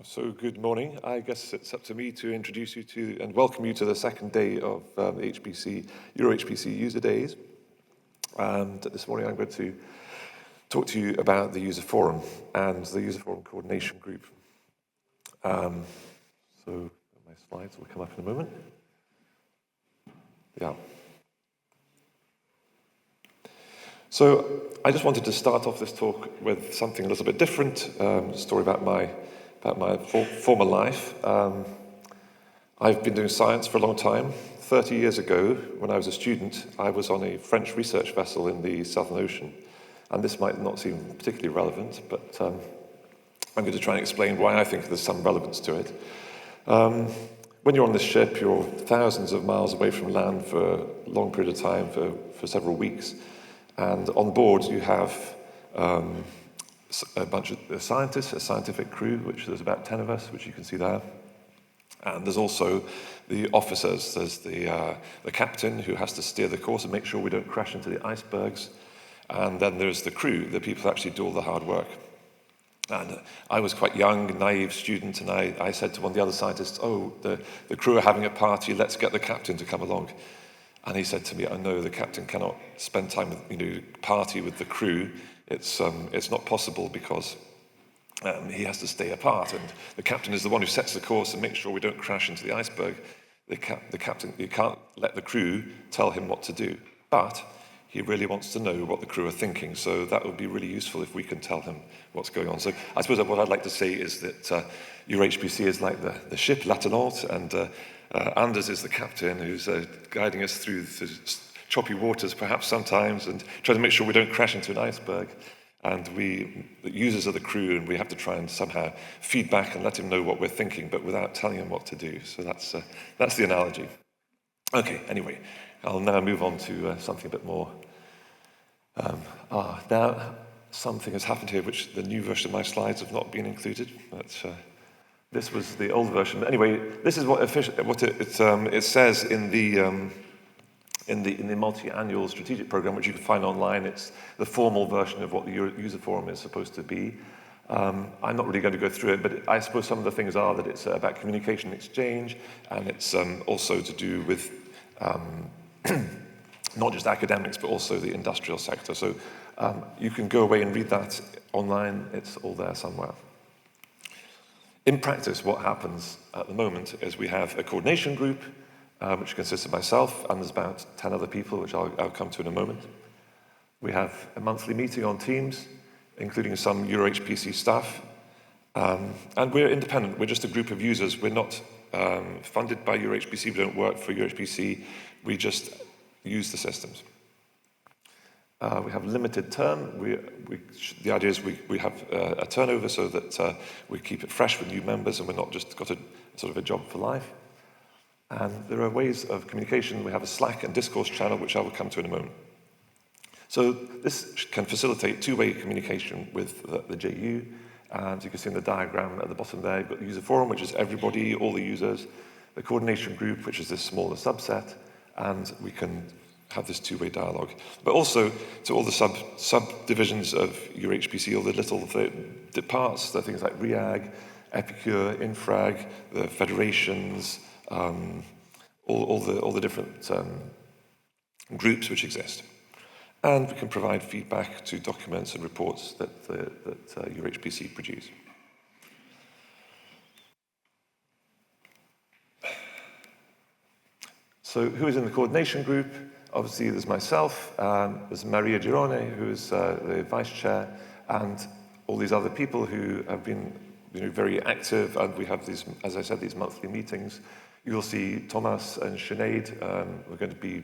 So good morning. I guess it's up to me to introduce you to and welcome you to the second day of the EuroHPC User Days. And this morning I'm going to talk to you about the user forum and the user forum coordination group. So my slides will come up in a moment. Yeah. So I just wanted to start off this talk with something a little bit different, a story about my former life. I've been doing science for a long time. 30 years ago, when I was a student, I was on a French research vessel in the Southern Ocean. And this might not seem particularly relevant, but I'm going to try and explain why I think there's some relevance to it. When you're on this ship, you're thousands of miles away from land for a long period of time, for several weeks. And on board, you have a bunch of scientists, a scientific crew, which there's about 10 of us, which you can see there. And there's also the officers. There's the captain who has to steer the course and make sure we don't crash into the icebergs. And then there's the crew, the people who actually do all the hard work. And I was quite young, naive student, and I said to one of the other scientists, oh, the crew are having a party, let's get the captain to come along. And he said to me, oh no, the captain cannot spend time with, party with the crew. It's not possible because he has to stay apart, and the captain is the one who sets the course and makes sure we don't crash into the iceberg. The captain, you can't let the crew tell him what to do, but he really wants to know what the crew are thinking, so that would be really useful if we can tell him what's going on. So I suppose what I'd like to say is that EuroHPC is like the ship L'Attenante, and Anders is the captain who's guiding us through the choppy waters perhaps sometimes and trying to make sure we don't crash into an iceberg. And the users are the crew, and we have to try and somehow feed back and let him know what we're thinking, but without telling him what to do. So that's the analogy. Okay, anyway, I'll now move on to something a bit more. Now, something has happened here, which the new version of my slides have not been included. But this was the old version. Anyway, this is what it says in the multi-annual strategic program, which you can find online. It's the formal version of what the user forum is supposed to be. I'm not really going to go through it, but I suppose some of the things are that it's about communication exchange, and it's also to do with not just academics, but also the industrial sector. So you can go away and read that online. It's all there somewhere. In practice, what happens at the moment is we have a coordination group, which consists of myself, and there's about 10 other people, which I'll come to in a moment. We have a monthly meeting on Teams, including some EuroHPC staff. And we're independent. We're just a group of users. We're not funded by EuroHPC. We don't work for EuroHPC. We just use the systems. We have limited term. The idea is we have a turnover so that we keep it fresh with new members, and we're not just got a sort of a job for life. And there are ways of communication. We have a Slack and discourse channel, which I will come to in a moment. So this can facilitate two-way communication with the JU. And you can see in the diagram at the bottom there, you've got the user forum, which is everybody, all the users, the coordination group, which is this smaller subset, and we can have this two-way dialogue. But also to all the subdivisions of EuroHPC, all the little parts, the things like REAG, Epicure, Infrag, the federations, all the different groups which exist. And we can provide feedback to documents and reports that EuroHPC produce. So who is in the coordination group? Obviously, there's myself, there's Maria Girone, who is the vice chair, and all these other people who have been very active, and we have these, as I said, these monthly meetings. You'll see Thomas and Sinead. We're going to be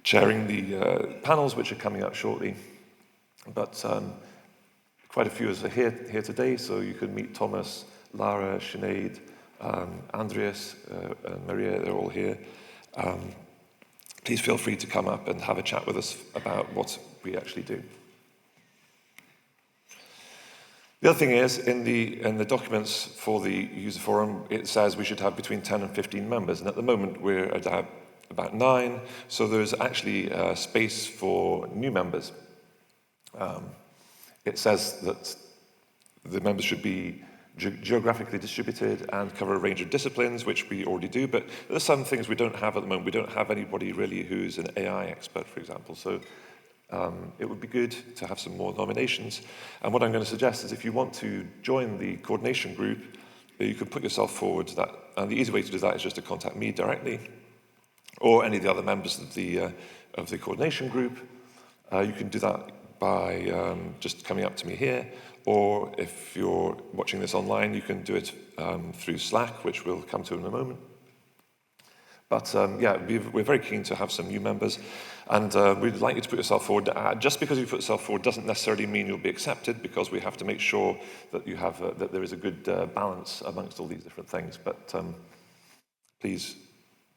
chairing the panels, which are coming up shortly. But quite a few of us are here today, so you can meet Thomas, Lara, Sinead, Andreas, and Maria. They're all here. Please feel free to come up and have a chat with us about what we actually do. The other thing is, in the documents for the user forum, it says we should have between 10 and 15 members, and at the moment we're at about 9, so there's actually space for new members. It says that the members should be geographically distributed and cover a range of disciplines, which we already do, but there's some things we don't have at the moment. We don't have anybody really who's an AI expert, for example, so it would be good to have some more nominations. And what I'm going to suggest is if you want to join the coordination group, you can put yourself forward to that, and the easy way to do that is just to contact me directly, or any of the other members of the coordination group. You can do that by just coming up to me here, or if you're watching this online, you can do it through Slack, which we'll come to in a moment. But yeah, we're very keen to have some new members, and we'd like you to put yourself forward. Just because you put yourself forward doesn't necessarily mean you'll be accepted, because we have to make sure that you have that there is a good balance amongst all these different things. But please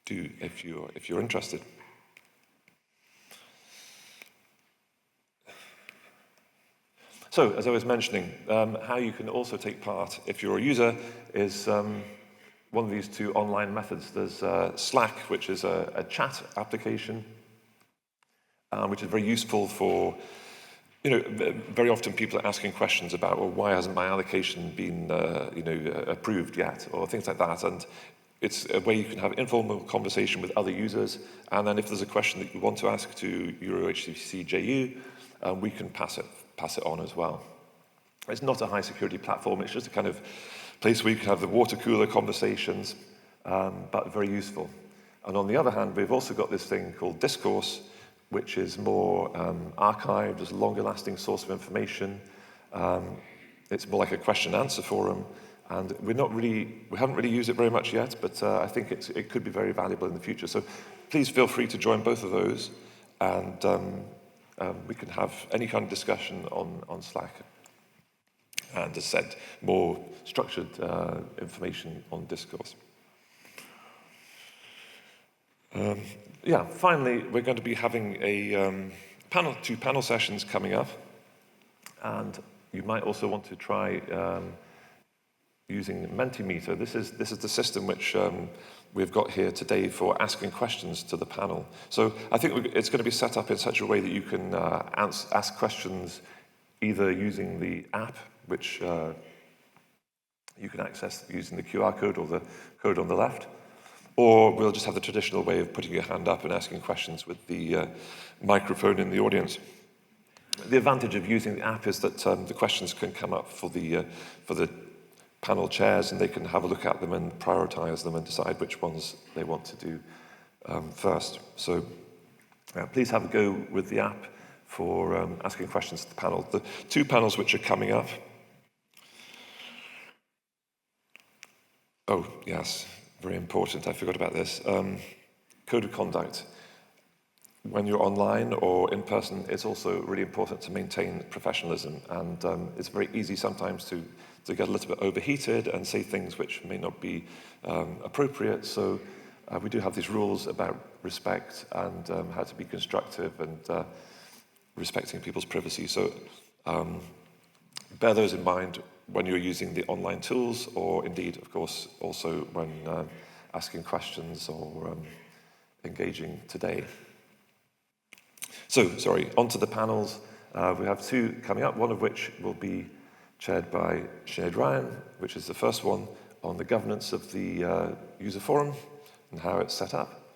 do if you're interested. So, as I was mentioning, how you can also take part if you're a user is one of these two online methods. There's Slack, which is a chat application, which is very useful for, very often people are asking questions about, well, why hasn't my allocation been, approved yet, or things like that. And it's a way you can have informal conversation with other users, and then if there's a question that you want to ask to EuroHPC JU, we can pass it on as well. It's not a high security platform, it's just a kind of place where you can have the water cooler conversations, but very useful. And on the other hand, we've also got this thing called Discourse, which is more archived, as a longer lasting source of information. It's more like a question and answer forum, and we haven't really used it very much yet, but I think it could be very valuable in the future. So please feel free to join both of those, and we can have any kind of discussion on Slack. And as said, more structured information on Discourse. Finally, we're going to be having two panel sessions coming up, and you might also want to try using Mentimeter. This is the system which we've got here today for asking questions to the panel. So I think it's going to be set up in such a way that you can ask questions either using the app, which you can access using the QR code or the code on the left, or we'll just have the traditional way of putting your hand up and asking questions with the microphone in the audience. The advantage of using the app is that the questions can come up for the panel chairs, and they can have a look at them and prioritize them and decide which ones they want to do first. So please have a go with the app for asking questions to the panel. The two panels which are coming up. Oh, yes, very important. I forgot about this. Code of conduct. When you're online or in person, it's also really important to maintain professionalism, and it's very easy sometimes to get a little bit overheated and say things which may not be appropriate. So we do have these rules about respect and how to be constructive and respecting people's privacy. So bear those in mind when you're using the online tools, or indeed, of course, also when asking questions or engaging today. So, on to the panels. We have two coming up, one of which will be chaired by Sinead Ryan, which is the first one on the governance of the user forum and how it's set up.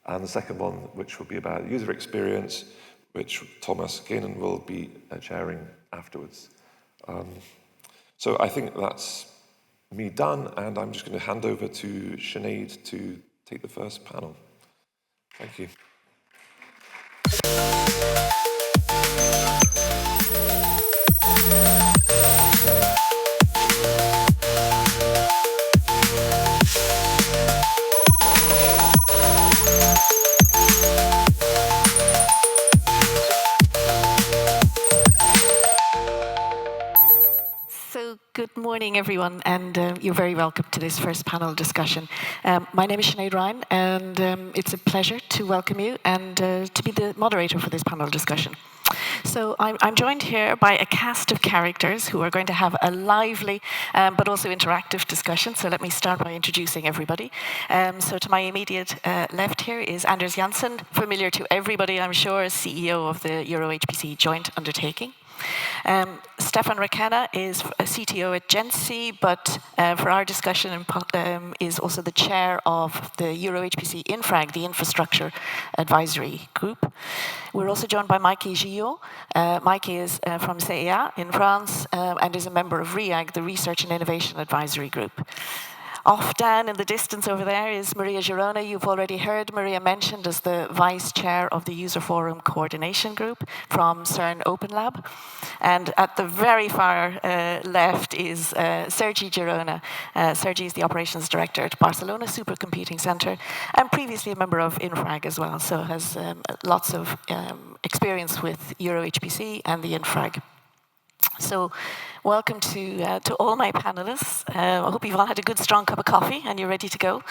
And the second one, which will be about user experience, which Thomas Gainan will be chairing afterwards. So I think that's me done, and I'm just going to hand over to Sinead to take the first panel. Thank you. morning, everyone, and you're very welcome to this first panel discussion. My name is Sinead Ryan, and it's a pleasure to welcome you and to be the moderator for this panel discussion. So I'm joined here by a cast of characters who are going to have a lively but also interactive discussion. So let me start by introducing everybody. So to my immediate left here is Anders Jansen, familiar to everybody, I'm sure, as CEO of the EuroHPC Joint Undertaking. Stefan Rakena is a CTO at Gensi, but for our discussion is also the chair of the EuroHPC Infrag, the Infrastructure Advisory Group. We're also joined by Mikey Gillot. Mikey is from CEA in France and is a member of REAG, the Research and Innovation Advisory Group. Off down in the distance over there is Maria Girona. You've already heard Maria mentioned as the vice chair of the User Forum Coordination Group from CERN Open Lab. And at the very far left is Sergi Girona. Sergi is the operations director at Barcelona Supercomputing Center and previously a member of Infrag as well, so has lots of experience with EuroHPC and the Infrag. So welcome to all my panelists. I hope you've all had a good, strong cup of coffee and you're ready to go.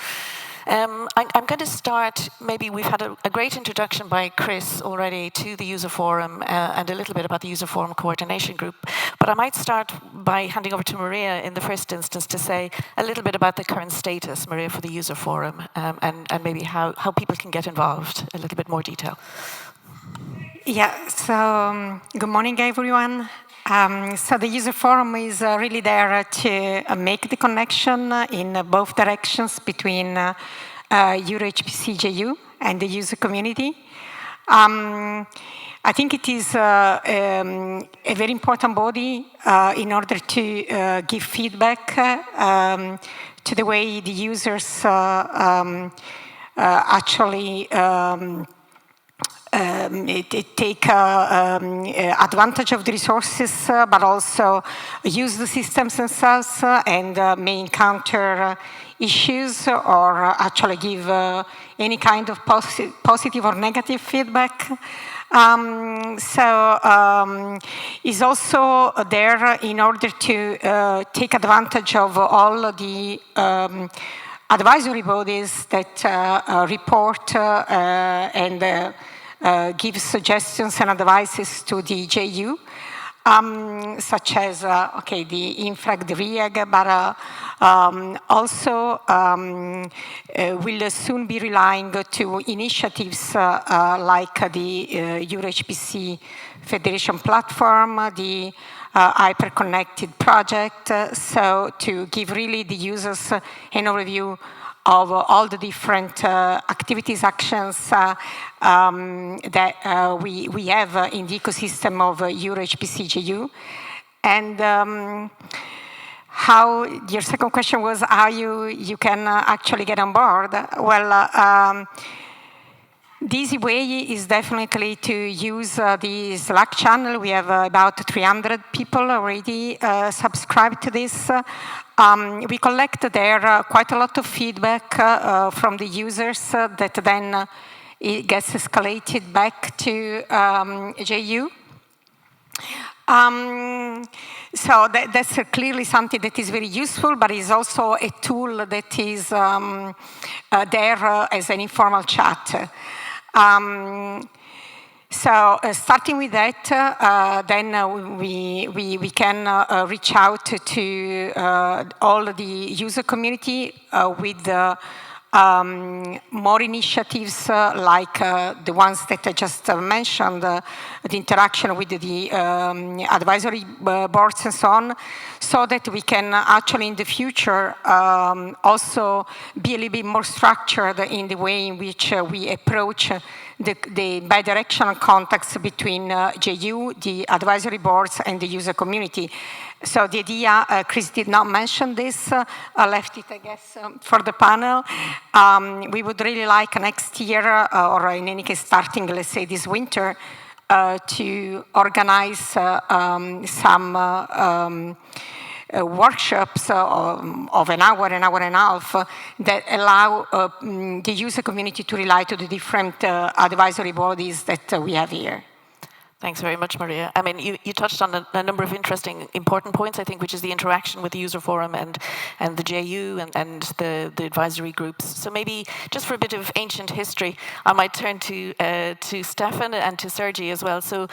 I'm going to start, maybe we've had a great introduction by Chris already to the User Forum and a little bit about the User Forum Coordination Group, but I might start by handing over to Maria in the first instance to say a little bit about the current status, Maria, for the User Forum and maybe how people can get involved, a little bit more detail. Yeah, so good morning, everyone. So the User Forum is really there to make the connection in both directions between EuroHPC JU and the user community. I think it is a very important body in order to give feedback to the way the users actually take advantage of the resources, but also use the systems themselves and may encounter issues or actually give any kind of positive or negative feedback. Is also there in order to take advantage of all the advisory bodies that report and give suggestions and advices to the JU, such as, the Infrag, the REAG, but also will soon be relying to initiatives like the EuroHPC Federation Platform, the Hyper-Connected project, so to give really the users an overview of all the different activities, actions that we have in the ecosystem of EuroHPC JU. And how, your second question was how you can actually get on board. Well, the easy way is definitely to use the Slack channel. We have about 300 people already subscribed to this. We collect there quite a lot of feedback from the users that then it gets escalated back to JU. So that's clearly something that is very useful, but is also a tool that is there as an informal chat. So starting with that, then we can reach out to all the user community with more initiatives like the ones that I just mentioned, the interaction with the advisory boards and so on, so that we can actually in the future also be a little bit more structured in the way in which we approach the bidirectional contacts between JU, the advisory boards, and the user community. So the idea, Chris did not mention this, I left it, I guess, for the panel. We would really like next year, or in any case starting, let's say, this winter, to organize some workshops of an hour and a half that allow the user community to rely to the different advisory bodies that we have here. Thanks very much, Maria. I mean, you touched on a number of interesting, important points, I think, which is the interaction with the user forum and the JU and the advisory groups. So maybe just for a bit of ancient history, I might turn to Stefan and to Sergi as well. So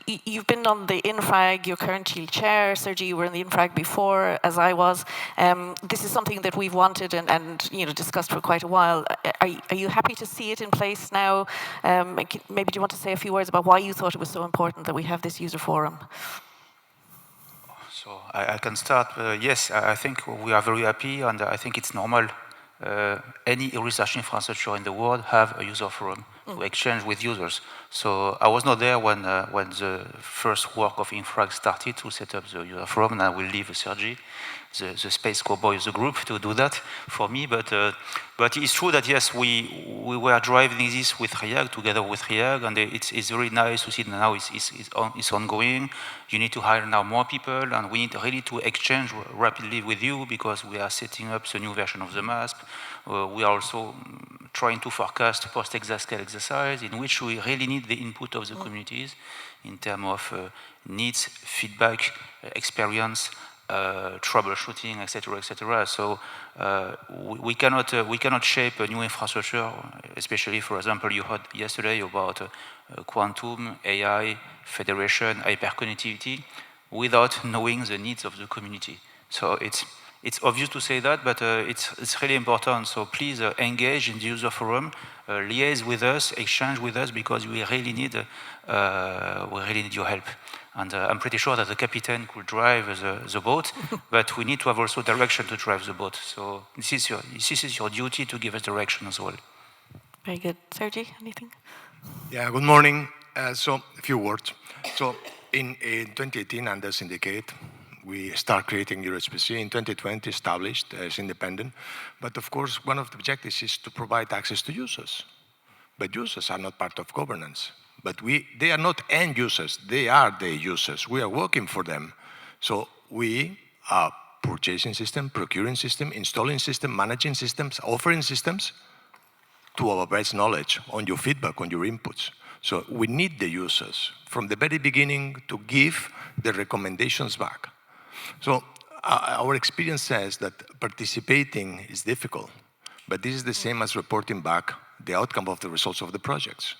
you've been on the INFRAG, you're currently chair. Sergi, you were in the INFRAG before, as I was. This is something that we've wanted and discussed for quite a while. Are you happy to see it in place now? Maybe do you want to say a few words about why you thought it was so important that we have this user forum? So I can start. Yes, I think we are very happy, and I think it's normal. Any research infrastructure in the world have a user forum to exchange with users. So I was not there when the first work of INFRAG started to set up the user forum, and I will leave Sergi, the Space Cowboy of the group, to do that for me. But it's true that yes, we were driving this with RIAG, together with RIAG, and it's very nice to see that now it's ongoing. You need to hire now more people, and we need really to exchange rapidly with you because we are setting up the new version of the MASP. We are also trying to forecast post-exascale exercise in which we really need the input of the communities in terms of needs, feedback, experience, troubleshooting, etc., etc. So we cannot shape a new infrastructure, especially, for example, you heard yesterday about quantum, AI, federation, hyperconnectivity, without knowing the needs of the community. So it's obvious to say that, but it's really important. So please engage in the user forum, liaise with us, exchange with us, because we really need your help. And I'm pretty sure that the captain could drive the boat, but we need to have also direction to drive the boat. So this is your duty to give us direction as well. Very good. Sergi, anything? Yeah, good morning. So a few words. So in 2018, under syndicate, we start creating EuroHPC. In 2020, established as independent. But of course, one of the objectives is to provide access to users. But users are not part of governance. But they are not end users, they are the users. We are working for them. So we are purchasing system, procuring system, installing system, managing systems, offering systems to our best knowledge on your feedback, on your inputs. So we need the users from the very beginning to give the recommendations back. So our experience says that participating is difficult, but this is the same as reporting back the outcome of the results of the projects.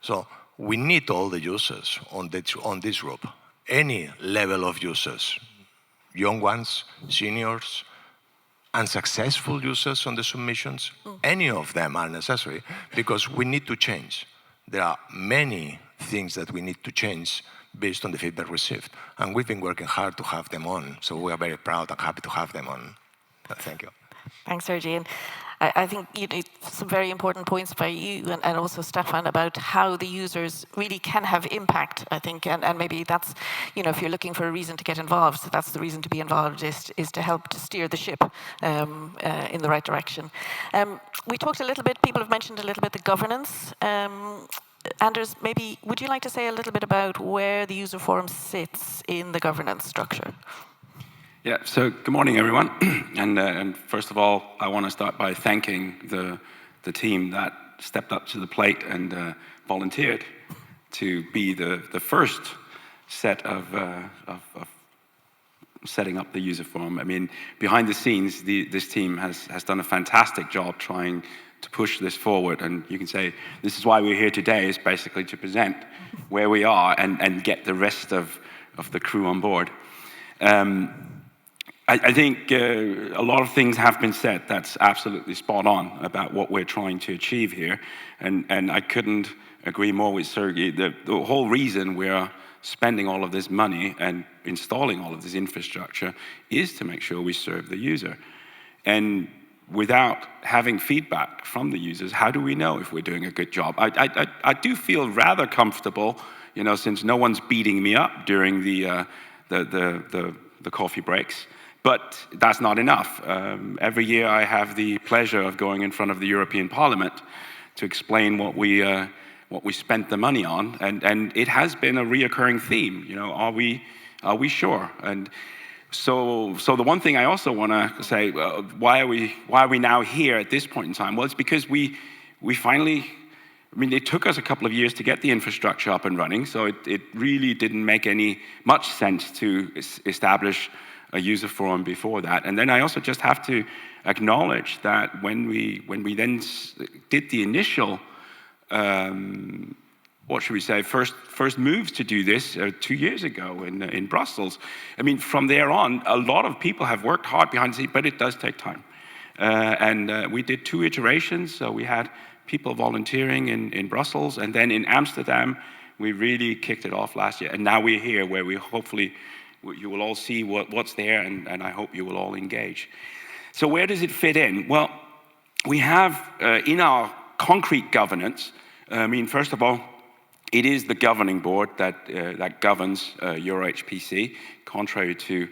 So we need all the users on this group, any level of users, young ones, seniors, unsuccessful users on the submissions, any of them are necessary because we need to change. There are many things that we need to change based on the feedback received. And we've been working hard to have them on, so we are very proud and happy to have them on. Thank you. Thanks, Sergi. And I think some very important points by you and also Stefan about how the users really can have impact, I think, and maybe that's, if you're looking for a reason to get involved, so that's the reason to be involved, is to help to steer the ship in the right direction. We talked a little bit, people have mentioned a little bit the governance. Anders, maybe would you like to say a little bit about where the user forum sits in the governance structure? Yeah, so good morning, everyone. And first of all, I want to start by thanking the team that stepped up to the plate and volunteered to be the first set of setting up the user forum. I mean, behind the scenes, this team has done a fantastic job trying to push this forward. And you can say, this is why we're here today, is basically to present where we are and get the rest of the crew on board. I think a lot of things have been said that's absolutely spot on about what we're trying to achieve here. And I couldn't agree more with Sergi. The whole reason we're spending all of this money and installing all of this infrastructure is to make sure we serve the user. And without having feedback from the users, how do we know if we're doing a good job? I do feel rather comfortable, since no one's beating me up during the coffee breaks. But that's not enough. Every year I have the pleasure of going in front of the European Parliament to explain what we spent the money on, and it has been a reoccurring theme. Are we sure? And so the one thing I also want to say, why are we now here at this point in time? Well, it's because we finally I mean, it took us a couple of years to get the infrastructure up and running, so it really didn't make much sense to establish a user forum before that. And then I also just have to acknowledge that when we then did the initial, what should we say, first moves to do this 2 years ago in Brussels. I mean, from there on, a lot of people have worked hard behind the scenes, but it does take time. We did 2 iterations, so we had people volunteering in Brussels, and then in Amsterdam, we really kicked it off last year. And now we're here, where we hopefully, you will all see what's there, and I hope you will all engage. So where does it fit in? Well, we have in our concrete governance, I mean, first of all, it is the governing board that governs EuroHPC, contrary to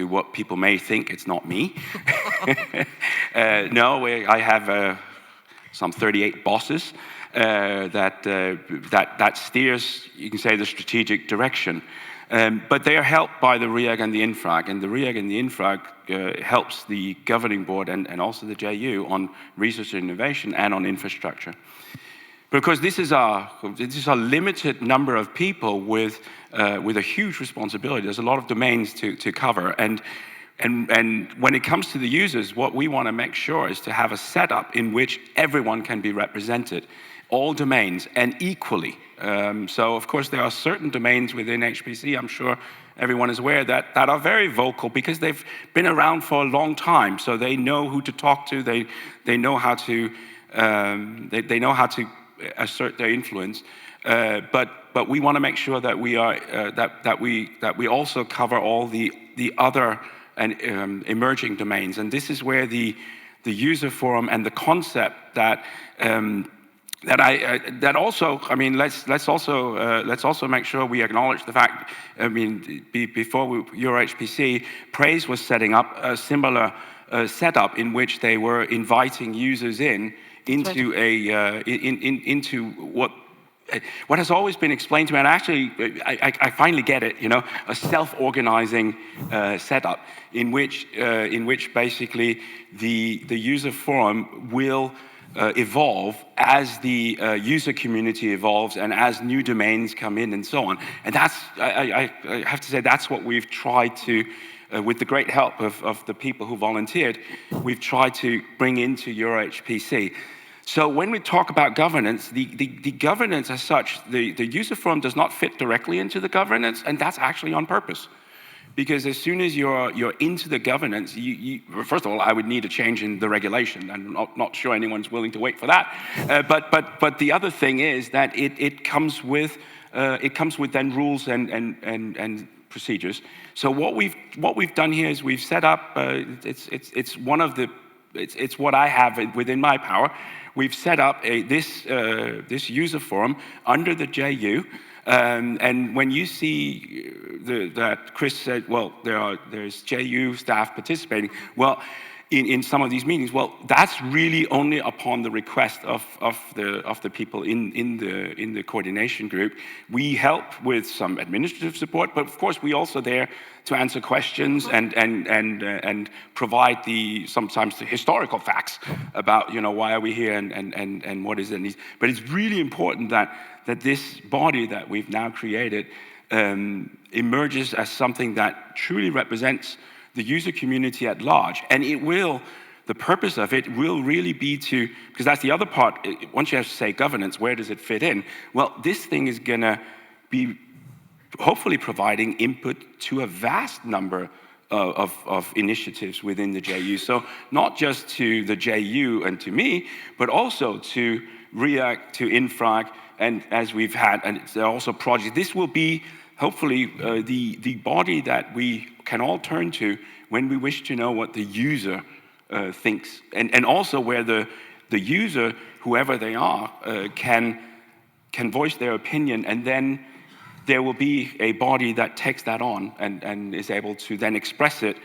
what people may think. It's not me. No, I have some 38 bosses that steers, you can say, the strategic direction. But they are helped by the REAG and the INFRAG, and the REAG and the INFRAG helps the governing board and also the JU on research and innovation and on infrastructure. Because this is a limited number of people with a huge responsibility. There's a lot of domains to cover, and when it comes to the users, what we want to make sure is to have a setup in which everyone can be represented, all domains, and equally. So, of course, there are certain domains within HPC, I'm sure everyone is aware, that are very vocal because they've been around for a long time, so they know who to talk to, they know how to assert their influence. But we want to make sure that we are that we also cover all the other and emerging domains, and this is where the user forum and the concept that also, I mean, let's also make sure we acknowledge the fact. I mean, before EuroHPC, Praise was setting up a similar setup in which they were inviting users into into what has always been explained to me, and actually I finally get it, you know, a self-organizing setup in which basically the user forum will evolve as the user community evolves and as new domains come in and so on. And that's, I have to say, that's what we've tried to, with the great help of the people who volunteered, we've tried to bring into EuroHPC. So when we talk about governance, the governance as such, the user forum does not fit directly into the governance, and that's actually on purpose. Because as soon as you're into the governance, first of all, I would need a change in the regulation. I'm not sure anyone's willing to wait for that. But the other thing is that it comes with then rules and procedures. So what we've done here is we've set up. It's what I have within my power. We've set up this user forum under the JU. And when you see that Chris said, well, there's JU staff participating, well, in some of these meetings, well, that's really only upon the request of the people in the coordination group. We help with some administrative support, but of course we also there to answer questions and provide sometimes the historical facts about, you know, why are we here and what is it. But it's really important that this body that we've now created emerges as something that truly represents the user community at large. And the purpose of it will really be because that's the other part, once you have to say governance, where does it fit in? Well, this thing is gonna be hopefully providing input to a vast number of initiatives within the JU. So not just to the JU and to me, but also to REAG, to INFRAG, and as we've had, and there are also projects. This will be hopefully the body that we can all turn to when we wish to know what the user thinks, and also where the user, whoever they are, can voice their opinion, and then there will be a body that takes that on and is able to then express it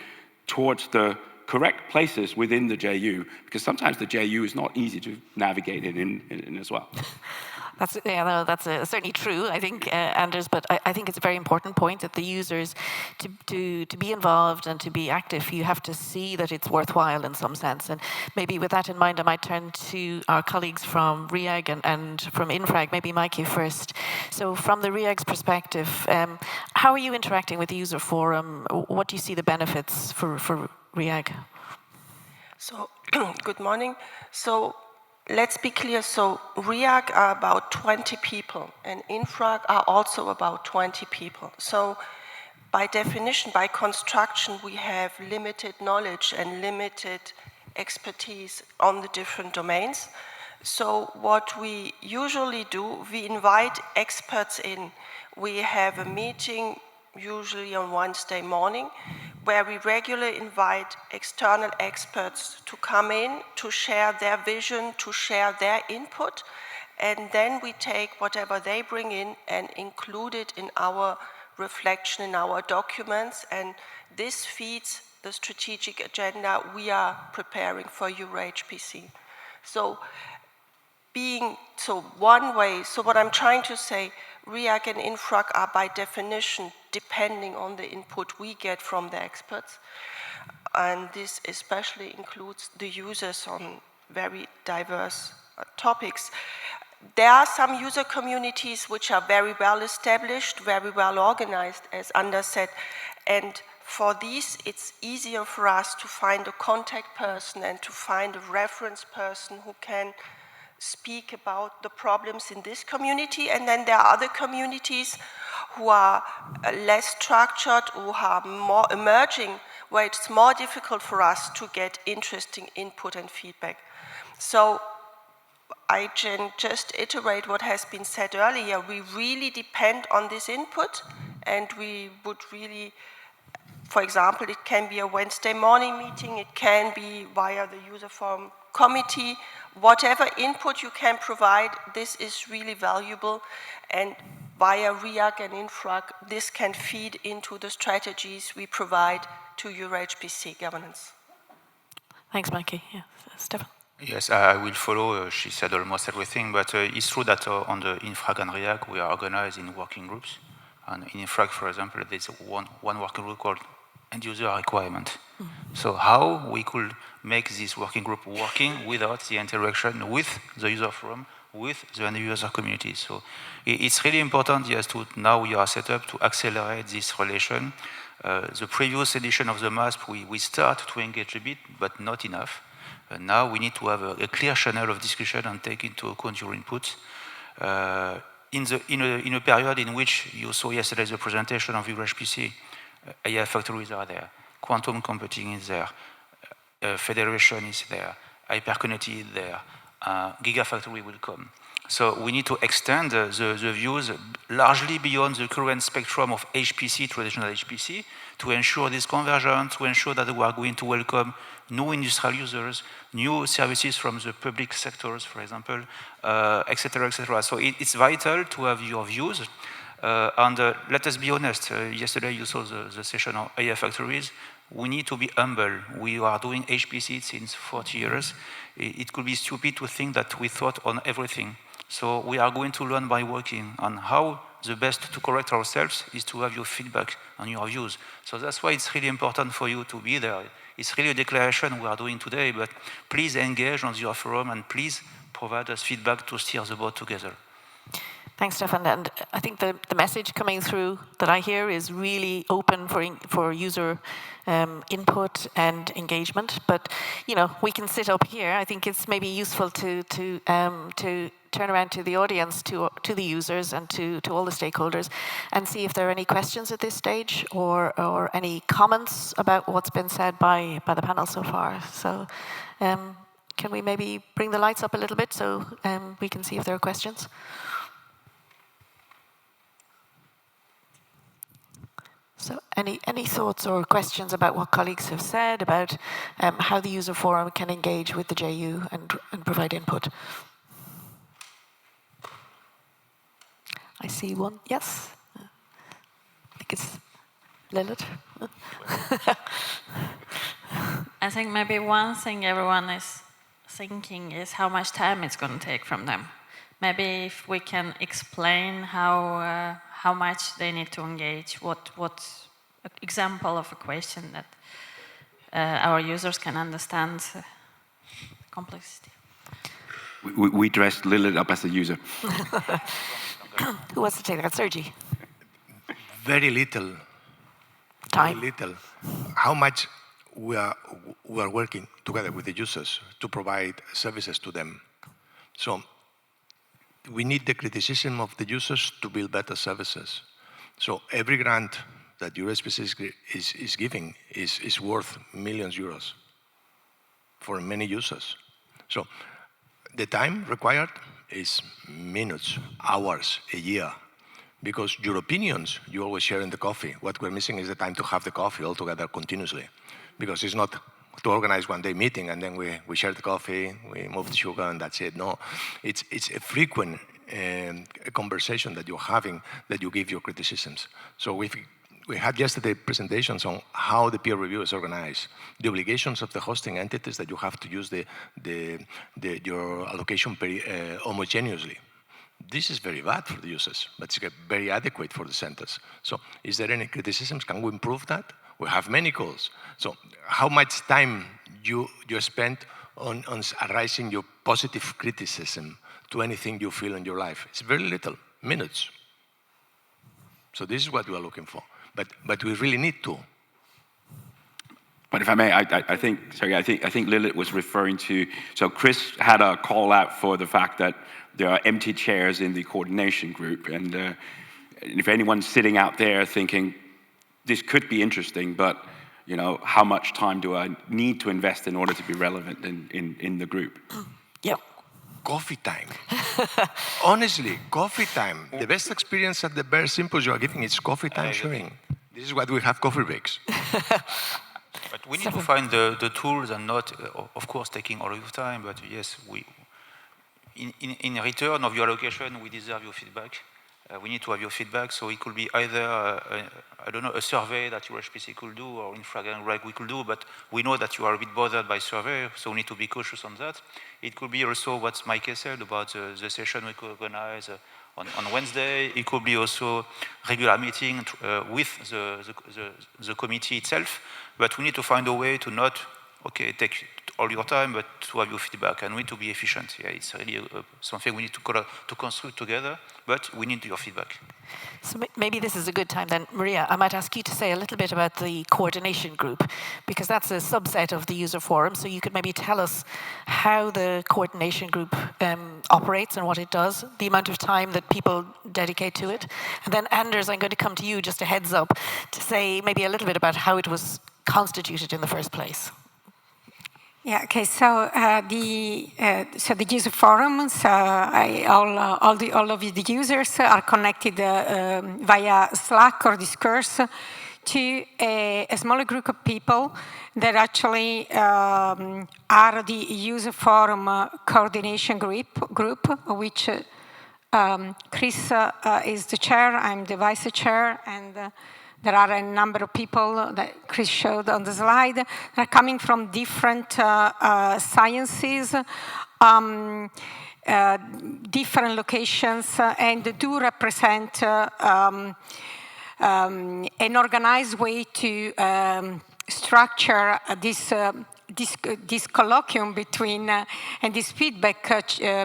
towards the correct places within the JU, because sometimes the JU is not easy to navigate in as well. That's certainly true, I think, Anders, but I think it's a very important point that the users, to be involved and to be active, you have to see that it's worthwhile in some sense. And maybe with that in mind, I might turn to our colleagues from REAG and from Infrag, maybe Mikey first. So from the REAG's perspective, how are you interacting with the user forum? What do you see the benefits for REAG? So, good morning. So, let's be clear. So, REAG are about 20 people, and Infrag are also about 20 people. So, by definition, by construction, we have limited knowledge and limited expertise on the different domains. So, what we usually do, we invite experts in. We have a meeting usually on Wednesday morning, where we regularly invite external experts to come in, to share their vision, to share their input, and then we take whatever they bring in and include it in our reflection, in our documents, and this feeds the strategic agenda we are preparing for EuroHPC. So, one way, so what I'm trying to say, REAG and Infrag are by definition depending on the input we get from the experts, and this especially includes the users on very diverse topics. There are some user communities which are very well established, very well organized, as Anders said, and for these it's easier for us to find a contact person and to find a reference person who can speak about the problems in this community, and then there are other communities who are less structured, who are more emerging, where it's more difficult for us to get interesting input and feedback. So I can just iterate what has been said earlier. We really depend on this input, and we would really, for example, it can be a Wednesday morning meeting, it can be via the user forum committee, whatever input you can provide, this is really valuable, and via REAG and Infrag, this can feed into the strategies we provide to EuroHPC governance. Thanks, Mikey. Yeah, Stefan. Yes, I will follow. She said almost everything, but it's true that on the Infrag and REAG, we are organized in working groups. And in Infrag, for example, there's one working group called End User Requirement. So how we could make this working group working without the interaction with the user forum, with the end user community. So it's really important, yes, now we are set up to accelerate this relation. The previous edition of the MASP, we start to engage a bit, but not enough. Now we need to have a clear channel of discussion and take into account your input. In a period in which you saw yesterday the presentation of EuroHPC, AI factories are there, quantum computing is there, federation is there, hyperconnectivity is there, gigafactory will come. So we need to extend the views largely beyond the current spectrum of HPC, traditional HPC, to ensure this convergence, to ensure that we are going to welcome new industrial users, new services from the public sectors, for example, etc., etc. So it's vital to have your views. And let us be honest, yesterday you saw the session on AI factories. We need to be humble. We are doing HPC since 40 years. It could be stupid to think that we thought on everything. So we are going to learn by working on how the best to correct ourselves is to have your feedback on your views. So that's why it's really important for you to be there. It's really a declaration we are doing today, but please engage on your forum and please provide us feedback to steer the boat together. Thanks, Stefan. And I think the message coming through that I hear is really open for user input and engagement. But you know, we can sit up here. I think it's maybe useful to turn around to the audience, to the users, and to all the stakeholders, and see if there are any questions at this stage or any comments about what's been said by the panel so far. So, can we maybe bring the lights up a little bit so we can see if there are questions? So any thoughts or questions about what colleagues have said, about how the user forum can engage with the JU and provide input? I see one. Yes? I think it's Lilith. I think maybe one thing everyone is thinking is how much time it's going to take from them. maybe if we can explain how much they need to engage, what example of a question that our users can understand the complexity. We dressed Lilith up as a user. Who wants to take that? Sergi? Very little. Time. Very little. How much we are working together with the users to provide services to them. So we need the criticism of the users to build better services. So every grant that EuroHPC is giving is worth millions of euros for many users. So the time required is minutes, hours, a year. Because your opinions, you always share in the coffee. What we're missing is the time to have the coffee all together continuously. Because it's not to organize one day meeting and then we share the coffee, we move the sugar and that's it. No, it's a frequent conversation that you're having that you give your criticisms. So we had yesterday presentations on how the peer review is organized, the obligations of the hosting entities that you have to use your allocation homogeneously. This is very bad for the users, but it's very adequate for the centers. So is there any criticisms? Can we improve that? We have many calls. So how much time you spend on arising your positive criticism to anything you feel in your life? It's very little, minutes. So this is what we are looking for. But we really need to. But if I may, I think Lilith was referring to, so Chris had a call out for the fact that there are empty chairs in the coordination group. And if anyone's sitting out there thinking, this could be interesting, but how much time do I need to invest in order to be relevant in the group? Yep. Coffee time. Honestly, coffee time. The best experience at the Bear Symposium you are getting is coffee time sharing. This is what we have, coffee breaks. But we need to find the tools and not, of course, taking all of your time. But yes, in return of your allocation, we deserve your feedback. We need to have your feedback. So it could be either, I don't know, a survey that EuroHPC could do or infrag and reg we could do. But we know that you are a bit bothered by survey, so we need to be cautious on that. It could be also what Mike said about the session we could organize on Wednesday. It could be also regular meeting with the committee itself. But we need to find a way to not, take all your time, but to have your feedback. And we need to be efficient. Yeah, it's really something we need to construct together, but we need your feedback. So maybe this is a good time then. Maria, I might ask you to say a little bit about the coordination group, because that's a subset of the user forum. So you could maybe tell us how the coordination group operates and what it does, the amount of time that people dedicate to it. And then Anders, I'm going to come to you, just a heads up, to say maybe a little bit about how it was constituted in the first place. Yeah. Okay. So the user forums, all of the users are connected via Slack or Discourse to a smaller group of people that actually are the user forum coordination group, which Chris is the chair. I'm the vice chair, and there are a number of people that Chris showed on the slide that are coming from different sciences, different locations, and do represent an organized way to structure this colloquium between and this feedback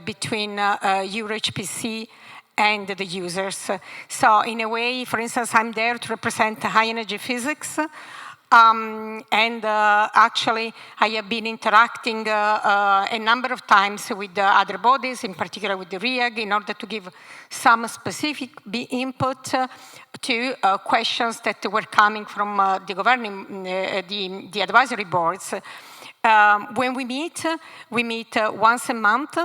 between EuroHPC and the users. So in a way, for instance, I'm there to represent high energy physics. Actually, I have been interacting a number of times with the other bodies, in particular with the RIAG, in order to give some specific input to questions that were coming from the governing, the advisory boards. When we meet once a month.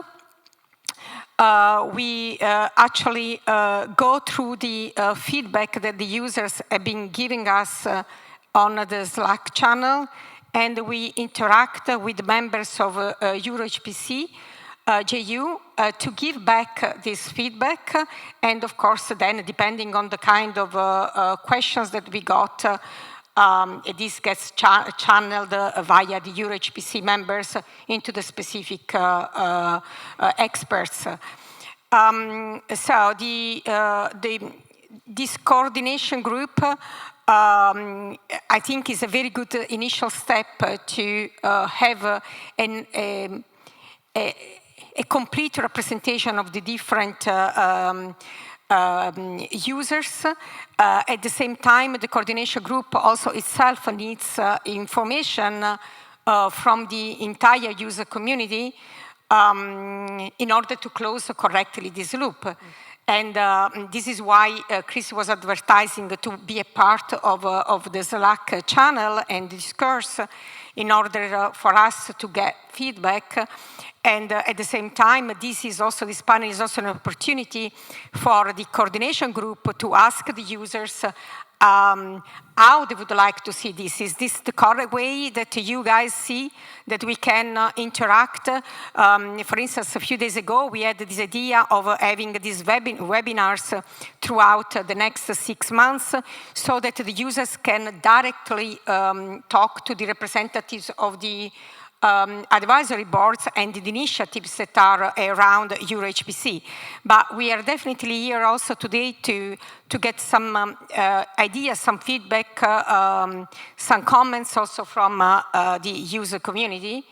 We actually go through the feedback that the users have been giving us on the Slack channel, and we interact with members of EuroHPC JU to give back this feedback. And of course, then depending on the kind of questions that we got, this gets channeled via the EuroHPC members into the specific experts. So this coordination group, I think, is a very good initial step to have a complete representation of the different users. At the same time, the coordination group also itself needs information from the entire user community in order to close correctly this loop. And this is why Chris was advertising to be a part of the Slack channel and discourse in order for us to get feedback. And at the same time, this panel is also an opportunity for the coordination group to ask the users how they would like to see this. Is this the correct way that you guys see that we can interact? For instance, a few days ago, we had this idea of having these webinars throughout the next 6 months so that the users can directly talk to the representatives of the advisory boards and the initiatives that are around EuroHPC. But we are definitely here also today to get some ideas, some feedback, some comments also from the user community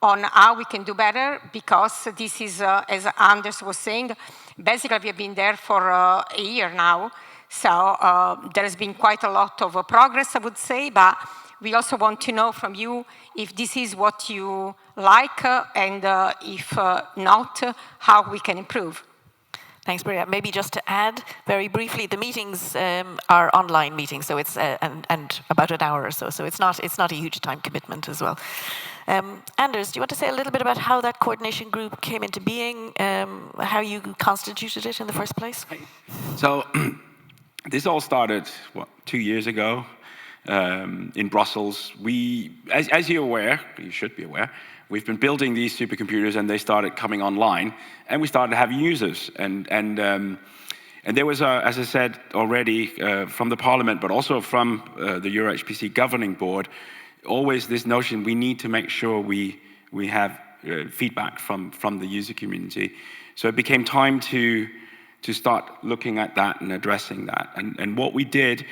on how we can do better, because this is, as Anders was saying, basically we have been there for a year now. So there has been quite a lot of progress, I would say, but we also want to know from you if this is what you like, and if not, how we can improve. Thanks, Maria. Maybe just to add very briefly, the meetings are online meetings, so it's and about an hour or so. So it's not a huge time commitment as well. Anders, do you want to say a little bit about how that coordination group came into being, how you constituted it in the first place? So this all started 2 years ago. In Brussels, as you're aware, you should be aware, we've been building these supercomputers, and they started coming online, and we started having users. And there was, as I said already, from the Parliament, but also from the EuroHPC governing board, always this notion: we need to make sure we have feedback from the user community. So it became time to start looking at that and addressing that. And what we did.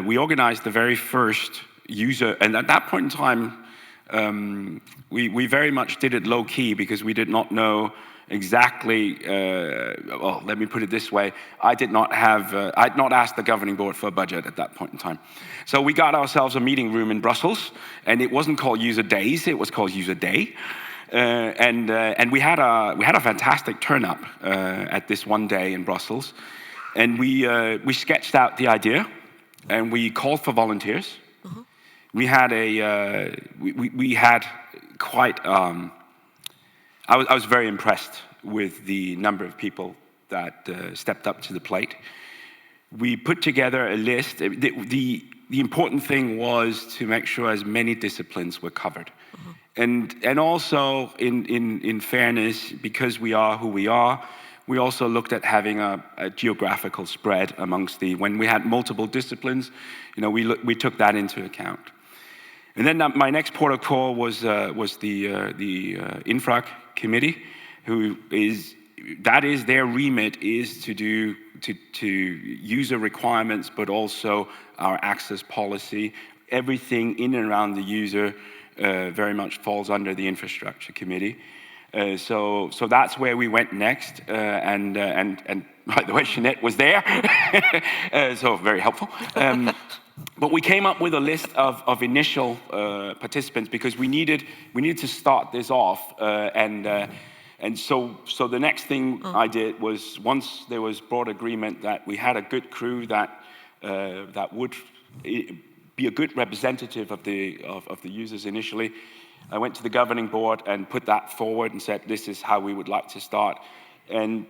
We organized the very first user, and at that point in time, we very much did it low key because we did not know exactly. Well, let me put it this way: I'd not asked the governing board for a budget at that point in time. So we got ourselves a meeting room in Brussels, and it wasn't called User Days; it was called User Day. And we had a fantastic turn up at this one day in Brussels, and we sketched out the idea. And we called for volunteers. Mm-hmm. We had quite. I was very impressed with the number of people that stepped up to the plate. We put together a list. The important thing was to make sure as many disciplines were covered, mm-hmm. and also in fairness, because we are who we are. We also looked at having a geographical spread amongst when we had multiple disciplines, we took that into account. And then my next port of call was the infrac committee, that is their remit is to do to user requirements, but also our access policy. Everything in and around the user very much falls under the infrastructure committee. So that's where we went next, and by the way, Jeanette was there, so very helpful. But we came up with a list of initial participants because we needed to start this off, and so the next thing I did was, once there was broad agreement that we had a good crew that would be a good representative of the users initially. I went to the governing board and put that forward and said, this is how we would like to start. And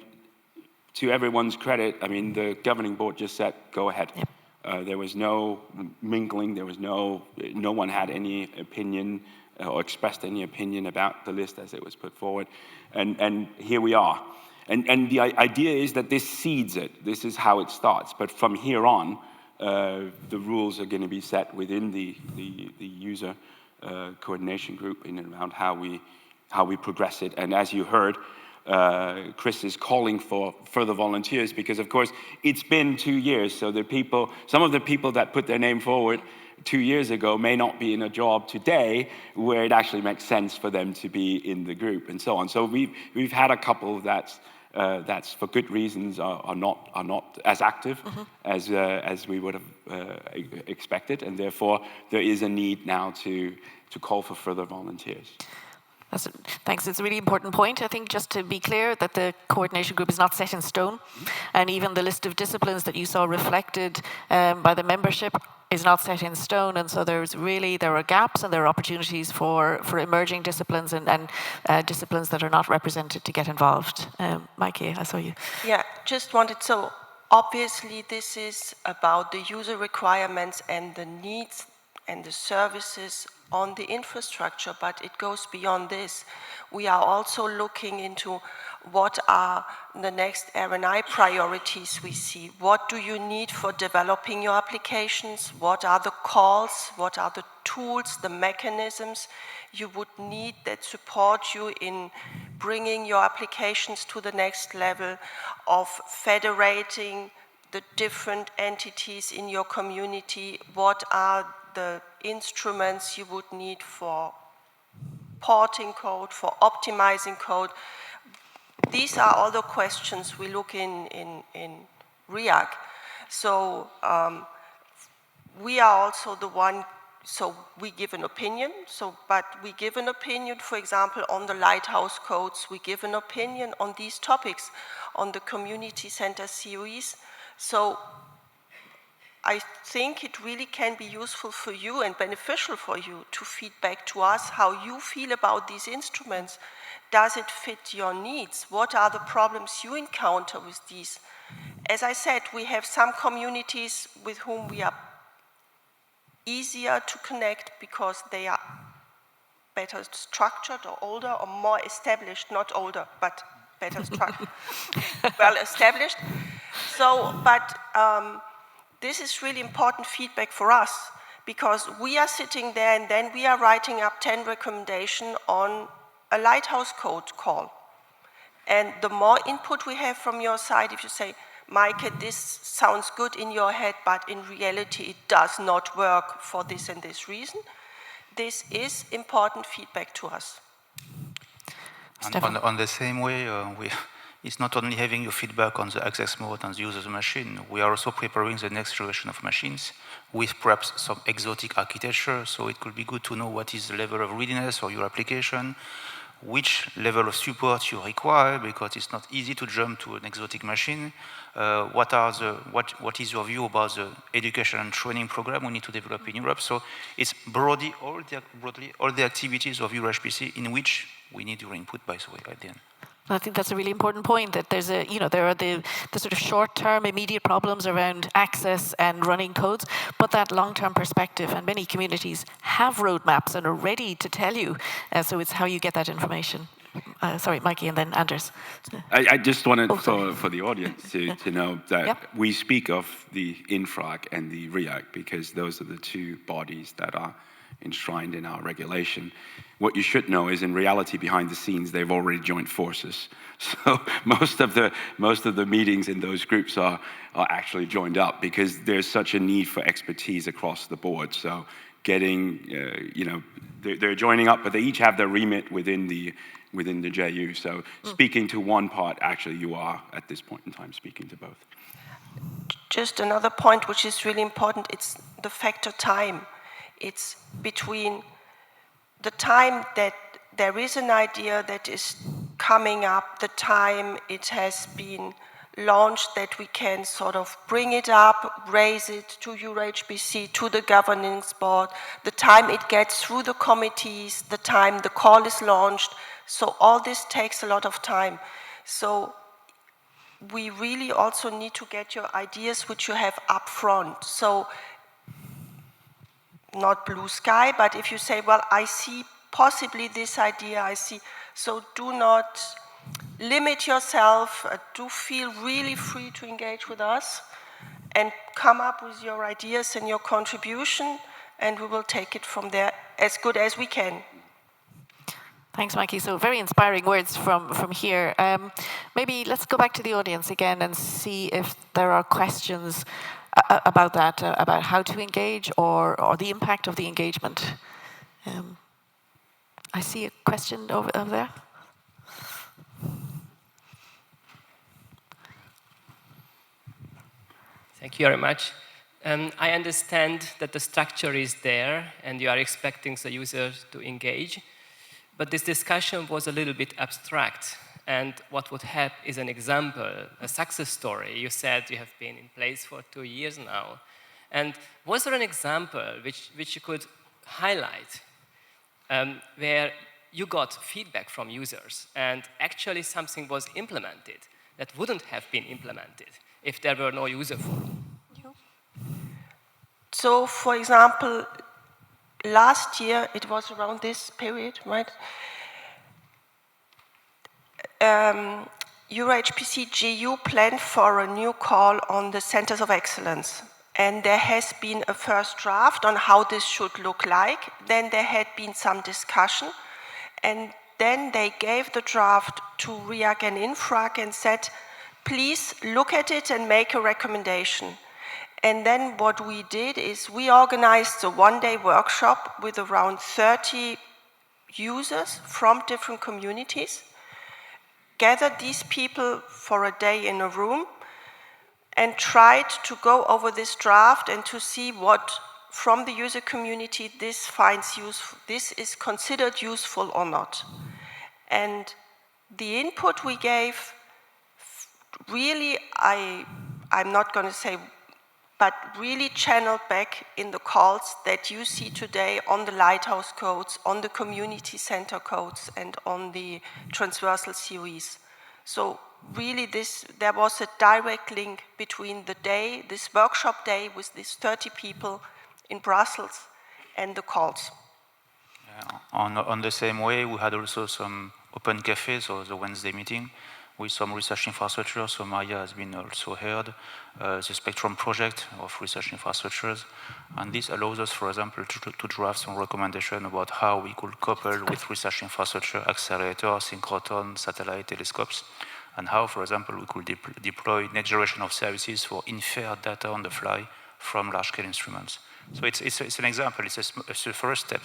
to everyone's credit, I mean, the governing board just said, go ahead. Yep. There was no mingling. There was no one had any opinion or expressed any opinion about the list as it was put forward. And here we are. And the idea is that this seeds it. This is how it starts. But from here on, the rules are going to be set within the user coordination group in and around how we progress it. And as you heard, Chris is calling for further volunteers, because of course it's been 2 years, so some of the people that put their name forward 2 years ago may not be in a job today where it actually makes sense for them to be in the group and so on. So we've had a couple that's for good reasons are not as active as we would have expected, and therefore there is a need now to call for further volunteers. Thanks. It's a really important point. I think just to be clear that the coordination group is not set in stone, and even the list of disciplines that you saw reflected by the membership is not set in stone, and so there are gaps and there are opportunities for emerging disciplines and disciplines that are not represented to get involved. Mikey, I saw you. Yeah, just wanted, so obviously this is about the user requirements and the needs and the services on the infrastructure, but it goes beyond this. We are also looking into what are the next R&I priorities we see. What do you need for developing your applications? What are the calls? What are the tools, the mechanisms you would need that support you in bringing your applications to the next level of federating the different entities in your community? What are the instruments you would need for porting code, for optimizing code? These are all the questions we look in REAC. So we are also the one, so we give an opinion, but we give an opinion, for example, on the Lighthouse codes, we give an opinion on these topics, on the community center series. So I think it really can be useful for you and beneficial for you to feed back to us how you feel about these instruments. Does it fit your needs? What are the problems you encounter with these? As I said, we have some communities with whom we are easier to connect because they are better structured or older or more established, not older, but better structured, well established. So, but this is really important feedback for us, because we are sitting there and then we are writing up 10 recommendations on a Lighthouse code call. And the more input we have from your side, if you say, Mike, this sounds good in your head, but in reality it does not work for this and this reason, this is important feedback to us. On the same way, it's not only having your feedback on the access mode and the user's machine, we are also preparing the next generation of machines with perhaps some exotic architecture, so it could be good to know what is the level of readiness for your application, which level of support you require, because it's not easy to jump to an exotic machine. What is your view about the education and training program we need to develop in Europe? So it's broadly all the activities of EuroHPC in which we need your input, by the way, at the end. I think that's a really important point, that there's there are the sort of short-term immediate problems around access and running codes, but that long-term perspective, and many communities have roadmaps and are ready to tell you, so it's how you get that information. Sorry, Mikey, and then Anders. I just wanted for the audience to know that we speak of the INFRAG and the REAC because those are the two bodies that are enshrined in our regulation. What you should know is, in reality, behind the scenes, they've already joined forces. So most of the meetings in those groups are actually joined up because there's such a need for expertise across the board. So getting, they're joining up, but they each have their remit within the JU. So speaking to one part, actually, you are at this point in time speaking to both. Just another point which is really important, it's the factor time. It's between the time that there is an idea that is coming up, the time it has been launched, that we can sort of bring it up, raise it to EuroHPC, to the governance board, the time it gets through the committees, the time the call is launched. So all this takes a lot of time. So we really also need to get your ideas which you have up front. So not blue sky, but if you say, well, I see possibly this idea, I see, so do not limit yourself, do feel really free to engage with us and come up with your ideas and your contribution, and we will take it from there as good as we can. Thanks, Mikey. So very inspiring words from here. Maybe let's go back to the audience again and see if there are questions about that, about how to engage or the impact of the engagement. I see a question over there. Thank you very much. I understand that the structure is there and you are expecting the users to engage, but this discussion was a little bit abstract. And what would help is an example, a success story. You said you have been in place for 2 years now. And was there an example which you could highlight where you got feedback from users and actually something was implemented that wouldn't have been implemented if there were no user forum? So, for example, last year, it was around this period, right? EuroHPC GU planned for a new call on the centers of excellence. And there has been a first draft on how this should look like. Then there had been some discussion. And then they gave the draft to RIAC and Infrac and said, please look at it and make a recommendation. And then what we did is we organized a one-day workshop with around 30 users from different communities, gathered these people for a day in a room, and tried to go over this draft and to see what, from the user community, this finds useful, this is considered useful or not. And the input we gave, really, I'm not going to say, but really channeled back in the calls that you see today on the Lighthouse codes, on the community center codes, and on the transversal series. So really there was a direct link between the day, this workshop day with these 30 people in Brussels, and the calls. Yeah, on the same way, we had also some open cafes, so the Wednesday meeting, with some research infrastructure. So Maria has been also heard, the Spectrum project of research infrastructures. And this allows us, for example, to draft some recommendation about how we could couple with research infrastructure, accelerators, synchrotron, satellite telescopes, and how, for example, we could deploy next generation of services for inferred data on the fly from large-scale instruments. So it's an example, it's a first step.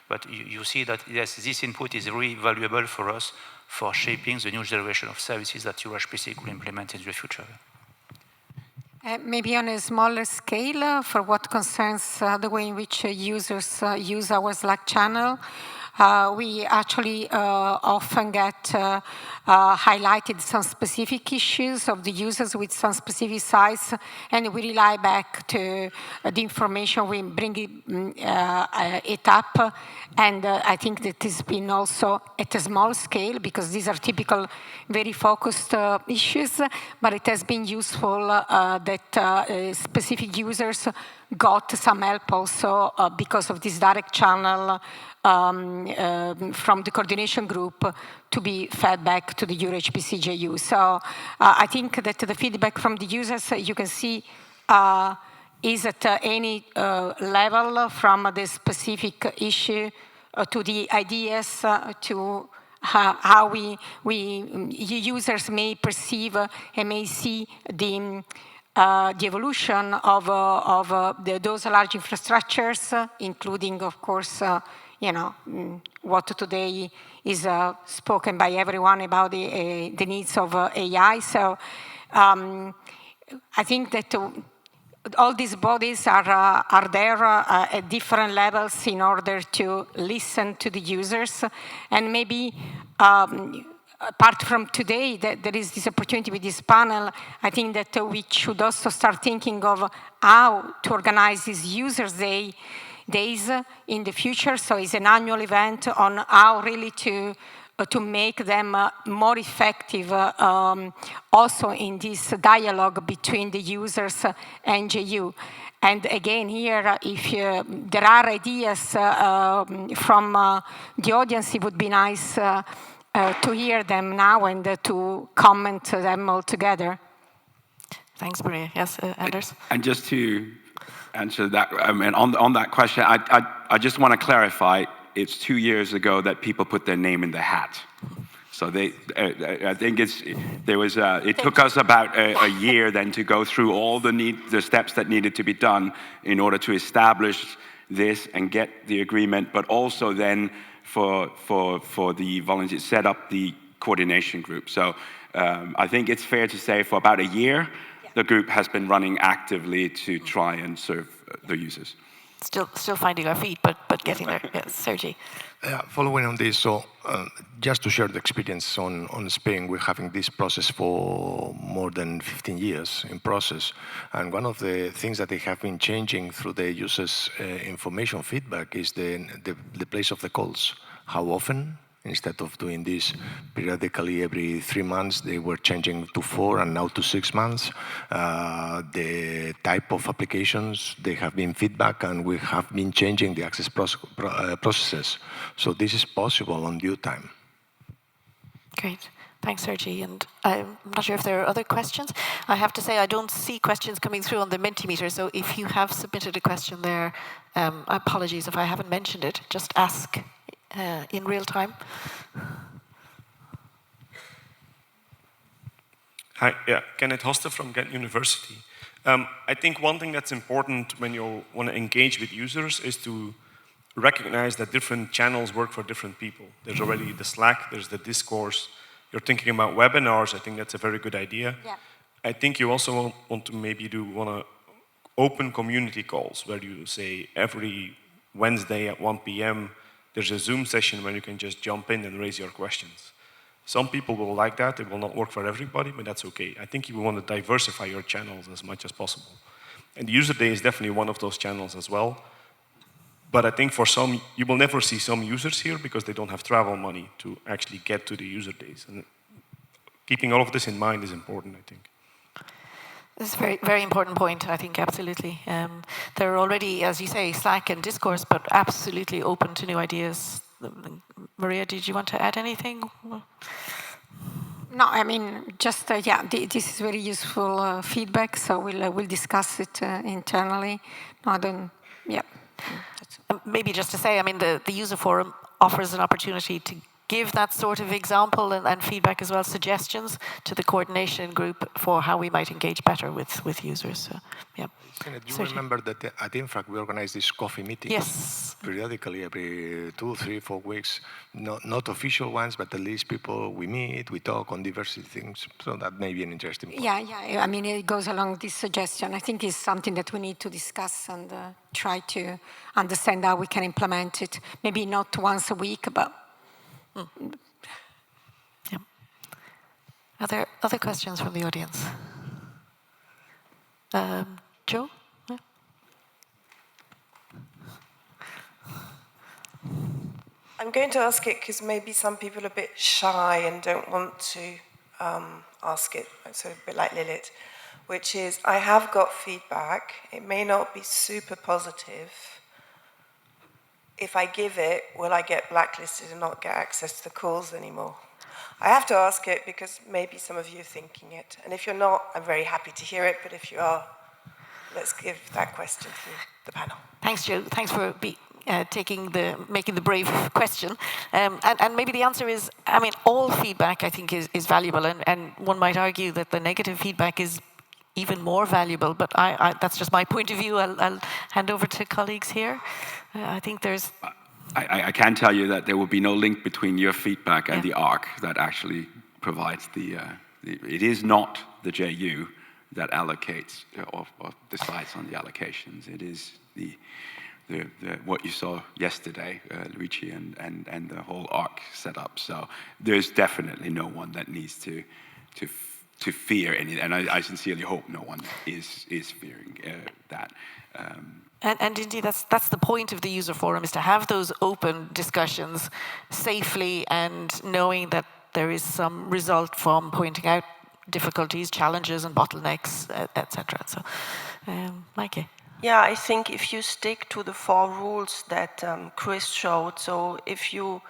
But you see that, yes, this input is really valuable for us for shaping the new generation of services that EuroHPC could implement in the future. Maybe on a smaller scale, for what concerns the way in which users use our Slack channel, we actually often get highlighted some specific issues of the users with some specific size, and we rely back to the information, we bring it up, and I think that has been also at a small scale, because these are typical, very focused issues, but it has been useful that specific users got some help also because of this direct channel from the coordination group to be fed back to the EuroHPC JU. So I think that the feedback from the users, you can see, is at any level, from the specific issue to the ideas to how users may perceive and may see the evolution of those large infrastructures, including, of course, what today is spoken by everyone about the needs of AI. So I think that all these bodies are there at different levels in order to listen to the users. And maybe apart from today, that there is this opportunity with this panel, I think that we should also start thinking of how to organize this Users Days in the future. So it's an annual event on how really to make them more effective also in this dialogue between the users and JU. And again, here, if there are ideas from the audience, it would be nice to hear them now and to comment them all together. Thanks, Maria. Yes, Anders? And just to answer that, I mean, on that question, I just want to clarify, it's 2 years ago that people put their name in the hat. So I think it took us about a year then to go through all the steps that needed to be done in order to establish this and get the agreement, but also then for the volunteers, set up the coordination group. So I think it's fair to say for about a year, the group has been running actively to try and serve the users. Still finding our feet, but getting there. Yes, Sergi. Following on this, so just to share the experience on Spain, we're having this process for more than 15 years in process. And one of the things that they have been changing through the users' information feedback is the place of the calls. How often? Instead of doing this periodically every 3 months, they were changing to 4 and now to 6 months. The type of applications, they have been feedback, and we have been changing the access processes. So this is possible on due time. Great. Thanks, Sergi. And I'm not sure if there are other questions. I have to say I don't see questions coming through on the Mentimeter, so if you have submitted a question there, apologies if I haven't mentioned it, just ask in real time. Hi, Kenneth Hoste from Ghent University. I think one thing that's important when you want to engage with users is to recognize that different channels work for different people. There's already the Slack, there's the discourse. You're thinking about webinars, I think that's a very good idea. Yeah. I think you also want to maybe want to open community calls where you say every Wednesday at 1 p.m. there's a Zoom session where you can just jump in and raise your questions. Some people will like that. It will not work for everybody, but that's okay. I think you want to diversify your channels as much as possible. And the User Day is definitely one of those channels as well. But I think for some, you will never see some users here because they don't have travel money to actually get to the User Days. And keeping all of this in mind is important, I think. This is a very, very important point, I think, absolutely. There are already, as you say, Slack and discourse, but absolutely open to new ideas. Maria, did you want to add anything? No, I mean, just, this is very useful feedback, so we'll discuss it internally. No, I don't, maybe just to say, I mean, the user forum offers an opportunity to give that sort of example and feedback as well, suggestions to the coordination group for how we might engage better with users. So, yeah. Do you remember that at Infrac we organize these coffee meetings? Yes. Periodically, every 2, 3, 4 weeks. Not official ones, but at least people we meet, we talk on diverse things. So that may be an interesting point. Yeah. I mean, it goes along this suggestion. I think it's something that we need to discuss and try to understand how we can implement it. Maybe not once a week, but. Yeah. Are there other questions from the audience? Joe? Yeah. I'm going to ask it because maybe some people are a bit shy and don't want to ask it, so a bit like Lilith, which is, I have got feedback. It may not be super positive. If I give it, will I get blacklisted and not get access to the calls anymore? I have to ask it because maybe some of you are thinking it. And if you're not, I'm very happy to hear it. But if you are, let's give that question to the panel. Thanks, Joe. Thanks for making the brave question. And maybe the answer is, I mean, all feedback, I think, is valuable. And one might argue that the negative feedback is even more valuable, but that's just my point of view. I'll hand over to colleagues here. I think there's... I can tell you that there will be no link between your feedback and the ARC that actually provides it is not the JU that allocates or decides on the allocations. It is what you saw yesterday, Luigi, and the whole ARC setup. So there's definitely no one that needs to fear any, and I sincerely hope no one is fearing that. And indeed, that's the point of the user forum, is to have those open discussions safely and knowing that there is some result from pointing out difficulties, challenges, and bottlenecks, etc. So, Maike. Yeah, I think if you stick to the 4 rules that Chris showed, so if you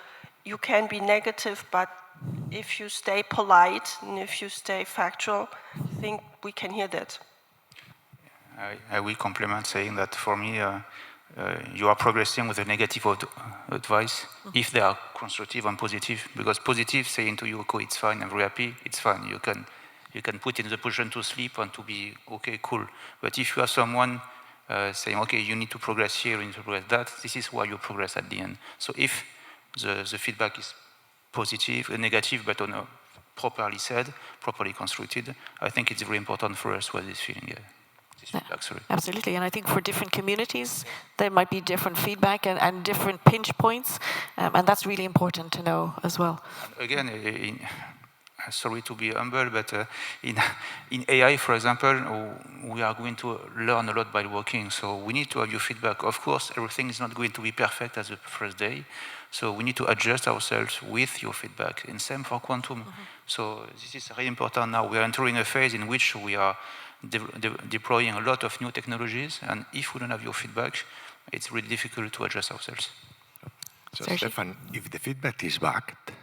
can be negative, but if you stay polite and if you stay factual, I think we can hear that. I will complement saying that for me, you are progressing with a negative advice if they are constructive and positive. Because positive saying to you, okay, it's fine, I'm very happy, it's fine. You can put in the position to sleep and to be okay, cool. But if you have someone saying, okay, you need to progress here, you need to progress that, this is why you progress at the end. So if the feedback is positive, negative, but on a properly said, properly constructed, I think it's very important for us to have this feeling. Absolutely, and I think for different communities, there might be different feedback and different pinch points, and that's really important to know as well. Again, sorry to be humble, but in AI, for example, we are going to learn a lot by working, so we need to have your feedback. Of course, everything is not going to be perfect as the first day, so we need to adjust ourselves with your feedback, and same for quantum. So this is very important now. We are entering a phase in which we are deploying a lot of new technologies, and if we don't have your feedback, it's really difficult to adjust ourselves. So Stefan, if the feedback is backed,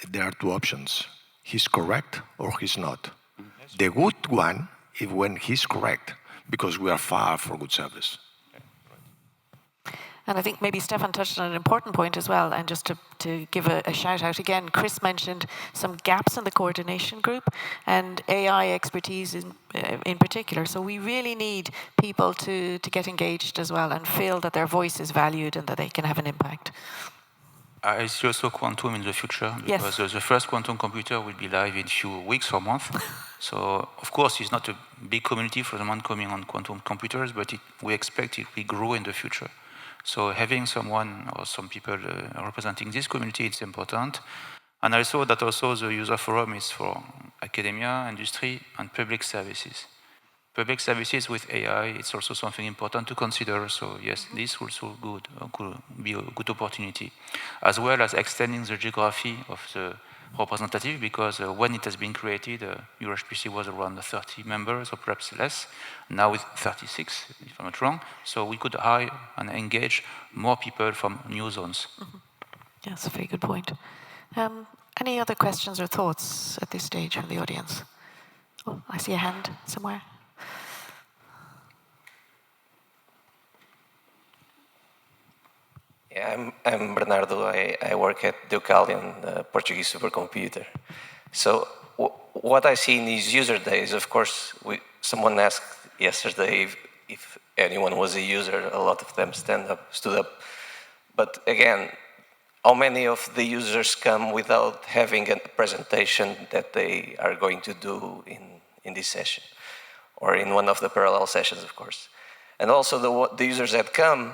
there are two options. He's correct or he's not. The good one is when he's correct, because we are far from good service. And I think maybe Stefan touched on an important point as well, and just to give a shout out again, Chris mentioned some gaps in the coordination group and AI expertise in particular. So we really need people to get engaged as well and feel that their voice is valued and that they can have an impact. I see also quantum in the future, because the first quantum computer will be live in a few weeks or months. So, of course, it's not a big community for the one coming on quantum computers, but we expect it will grow in the future. So having someone or some people representing this community, it's important. And I saw that also the user forum is for academia, industry, and public services. Public services with AI, it's also something important to consider. So yes, this also could be a good opportunity, as well as extending the geography of the representative, because when it has been created, EuroHPC was around 30 members or perhaps less. Now it's 36, if I'm not wrong. So we could hire and engage more people from new zones. Yes, a very good point. Any other questions or thoughts at this stage from the audience? Oh, I see a hand somewhere. Yeah, I'm Bernardo. I work at Deucalion, the Portuguese supercomputer. So what I see in these user days, of course, someone asked yesterday if anyone was a user. A lot of them stood up. But again, how many of the users come without having a presentation that they are going to do in this session, or in one of the parallel sessions, of course? And also the users that come,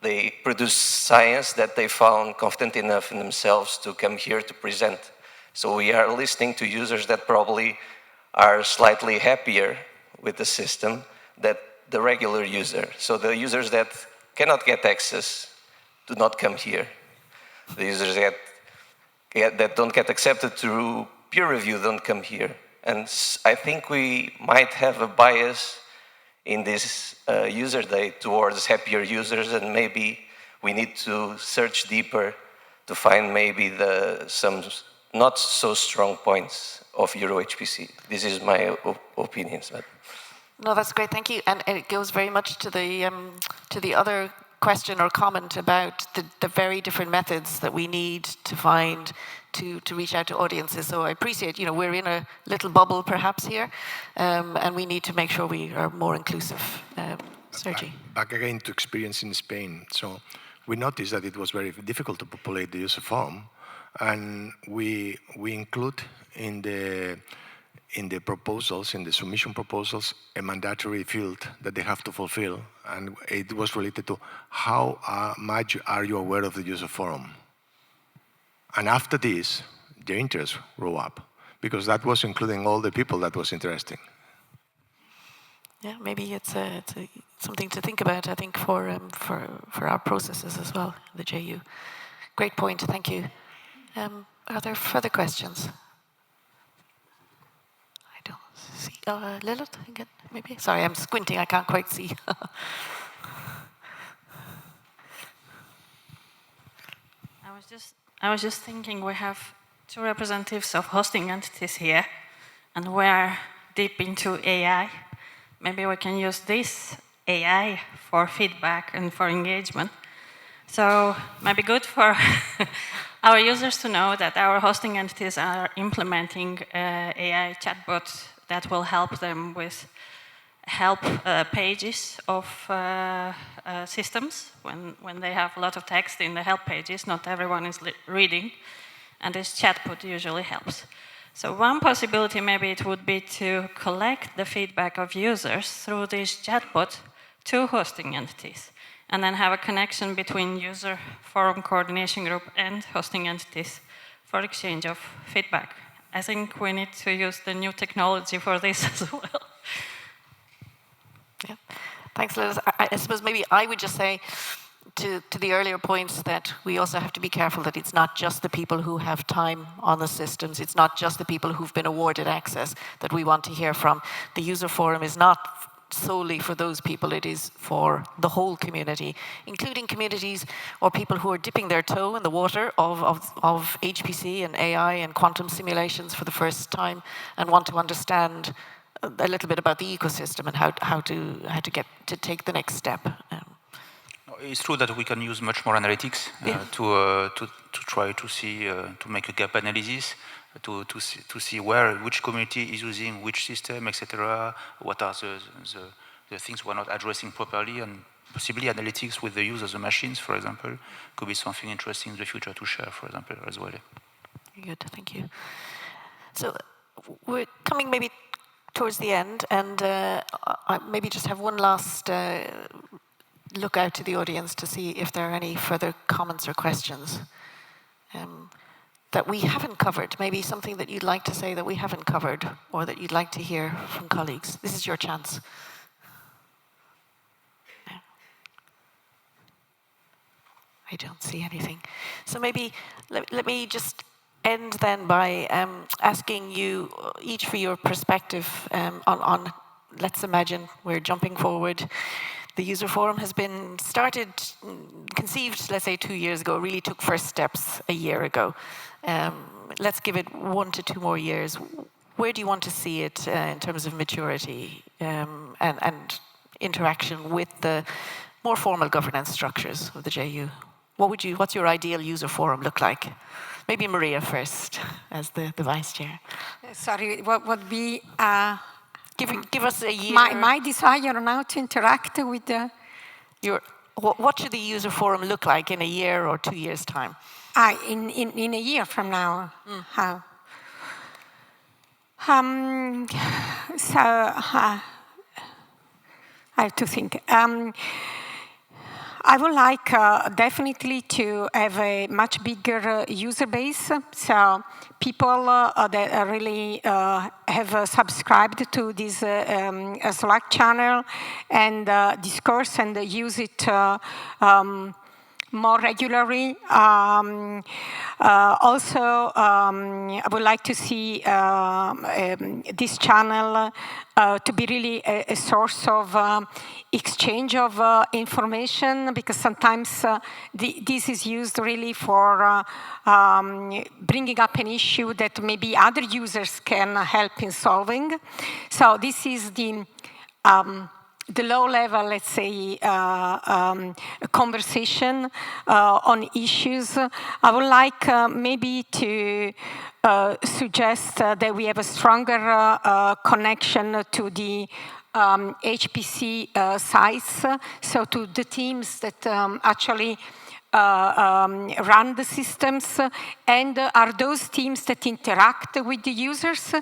they produce science that they found confident enough in themselves to come here to present. So we are listening to users that probably are slightly happier with the system than the regular user. So the users that cannot get access do not come here. The users that don't get accepted through peer review don't come here. And I think we might have a bias in this user day towards happier users, and maybe we need to search deeper to find maybe some not so strong points of EuroHPC. This is my opinion. No, that's great, thank you. And it goes very much to the other question or comment about the very different methods that we need to find to reach out to audiences. So I appreciate, we're in a little bubble perhaps here, and we need to make sure we are more inclusive. Sergi. Back again to experience in Spain. So we noticed that it was very difficult to populate the user form, and we include in the proposals, in the submission proposals, a mandatory field that they have to fulfill, and it was related to how much are you aware of the user forum. And after this, the interest grew up, because that was including all the people that was interesting. Yeah, maybe it's something to think about, I think, for our processes as well, the JU. Great point, thank you. Are there further questions? I don't see. Lilith, again, maybe? Sorry, I'm squinting, I can't quite see. I was just thinking, we have two representatives of hosting entities here, and we're deep into AI. Maybe we can use this AI for feedback and for engagement. So it might be good for our users to know that our hosting entities are implementing AI chatbots that will help them with help pages of systems. When they have a lot of text in the help pages, not everyone is reading, and this chatbot usually helps. So one possibility maybe it would be to collect the feedback of users through this chatbot to hosting entities, and then have a connection between user forum coordination group and hosting entities for exchange of feedback. I think we need to use the new technology for this as well. Yeah. Thanks, Liz. I suppose maybe I would just say to the earlier points that we also have to be careful that it's not just the people who have time on the systems, it's not just the people who've been awarded access that we want to hear from. The user forum is not solely for those people, it is for the whole community, including communities or people who are dipping their toe in the water of HPC and AI and quantum simulations for the first time and want to understand a little bit about the ecosystem and how to get to take the next step. It's true that we can use much more analytics to try to see to make a gap analysis, to see which community is using which system, etc. What are the things we're not addressing properly, and possibly analytics with the use of the machines, for example, could be something interesting in the future to share, for example, as well. Very good, thank you. So we're coming maybe towards the end, and I maybe just have one last look out to the audience to see if there are any further comments or questions that we haven't covered, maybe something that you'd like to say that we haven't covered or that you'd like to hear from colleagues. This is your chance. I don't see anything. So maybe let me just end then by asking you each for your perspective on, let's imagine we're jumping forward. The user forum has been conceived, let's say 2 years ago, really took first steps a year ago. Let's give it 1 to 2 more years. Where do you want to see it in terms of maturity and interaction with the more formal governance structures of the JU? What's your ideal user forum look like? Maybe Maria first, as the vice chair. Sorry, what would be... Give us a year. My desire now to interact with the... What should the user forum look like in a year or 2 years' time? In a year from now. How? So I have to think. I would like definitely to have a much bigger user base. So people that really have subscribed to this Slack channel and discourse and use it more regularly. Also, I would like to see this channel to be really a source of exchange of information, because sometimes this is used really for bringing up an issue that maybe other users can help in solving. So this is the low level, let's say, conversation on issues. I would like maybe to suggest that we have a stronger connection to the HPC sites, so to the teams that actually run the systems, and are those teams that interact with the users.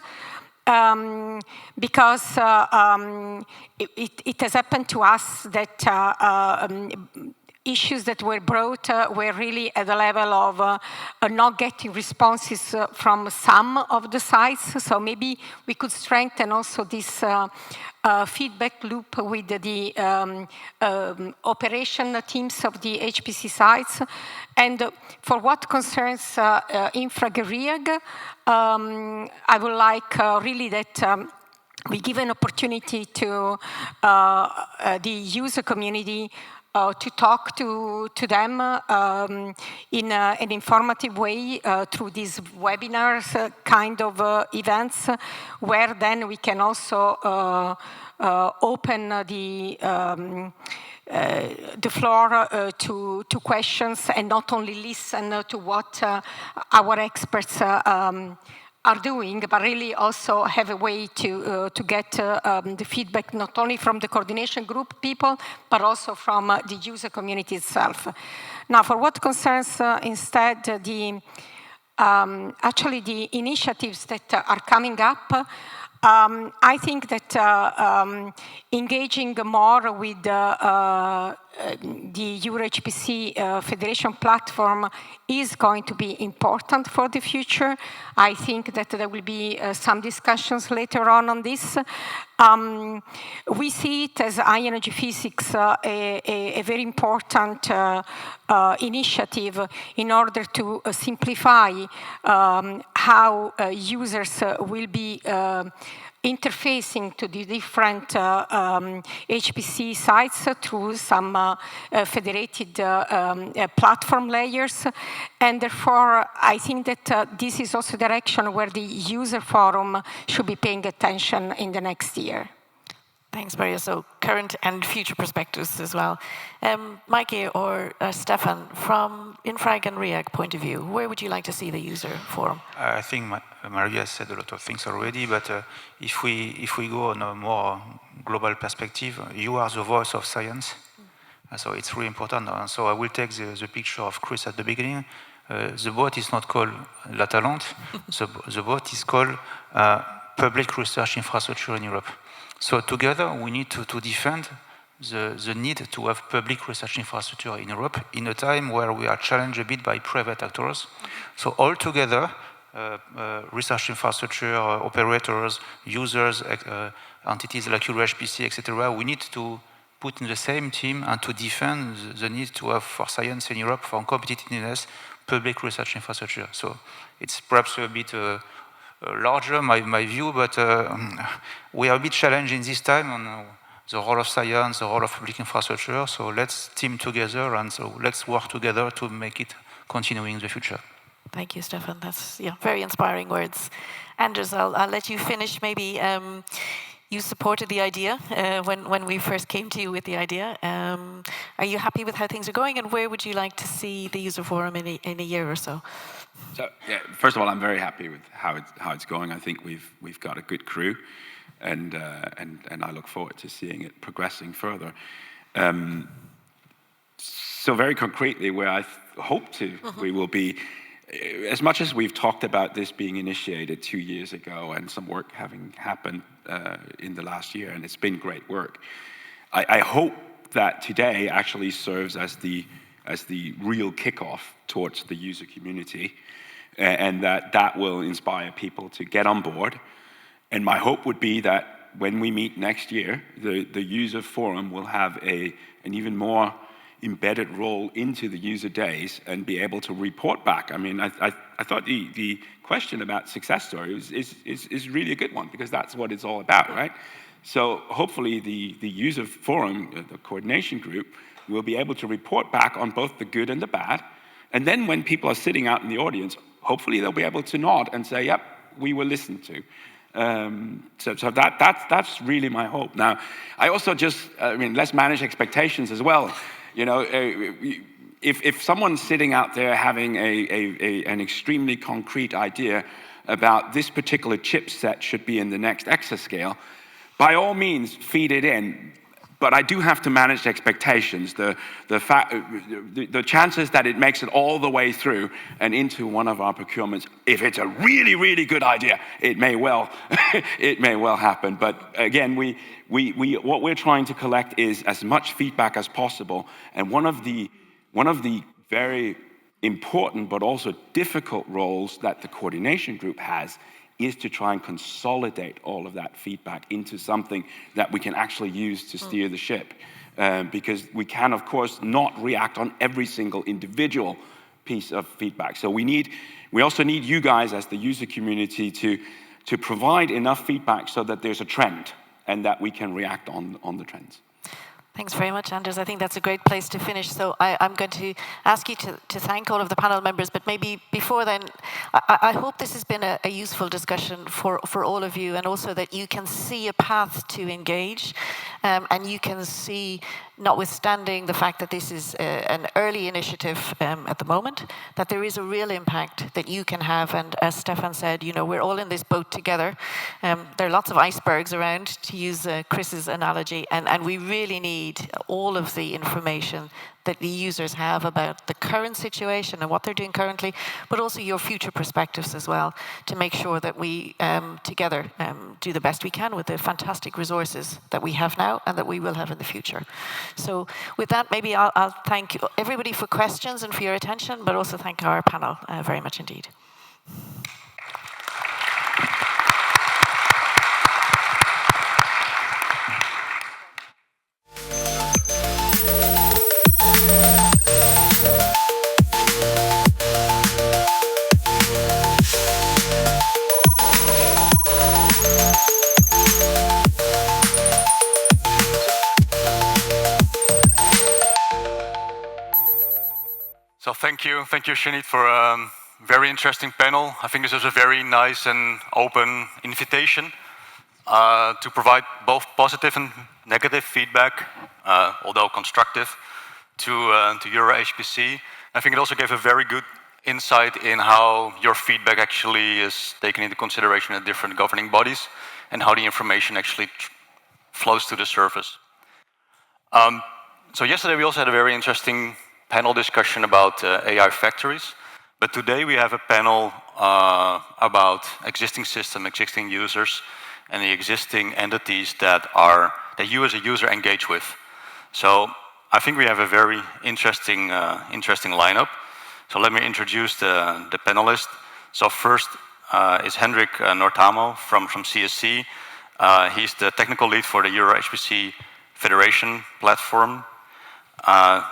Because it has happened to us that issues that were brought were really at the level of not getting responses from some of the sites. So maybe we could strengthen also this feedback loop with the operation teams of the HPC sites. And for what concerns InfraGRIAG, I would like really that we give an opportunity to the user community to talk to them in an informative way through these webinars kind of events, where then we can also open the floor to questions and not only listen to what our experts are doing, but really also have a way to get the feedback not only from the coordination group people, but also from the user community itself. Now, for what concerns instead the actually the initiatives that are coming up, I think that engaging more with the EuroHPC Federation platform is going to be important for the future. I think that there will be some discussions later on this. We see it as high-energy physics a very important initiative in order to simplify how users will be interfacing to the different HPC sites through some federated platform layers. And therefore, I think that this is also the direction where the user forum should be paying attention in the next year. Thanks, Maria. So current and future perspectives as well. Mikey or Stefan, from Infrag and REAC point of view, where would you like to see the user forum? I think Maria said a lot of things already, but if we go on a more global perspective, you are the voice of science. So it's really important. So I will take the picture of Chris at the beginning. The boat is not called La Talente. The boat is called Public Research Infrastructure in Europe. So together we need to defend the need to have public research infrastructure in Europe in a time where we are challenged a bit by private actors. So all together, research infrastructure, operators, users, entities like EuroHPC, etc., we need to put in the same team and to defend the need to have for science in Europe, for competitiveness, public research infrastructure. So it's perhaps a bit larger, my view, but we are a bit challenged in this time on the role of science, the role of public infrastructure. So let's team together and so let's work together to make it continuing in the future. Thank you, Stefan. That's very inspiring words. Anders, I'll let you finish. Maybe you supported the idea when we first came to you with the idea. Are you happy with how things are going, and where would you like to see the user forum in a year or so? So, yeah, first of all, I'm very happy with how it's going. I think we've got a good crew, and I look forward to seeing it progressing further. So very concretely, where I hope we will be, as much as we've talked about this being initiated 2 years ago and some work having happened in the last year, and it's been great work, I hope that today actually serves as the real kickoff towards the user community, and that will inspire people to get on board. And my hope would be that when we meet next year, the user forum will have an even more embedded role into the user days and be able to report back. I mean, I thought the question about success stories is really a good one, because that's what it's all about, right? So hopefully the user forum, the coordination group, will be able to report back on both the good and the bad. And then when people are sitting out in the audience, hopefully they'll be able to nod and say, yep, we were listened to. So that's really my hope. Now, I also let's manage expectations as well. You know, if someone's sitting out there having an extremely concrete idea about this particular chipset should be in the next exascale, by all means, feed it in. But I do have to manage expectations. The chances that it makes it all the way through and into one of our procurements, if it's a really, really good idea, it may well happen. But again, what we're trying to collect is as much feedback as possible. And one of the very important but also difficult roles that the coordination group has is to try and consolidate all of that feedback into something that we can actually use to steer the ship. Because we can, of course, not react on every single individual piece of feedback. So we also need you guys as the user community to provide enough feedback so that there's a trend and that we can react on the trends. Thanks very much, Anders. I think that's a great place to finish. So I'm going to ask you to thank all of the panel members, but maybe before then, I hope this has been a useful discussion for all of you, and also that you can see a path to engage, and you can see, notwithstanding the fact that this is an early initiative at the moment, that there is a real impact that you can have. And as Stefan said, you know, we're all in this boat together. There are lots of icebergs around, to use Chris's analogy, and we really need all of the information that the users have about the current situation and what they're doing currently, but also your future perspectives as well, to make sure that we together do the best we can with the fantastic resources that we have now and that we will have in the future. So with that, maybe I'll thank everybody for questions and for your attention, but also thank our panel very much indeed. So thank you, Sinead, for a very interesting panel. I think this was a very nice and open invitation to provide both positive and negative feedback, although constructive, to EuroHPC. I think it also gave a very good insight in how your feedback actually is taken into consideration in different governing bodies and how the information actually flows to the surface. So yesterday we also had a very interesting panel discussion about AI factories, but today we have a panel about existing system, existing users, and the existing entities that you as a user engage with. So I think we have a very interesting lineup. So let me introduce the panelists. So first is Hendrik Nortamo from CSC. He's the technical lead for the EuroHPC Federation platform.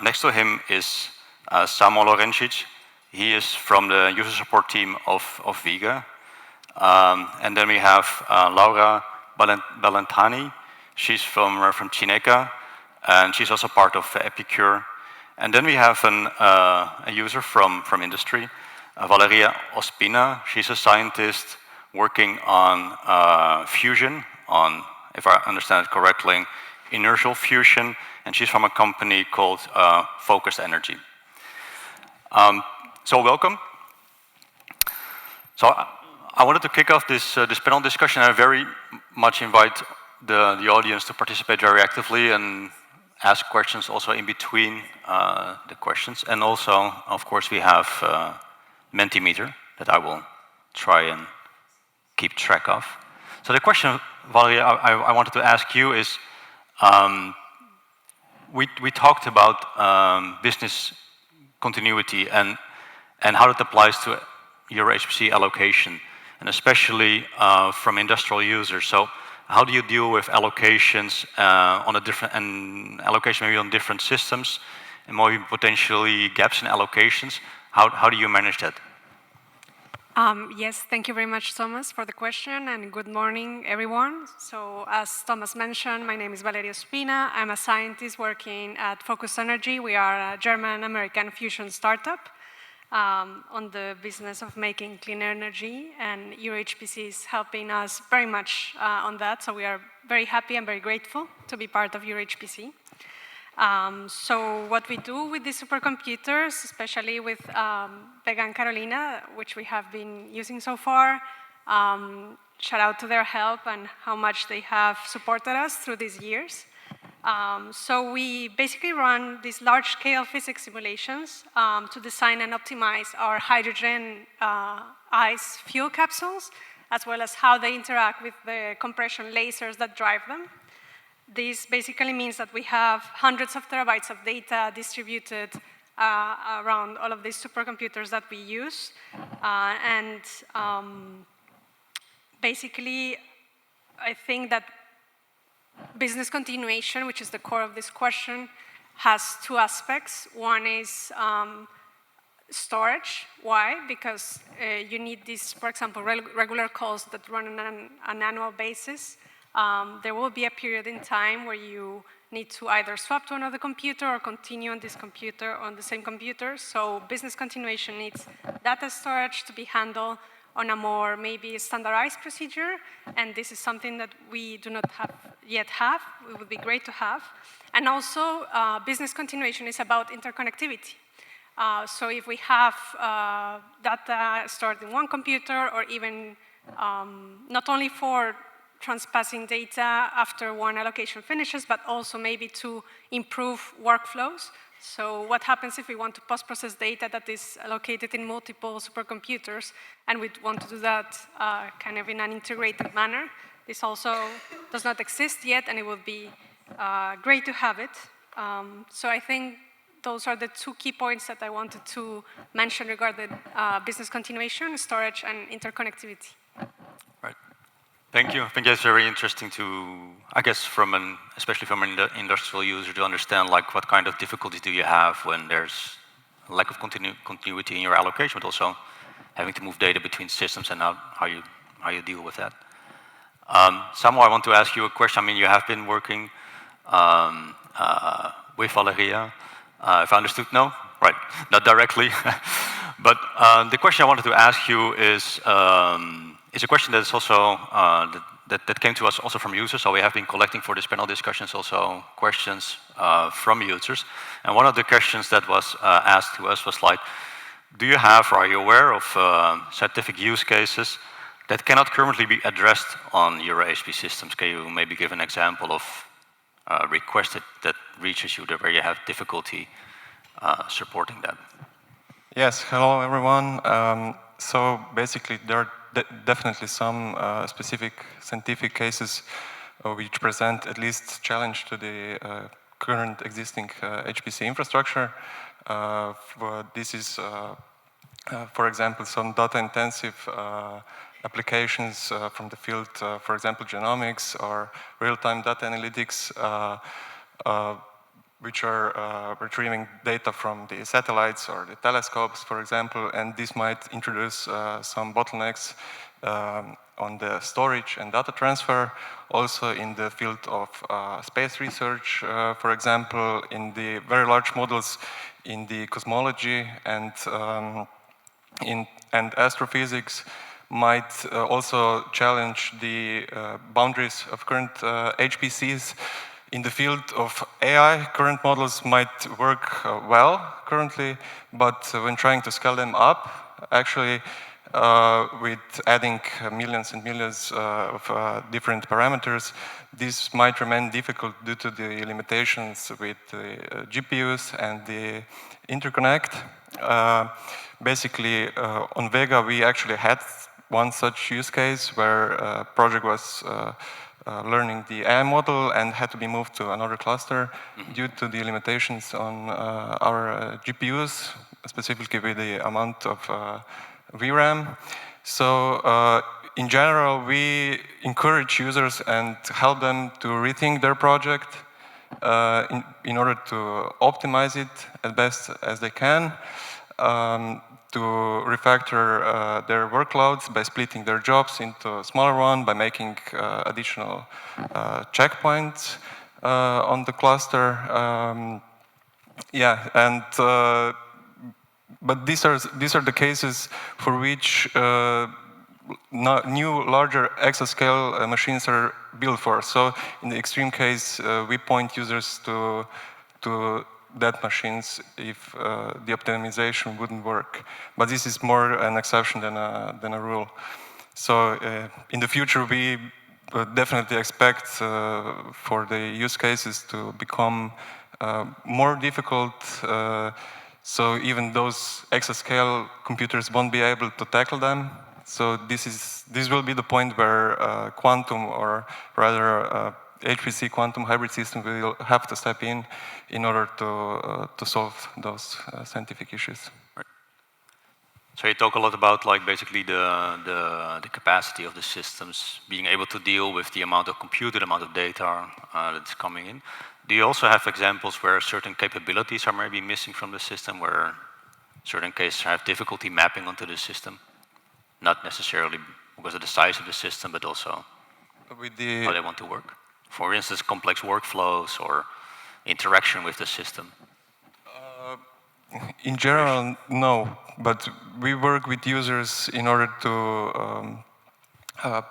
Next to him is Samo Lorencic. He is from the user support team of Viga. And then we have Laura Balentani. She's from Cineca, and she's also part of Epicure. And then we have a user from industry, Valeria Ospina. She's a scientist working on fusion, on, if I understand it correctly, inertial fusion, and she's from a company called Focused Energy. So welcome. So I wanted to kick off this panel discussion. I very much invite the audience to participate very actively and ask questions also in between the questions. And also, of course, we have Mentimeter that I will try and keep track of. So the question, Valeria, I wanted to ask you is, we talked about business continuity and how it applies to EuroHPC allocation, and especially from industrial users. So how do you deal with allocations on a different, and allocation maybe on different systems, and more potentially gaps in allocations? How do you manage that? Yes, thank you very much, Thomas, for the question, and good morning, everyone. So as Thomas mentioned, my name is Valeria Ospina. I'm a scientist working at Focused Energy. We are a German-American fusion startup on the business of making clean energy, and EuroHPC is helping us very much on that. So we are very happy and very grateful to be part of EuroHPC. So what we do with these supercomputers, especially with Vega and Carolina, which we have been using so far, shout out to their help and how much they have supported us through these years. So we basically run these large-scale physics simulations to design and optimize our hydrogen ice fuel capsules, as well as how they interact with the compression lasers that drive them. This basically means that we have hundreds of terabytes of data distributed around all of these supercomputers that we use. Basically, I think that business continuation, which is the core of this question, has two aspects. One is storage. Why? Because you need these, for example, regular calls that run on an annual basis. There will be a period in time where you need to either swap to another computer or continue on this computer, on the same computer. So business continuation needs data storage to be handled on a more maybe standardized procedure, and this is something that we do not yet have. It would be great to have. And also, business continuation is about interconnectivity. So if we have data stored in one computer, or even not only for transpassing data after one allocation finishes, but also maybe to improve workflows. So what happens if we want to post-process data that is allocated in multiple supercomputers, and we want to do that kind of in an integrated manner? This also does not exist yet, and it would be great to have it. So I think those are the two key points that I wanted to mention regarding business continuation, storage, and interconnectivity. Right. Thank you. I think that's very interesting to, I guess, especially from an industrial user, to understand like what kind of difficulties do you have when there's a lack of continuity in your allocation, but also having to move data between systems and how you deal with that. Samuel, I want to ask you a question. I mean, you have been working with Valeria. If I understood, no? Right, not directly. But the question I wanted to ask you is a question that is also, that came to us also from users. So we have been collecting for this panel discussions also questions from users. And one of the questions that was asked to us was like, do you have, or are you aware of scientific use cases that cannot currently be addressed on EuroHPC systems? Can you maybe give an example of request that reaches you where you have difficulty supporting that? Yes, hello everyone. So basically there are definitely some specific scientific cases which present at least challenge to the current existing HPC infrastructure. This is, for example, some data-intensive applications from the field, for example, genomics or real-time data analytics, which are retrieving data from the satellites or the telescopes, for example, and this might introduce some bottlenecks on the storage and data transfer. Also in the field of space research, for example, in the very large models in the cosmology and astrophysics, might also challenge the boundaries of current HPCs. In the field of AI, current models might work well currently, but when trying to scale them up, actually with adding millions and millions of different parameters, this might remain difficult due to the limitations with the GPUs and the interconnect. Basically, on Vega, we actually had one such use case where a project was learning the AI model and had to be moved to another cluster due to the limitations on our GPUs, specifically with the amount of VRAM. So in general, we encourage users and help them to rethink their project in order to optimize it as best as they can, to refactor their workloads by splitting their jobs into a smaller one, by making additional checkpoints on the cluster. But these are the cases for which new, larger exascale machines are built for. So in the extreme case, we point users to that machines if the optimization wouldn't work. But this is more an exception than a rule. So in the future, we definitely expect for the use cases to become more difficult. So even those exascale computers won't be able to tackle them. So this will be the point where quantum, or rather HPC quantum hybrid system, will have to step in order to solve those scientific issues. Right. So you talk a lot about like basically the capacity of the systems being able to deal with the amount of compute, the amount of data that's coming in. Do you also have examples where certain capabilities are maybe missing from the system, where certain cases have difficulty mapping onto the system? Not necessarily because of the size of the system, but also how they want to work? For instance, complex workflows or interaction with the system? In general, no, but we work with users in order to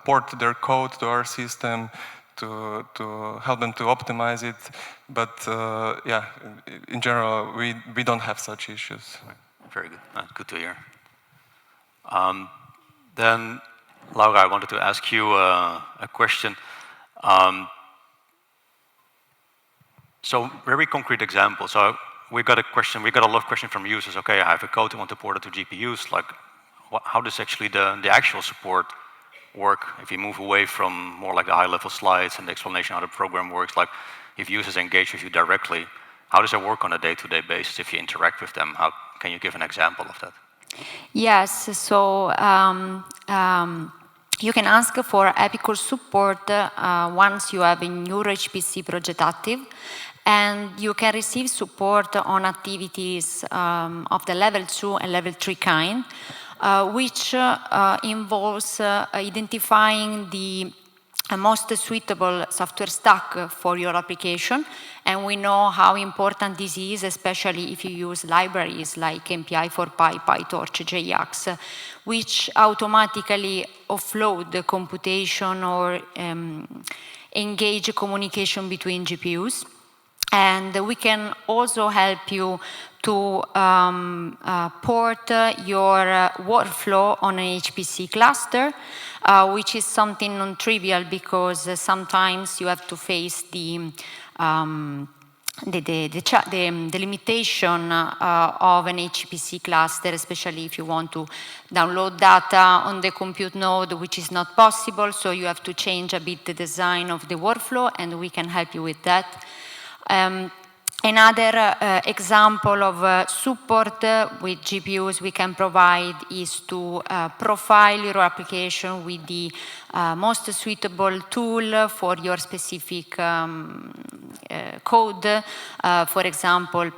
port their code to our system, to help them to optimize it. But yeah, in general, we don't have such issues. Very good. Good to hear. Then, Laura, I wanted to ask you a question. So, very concrete example. So, we got a lot of questions from users. Okay, I have a code, I want to port it to GPUs. Like, how does actually the actual support work if you move away from more like the high-level slides and the explanation how the program works? Like, if users engage with you directly, how does it work on a day-to-day basis if you interact with them? How can you give an example of that? Yes, so you can ask for EPICOR support once you have a EuroHPC project active, and you can receive support on activities of the level 2 and level 3 kind, which involves identifying the most suitable software stack for your application. And we know how important this is, especially if you use libraries like MPI 4Py, PyTorch, JAX, which automatically offload the computation or engage communication between GPUs. And we can also help you to port your workflow on an HPC cluster, which is something non-trivial because sometimes you have to face the limitation of an HPC cluster, especially if you want to download data on the compute node, which is not possible. So you have to change a bit the design of the workflow, and we can help you with that. Another example of support with GPUs we can provide is to profile your application with the most suitable tool for your specific code. For example,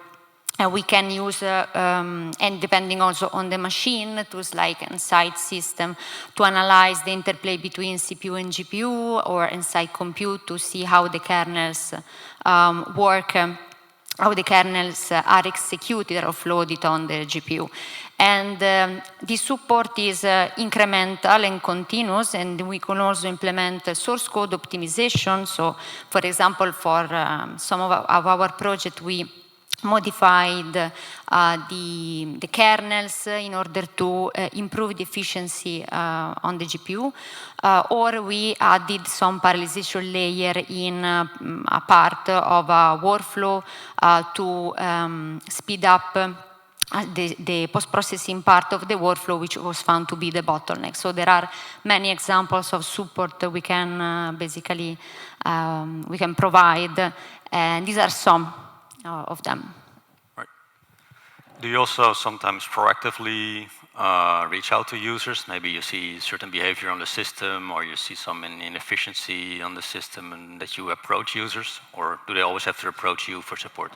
we can use, and depending also on the machine, tools like Insight system to analyze the interplay between CPU and GPU, or Insight Compute to see how the kernels work, how the kernels are executed or offloaded on the GPU. And this support is incremental and continuous, and we can also implement source code optimization. So, for example, for some of our projects, we modified the kernels in order to improve the efficiency on the GPU, or we added some parallelization layer in a part of a workflow to speed up the post-processing part of the workflow, which was found to be the bottleneck. So there are many examples of support that we can basically we can provide, and these are some of them. Right. Do you also sometimes proactively reach out to users? Maybe you see certain behavior on the system, or you see some inefficiency on the system, and that you approach users, or do they always have to approach you for support?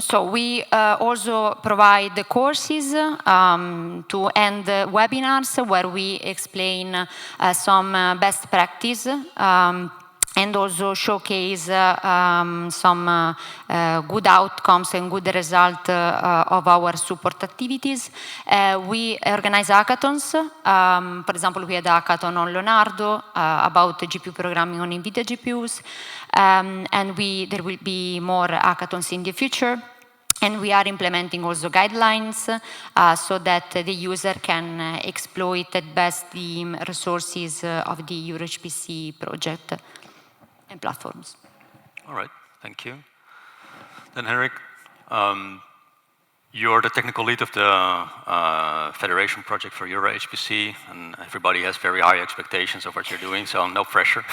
So we also provide the courses to end webinars where we explain some best practice, and also showcase some good outcomes and good results of our support activities. We organize hackathons. For example, we had a hackathon on Leonardo about GPU programming on NVIDIA GPUs, and there will be more hackathons in the future. And we are implementing also guidelines so that the user can exploit at best the resources of the EuroHPC project and platforms. All right, thank you. Then Henrik, you're the technical lead of the Federation project for EuroHPC, and everybody has very high expectations of what you're doing, so no pressure.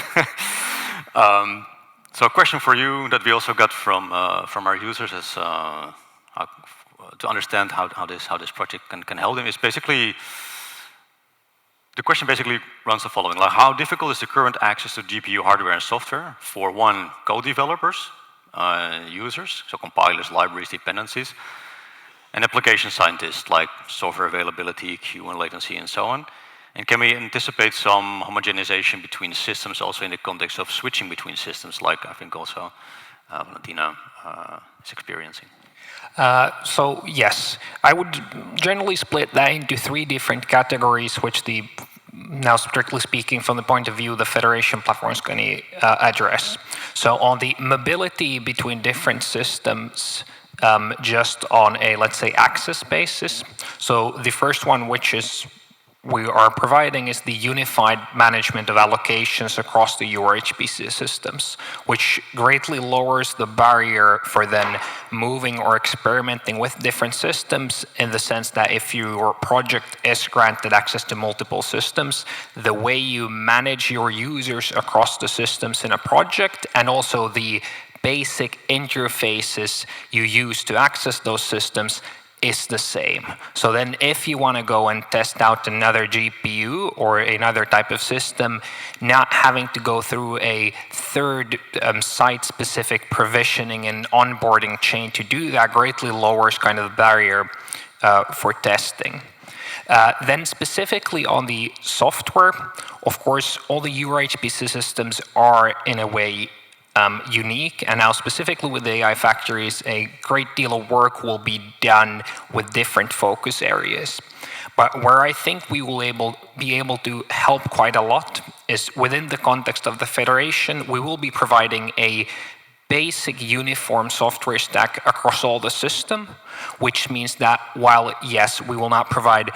So a question for you that we also got from our users is to understand how this project can help them is basically. The question basically runs the following: like, how difficult is the current access to GPU hardware and software for one, code developers, users, so compilers, libraries, dependencies, and application scientists, like software availability, queue and latency, and so on. And can we anticipate some homogenization between systems also in the context of switching between systems, like I think also Valentina is experiencing? So yes, I would generally split that into 3 different categories, which now strictly speaking from the point of view the Federation platform is going to address. So on the mobility between different systems, just on a, let's say, access basis. So the first one, which is we are providing, is the unified management of allocations across the EuroHPC systems, which greatly lowers the barrier for then moving or experimenting with different systems, in the sense that if your project is granted access to multiple systems, the way you manage your users across the systems in a project, and also the basic interfaces you use to access those systems, is the same. So then if you want to go and test out another GPU or another type of system, not having to go through a third site-specific provisioning and onboarding chain to do that greatly lowers kind of the barrier for testing. Then specifically on the software, of course, all the EuroHPC systems are in a way unique, and now specifically with the AI factories, a great deal of work will be done with different focus areas. But where I think we will be able to help quite a lot is within the context of the Federation. We will be providing a basic uniform software stack across all the system, which means that while, yes, we will not provide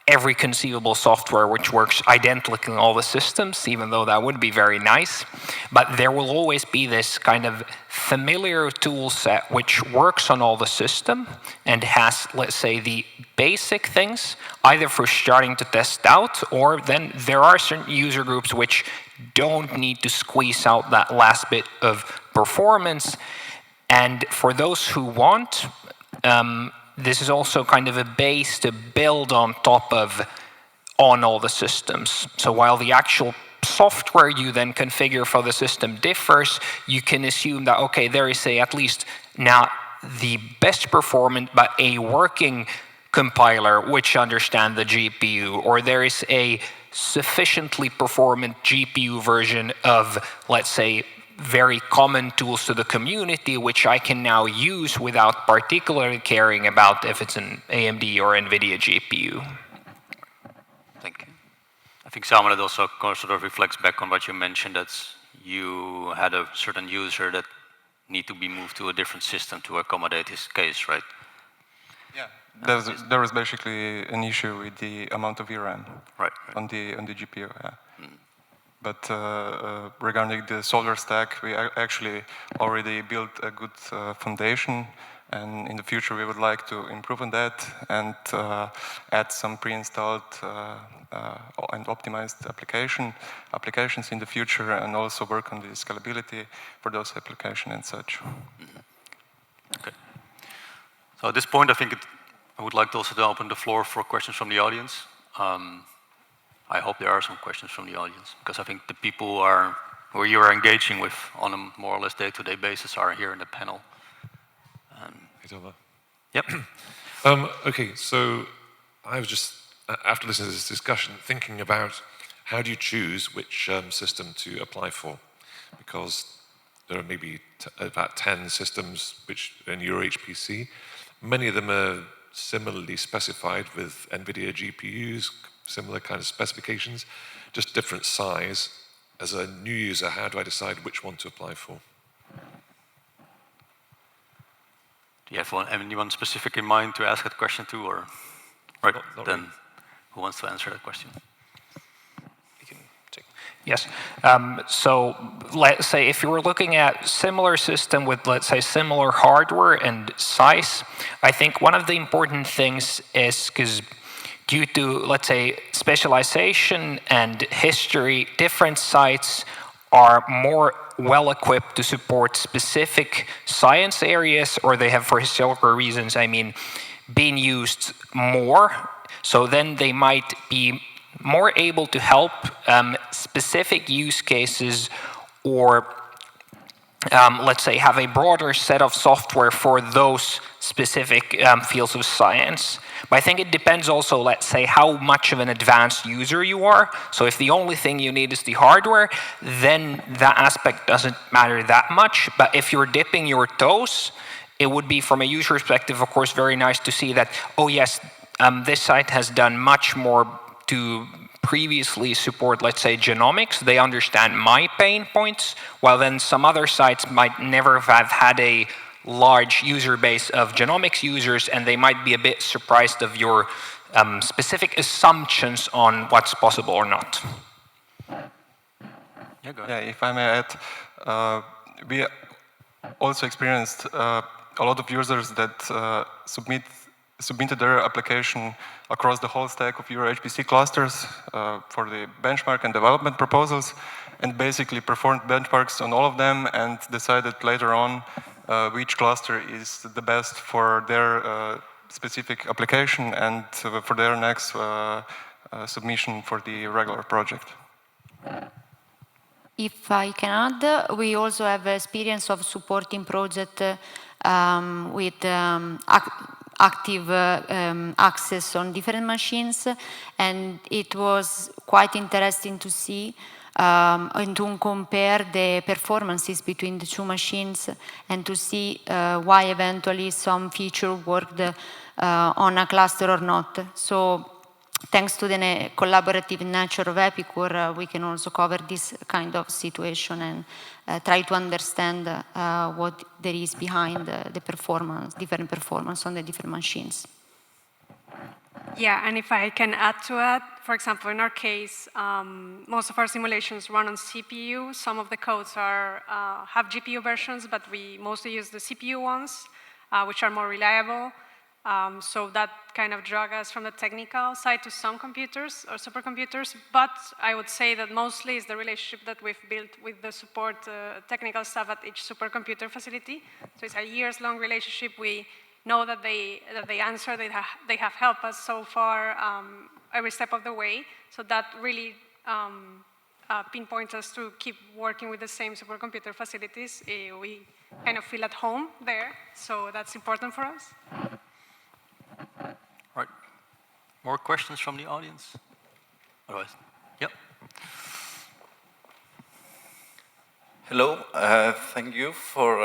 every conceivable software which works identically in all the systems, even though that would be very nice. But there will always be this kind of familiar tool set which works on all the system and has, let's say, the basic things, either for starting to test out, or then there are certain user groups which don't need to squeeze out that last bit of performance. And for those who want, this is also kind of a base to build on top of on all the systems. So while the actual software you then configure for the system differs, you can assume that, okay, there is at least not the best performant, but a working compiler which understands the GPU, or there is a sufficiently performant GPU version of, let's say, very common tools to the community, which I can now use without particularly caring about if it's an AMD or NVIDIA GPU. Thank you. I think, Salman, it also sort of reflects back on what you mentioned, that you had a certain user that need to be moved to a different system to accommodate his case, right? Yeah. There was basically an issue with the amount of VRAM on the GPU. Yeah. But regarding the software stack, we actually already built a good foundation, and in the future we would like to improve on that and add some pre-installed and optimized applications in the future, and also work on the scalability for those applications and such. Okay. So at this point, I think I would like to also open the floor for questions from the audience. I hope there are some questions from the audience, because I think the people who you are engaging with on a more or less day-to-day basis are here in the panel. Yep. Okay, so I was just, after listening to this discussion, thinking about how do you choose which system to apply for? Because there are maybe about 10 systems which in EuroHPC. Many of them are similarly specified with NVIDIA GPUs, similar kind of specifications, just different size. As a new user, how do I decide which one to apply for? Do you have anyone specific in mind to ask that question to, or right? Not then, really. Who wants to answer that question? Yes. So let's say if you were looking at similar system with, let's say, similar hardware and size, I think one of the important things is, because due to, let's say, specialization and history, different sites are more well-equipped to support specific science areas, or they have, for historical reasons, I mean, been used more. So then they might be more able to help specific use cases, or let's say, have a broader set of software for those specific fields of science. But I think it depends also, let's say, how much of an advanced user you are. So if the only thing you need is the hardware, then that aspect doesn't matter that much. But if you're dipping your toes, it would be, from a user perspective, of course, very nice to see that, oh yes, this site has done much more to previously support, let's say, genomics. They understand my pain points, while then some other sites might never have had a large user base of genomics users, and they might be a bit surprised of your specific assumptions on what's possible or not. Yeah, go ahead. Yeah, if I may add, we also experienced a lot of users that submitted their application across the whole stack of EuroHPC clusters for the benchmark and development proposals, and basically performed benchmarks on all of them and decided later on which cluster is the best for their specific application and for their next submission for the regular project. If I can add, we also have experience of supporting project with active access on different machines, and it was quite interesting to see and to compare the performances between the two machines and to see why eventually some feature worked on a cluster or not. So thanks to the collaborative nature of Epicure, we can also cover this kind of situation and try to understand what there is behind the performance, different performance on the different machines. Yeah, and if I can add to it, for example, in our case, most of our simulations run on CPU. Some of the codes have GPU versions, but we mostly use the CPU ones, which are more reliable. So that kind of drag us from the technical side to some computers or supercomputers, but I would say that mostly is the relationship that we've built with the support technical staff at each supercomputer facility. So it's a years-long relationship. We know that they answer, they have helped us so far every step of the way. So that really pinpoints us to keep working with the same supercomputer facilities. We kind of feel at home there, so that's important for us. Right. More questions from the audience? Otherwise, yep. Hello, thank you for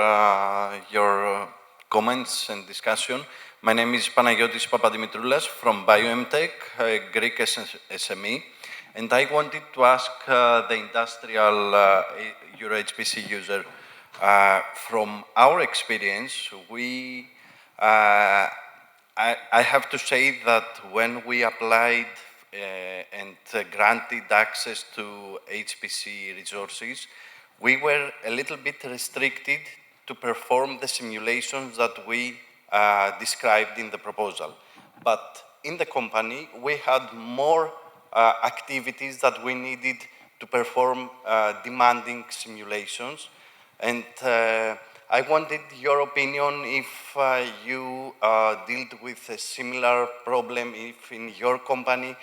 your comments and discussion. My name is Panagiotis Papadimitroulas from BioMTech, a Greek SME, and I wanted to ask the industrial EuroHPC user, from our experience, I have to say that when we applied and granted access to HPC resources, we were a little bit restricted to perform the simulations that we described in the proposal. But in the company, we had more activities that we needed to perform demanding simulations. And I wanted your opinion if you dealt with a similar problem, if in your company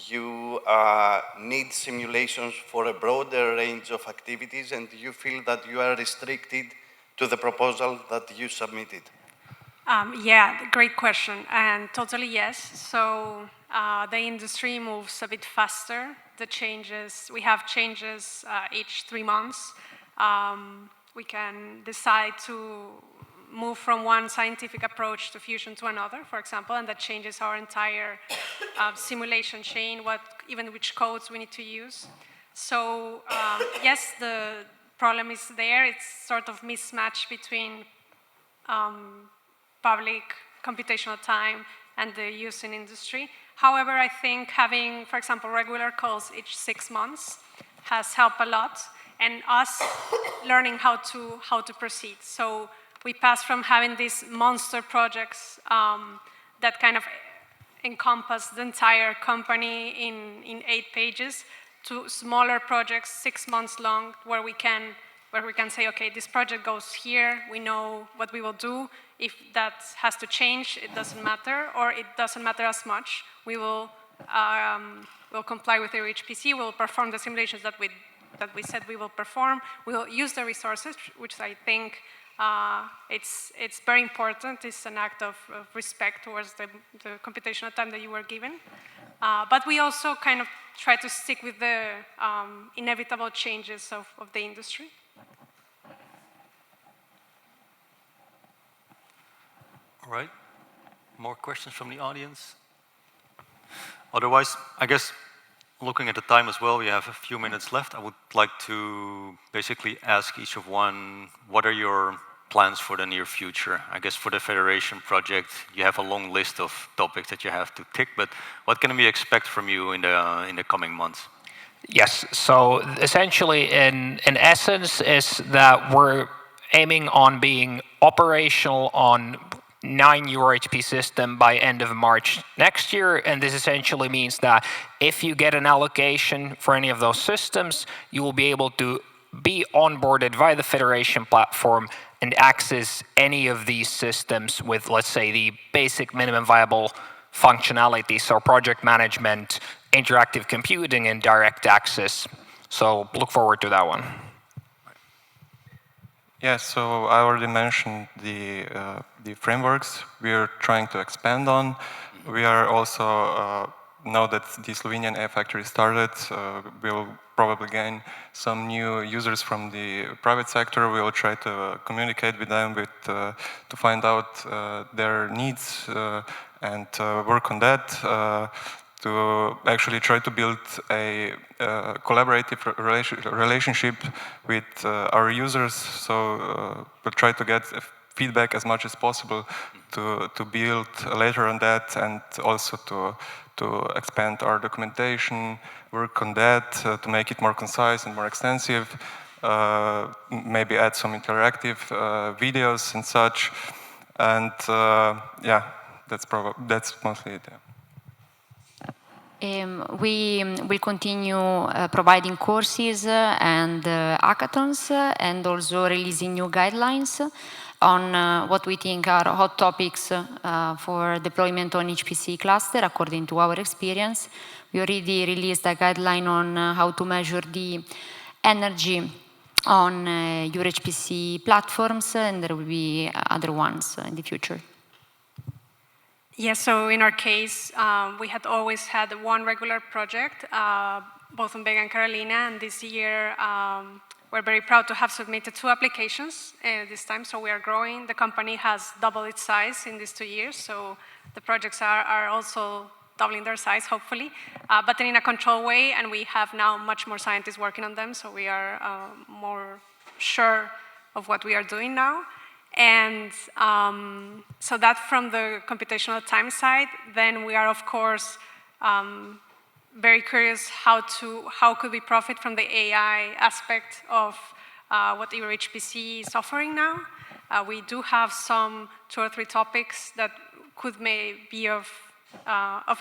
you need simulations for a broader range of activities and you feel that you are restricted to the proposal that you submitted. Yeah, great question, and totally yes. So the industry moves a bit faster. The changes, we have changes each 3 months. We can decide to move from one scientific approach to fusion to another, for example, and that changes our entire simulation chain, even which codes we need to use. So yes, the problem is there. It's sort of mismatch between public computational time and the use in industry. However, I think having, for example, regular calls each 6 months has helped a lot, and us learning how to proceed. So we pass from having these monster projects that kind of encompass the entire company in 8 pages to smaller projects, 6 months long, where we can say, okay, this project goes here, we know what we will do. If that has to change, it doesn't matter, or it doesn't matter as much. We will we'll comply with EuroHPC, we'll perform the simulations that we that we said we will perform. We will use the resources, which I think it's very important. It's an act of respect towards the computational time that you were given. But we also kind of try to stick with the inevitable changes of the industry. All right. More questions from the audience? Otherwise, I guess, looking at the time as well, we have a few minutes left. I would like to basically ask each of one, what are your plans for the near future? I guess for the Federation project, you have a long list of topics that you have to tick, but what can we expect from you in the coming months? Yes, so essentially in essence is that we're aiming on being operational on 9 EuroHPC system by end of March next year, and this essentially means that if you get an allocation for any of those systems, you will be able to be onboarded via the Federation platform and access any of these systems with, let's say, the basic minimum viable functionality, so project management, interactive computing, and direct access. So look forward to that one. Yeah, so I already mentioned the frameworks we are trying to expand on. We are also, now that the Slovenian AI Factory started, we'll probably gain some new users from the private sector. We'll try to communicate with them to find out their needs and work on that. To actually try to build a collaborative relationship with our users. So we'll try to get feedback as much as possible to build later on that, and also to expand our documentation, work on that, to make it more concise and more extensive, maybe add some interactive videos and such. And yeah, that's mostly it. Yeah. We will continue providing courses and hackathons, and also releasing new guidelines on what we think are hot topics for deployment on HPC cluster according to our experience. We already released a guideline on how to measure the energy on EuroHPC platforms, and there will be other ones in the future. Yeah, so in our case, we had always had one regular project, both on Vega and Carolina, and this year we're very proud to have submitted 2 applications this time, so we are growing. The company has doubled its size in these 2 years, so the projects are also doubling their size, hopefully, but then in a controlled way, and we have now much more scientists working on them, so we are more sure of what we are doing now. And so that from the computational time side, then we are, of course, very curious how could we profit from the AI aspect of what EuroHPC is offering now. We do have some 2 or 3 topics that could be of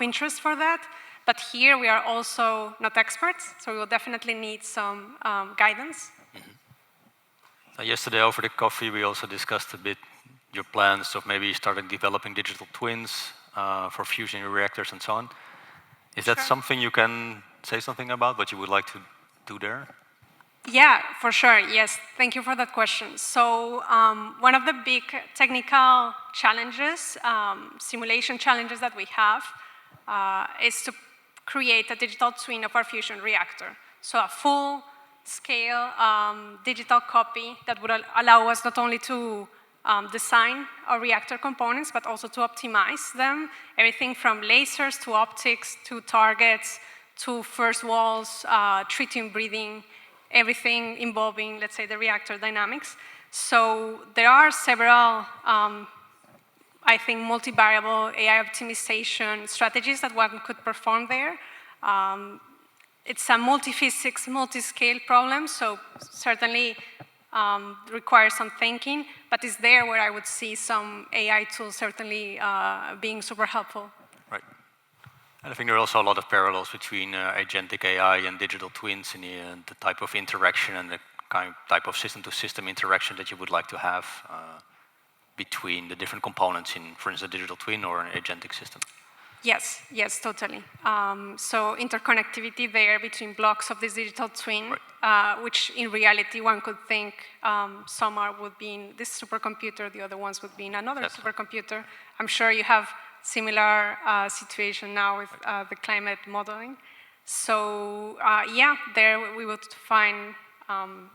interest for that, but here we are also not experts, so we will definitely need some guidance. Yesterday over the coffee, we also discussed a bit your plans of maybe starting developing digital twins for fusion reactors and so on. Is that something you can say something about, what you would like to do there? Yeah, for sure, yes. Thank you for that question. So one of the big technical challenges, simulation challenges that we have is to create a digital twin of our fusion reactor. So a full scale digital copy that would allow us not only to design our reactor components, but also to optimize them, everything from lasers to optics to targets to first walls, tritium breathing, everything involving, let's say, the reactor dynamics. So there are several, I think, multivariable AI optimization strategies that one could perform there. It's a multi-physics, multi-scale problem, so certainly requires some thinking, but it's there where I would see some AI tools certainly being super helpful. Right. And I think there are also a lot of parallels between agentic AI and digital twins in the type of interaction and the type of system-to-system interaction that you would like to have between the different components in, for instance, a digital twin or an agentic system. Yes, yes, totally. So interconnectivity there between blocks of this digital twin, which in reality one could think some would be in this supercomputer, the other ones would be in another supercomputer. I'm sure you have similar situation now with the climate modeling. So yeah, there we would find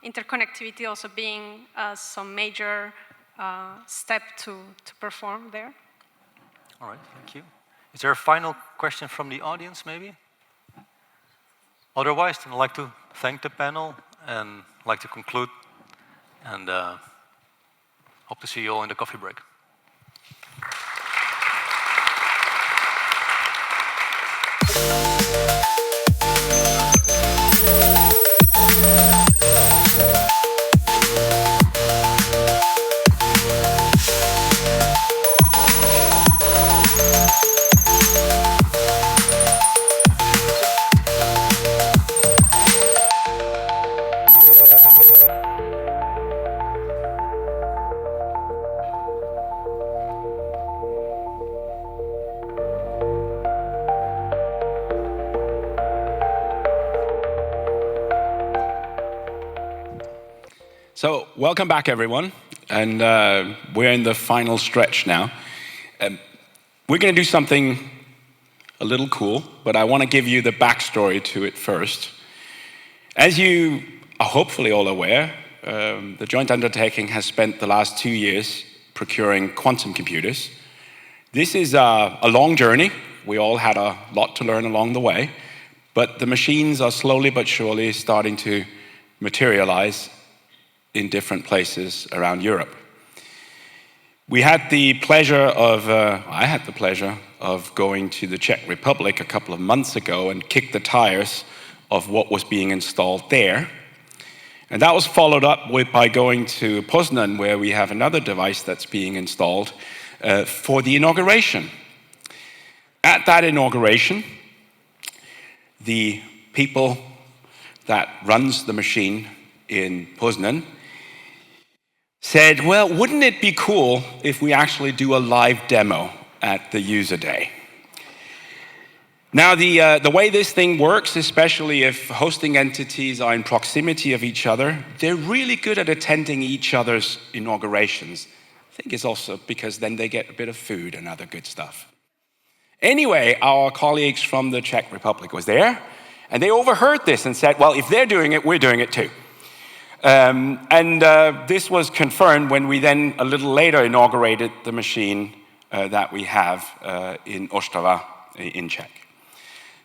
interconnectivity also being some major step to perform there. All right, thank you. Is there a final question from the audience, maybe? Otherwise, then I'd like to thank the panel and like to conclude, and hope to see you all in the coffee break. So, welcome back, everyone. And we're in the final stretch now. We're going to do something a little cool, but I want to give you the backstory to it first. As you are hopefully all aware, the Joint Undertaking has spent the last 2 years procuring quantum computers. This is a long journey. We all had a lot to learn along the way, but the machines are slowly but surely starting to materialize in different places around Europe. I had the pleasure of going to the Czech Republic a couple of months ago and kick the tires of what was being installed there. And that was followed up by going to Poznan, where we have another device that's being installed for the inauguration. At that inauguration, the people that runs the machine in Poznan said, well, wouldn't it be cool if we actually do a live demo at the user day? Now, the way this thing works, especially if hosting entities are in proximity of each other, they're really good at attending each other's inaugurations. I think it's also because then they get a bit of food and other good stuff. Anyway, our colleagues from the Czech Republic was there, and they overheard this and said, well, if they're doing it, we're doing it too. This was confirmed when we then, a little later, inaugurated the machine that we have in Ostrava in Czech.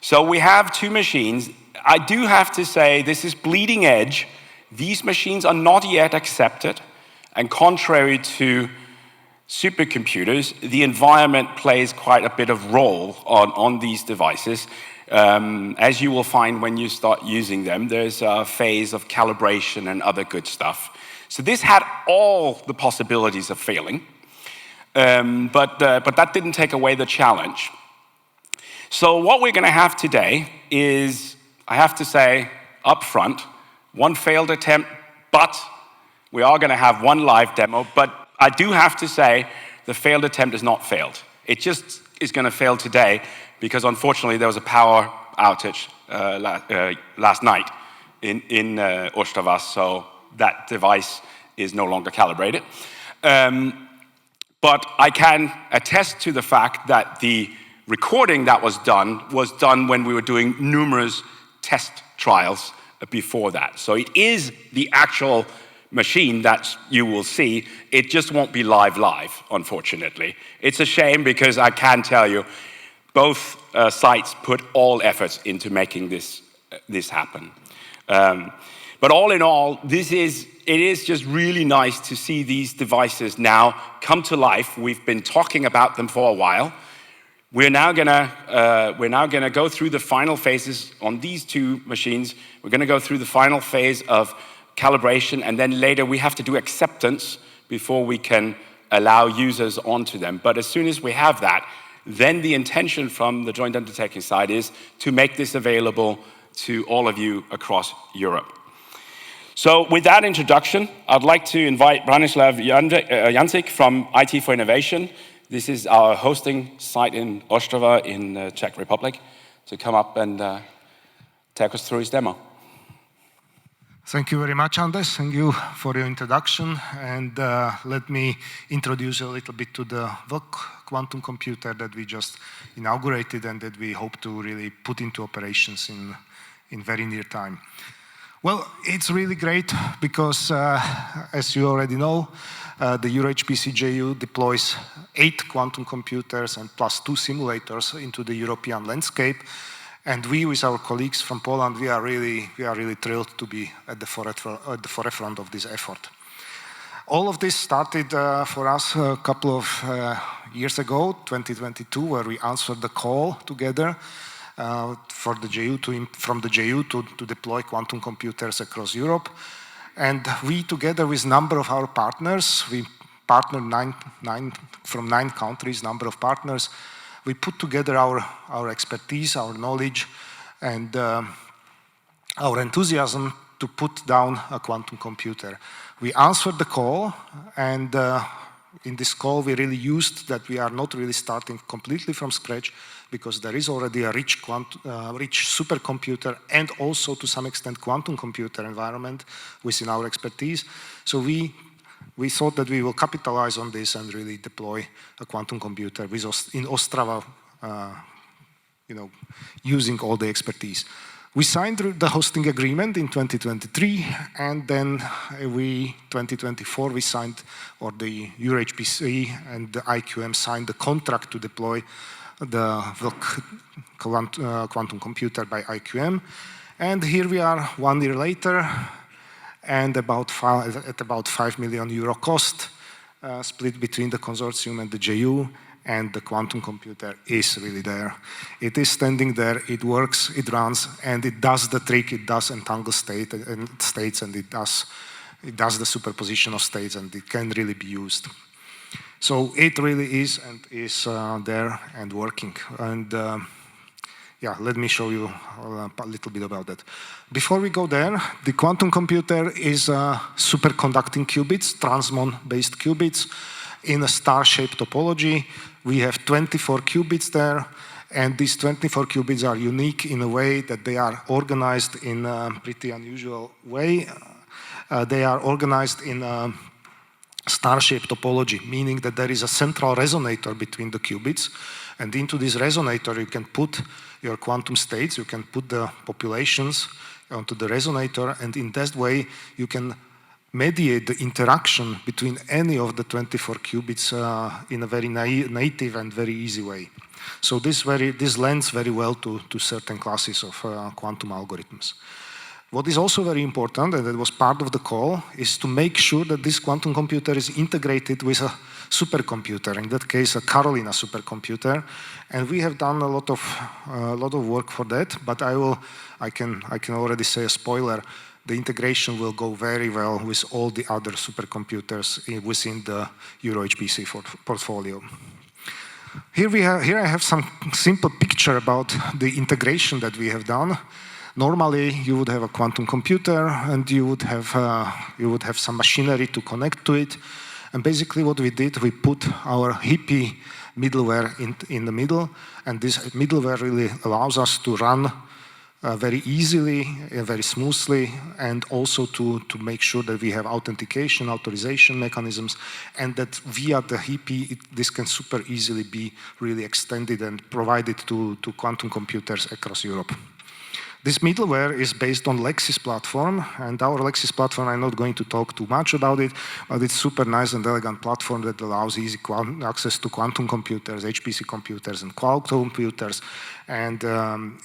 So we have two machines. I do have to say, this is bleeding edge. These machines are not yet accepted, and contrary to supercomputers, the environment plays quite a bit of role on these devices. As you will find when you start using them, there's a phase of calibration and other good stuff. So this had all the possibilities of failing, but that didn't take away the challenge. So what we're going to have today is, I have to say, up front, one failed attempt, but we are going to have one live demo. But I do have to say, the failed attempt is not failed. It just is going to fail today, because unfortunately there was a power outage last night in Ostrava, so that device is no longer calibrated. But I can attest to the fact that the recording that was done when we were doing numerous test trials before that. So it is the actual machine that you will see. It just won't be live, unfortunately. It's a shame, because I can tell you, both sites put all efforts into making this happen. But all in all, it is just really nice to see these devices now come to life. We've been talking about them for a while. We're now gonna go through the final phases on these two machines. We're gonna go through the final phase of calibration, and then later we have to do acceptance before we can allow users onto them. But as soon as we have that, then the intention from the Joint Undertaking side is to make this available to all of you across Europe. So with that introduction, I'd like to invite Branislav Jancic from IT for Innovation This is our hosting site in Ostrava in the Czech Republic, to come up and take us through his demo. Thank you very much, Anders. Thank you for your introduction. And let me introduce you a little bit to the VOC quantum computer that we just inaugurated and that we hope to really put into operations in very near time. Well, it's really great because, as you already know, the EuroHPC JU deploys 8 quantum computers and plus 2 simulators into the European landscape. And we, with our colleagues from Poland, we are really thrilled to be at the forefront of this effort. All of this started for us a couple of years ago, 2022, where we answered the call together from the JU to deploy quantum computers across Europe. And we, together with a number of our partners, we partnered from 9 countries, number of partners. We put together our expertise, our knowledge, and our enthusiasm to put down a quantum computer. We answered the call, and in this call we really used that we are not really starting completely from scratch, because there is already a rich supercomputer and also to some extent quantum computer environment within our expertise. So we thought that we will capitalize on this and really deploy a quantum computer in Ostrava, using all the expertise. We signed the hosting agreement in 2023, and then 2024 we signed, or the EuroHPC and the IQM signed the contract to deploy the quantum computer by IQM. And here we are 1 year later, and at about €5 million cost, split between the consortium and the JU, and the quantum computer is really there. It is standing there, it works, it runs, and it does the trick. It does entangle states, and it does the superposition of states, and it can really be used. So it really is there and working. And yeah, let me show you a little bit about that. Before we go there, the quantum computer is superconducting qubits, transmon-based qubits in a star-shaped topology. We have 24 qubits there, and these 24 qubits are unique in a way that they are organized in a pretty unusual way. They are organized in a star-shaped topology, meaning that there is a central resonator between the qubits, and into this resonator you can put your quantum states, you can put the populations onto the resonator, and in that way you can mediate the interaction between any of the 24 qubits in a very native and very easy way. So this lends very well to certain classes of quantum algorithms. What is also very important, and that was part of the call, is to make sure that this quantum computer is integrated with a supercomputer, in that case a Carolina supercomputer, and we have done a lot of work for that. But I can already say a spoiler: the integration will go very well with all the other supercomputers within the EuroHPC portfolio. Here I have some simple picture about the integration that we have done. Normally, you would have a quantum computer, and you would have some machinery to connect to it. And basically, what we did, we put our HPC middleware in the middle, and this middleware really allows us to run very easily, very smoothly, and also to make sure that we have authentication, authorization mechanisms, and that via the HPC, this can super easily be really extended and provided to quantum computers across Europe. This middleware is based on Lexis platform, and our Lexis platform, I'm not going to talk too much about it, but it's super nice and elegant platform that allows easy access to quantum computers, HPC computers, and cloud computers, and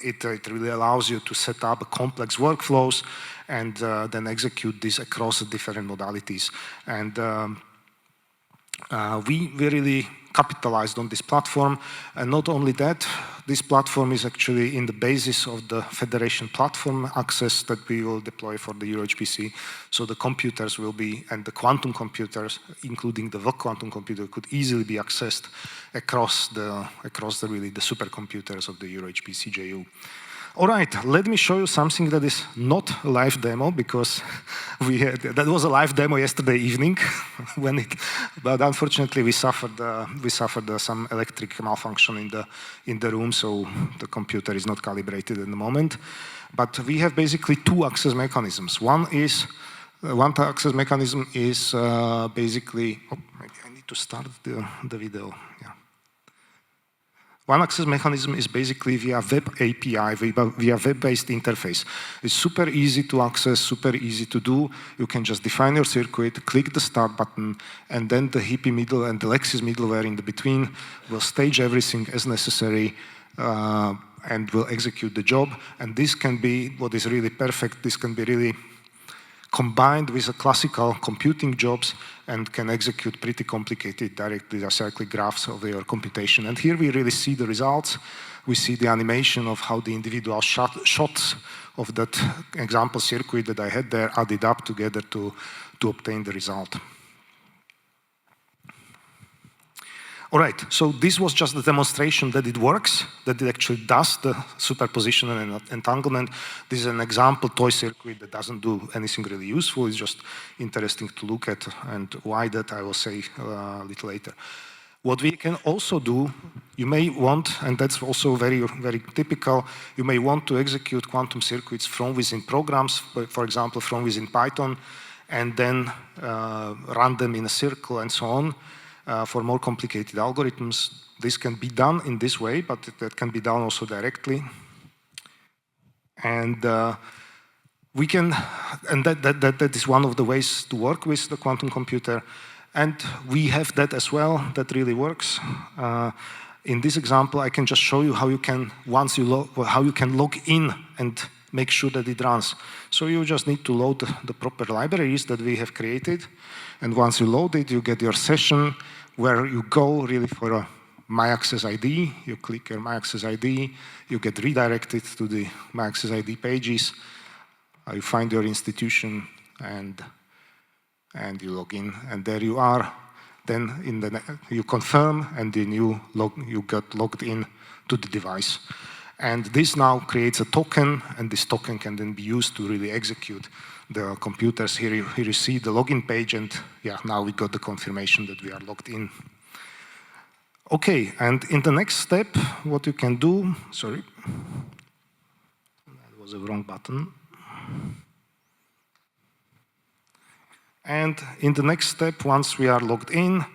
it really allows you to set up complex workflows and then execute this across the different modalities. And we really capitalized on this platform, and not only that, this platform is actually in the basis of the federation platform access that we will deploy for the EuroHPC. So the computers will be, and the quantum computers, including the VOC quantum computer, could easily be accessed across the supercomputers of the EuroHPC JU. All right, let me show you something that is not a live demo, because that was a live demo yesterday evening, but unfortunately we suffered some electric malfunction in the room, so the computer is not calibrated at the moment. But we have basically two access mechanisms. One access mechanism is basically, maybe I need to start the video. Yeah. One access mechanism is basically via web API, via web-based interface. It's super easy to access, super easy to do. You can just define your circuit, click the start button, and then the HPC middle and the Lexis middleware in the between will stage everything as necessary and will execute the job. And this can be what is really perfect. This can be really combined with a classical computing jobs and can execute pretty complicated directly acyclic graphs of your computation. And here we really see the results. We see the animation of how the individual shots of that example circuit that I had there added up together to obtain the result. All right, so this was just the demonstration that it works, that it actually does the superposition and entanglement. This is an example toy circuit that doesn't do anything really useful. It's just interesting to look at, and why that I will say a little later. What we can also do, you may want, and that's also very, very typical, you may want to execute quantum circuits from within programs, for example, from within Python, and then run them in a circle and so on. For more complicated algorithms, this can be done in this way, but that can be done also directly. And we can, and that is one of the ways to work with the quantum computer. And we have that as well. That really works. In this example, I can just show you how you can log in and make sure that it runs. So you just need to load the proper libraries that we have created. And once you load it, you get your session where you go really for a My Access ID. You click your My Access ID. You get redirected to the My Access ID pages. You find your institution and you log in. And there you are. Then you confirm, and then you get logged in to the device. And this now creates a token, and this token can then be used to really execute the computers. Here you see the login page, and yeah, now we got the confirmation that we are logged in. Okay, and in the next step, what you can do, sorry, that was a wrong button. And in the next step, once we are logged in,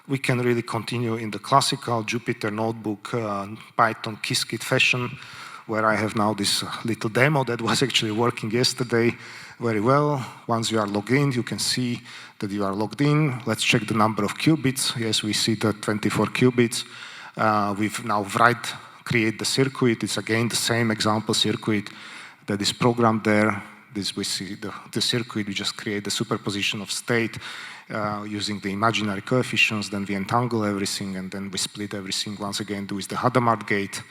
we can really continue in the classical Jupyter Notebook, Python, Qiskit fashion, where I have now this little demo that was actually working yesterday very well. Once you are logged in, you can see that you are logged in. Let's check the number of qubits. Yes, we see the 24 qubits. We've now create the circuit. It's again the same example circuit that is programmed there. This we see the circuit. We just create the superposition of state using the imaginary coefficients. Then we entangle everything, and then we split everything once again with the Hadamard gate.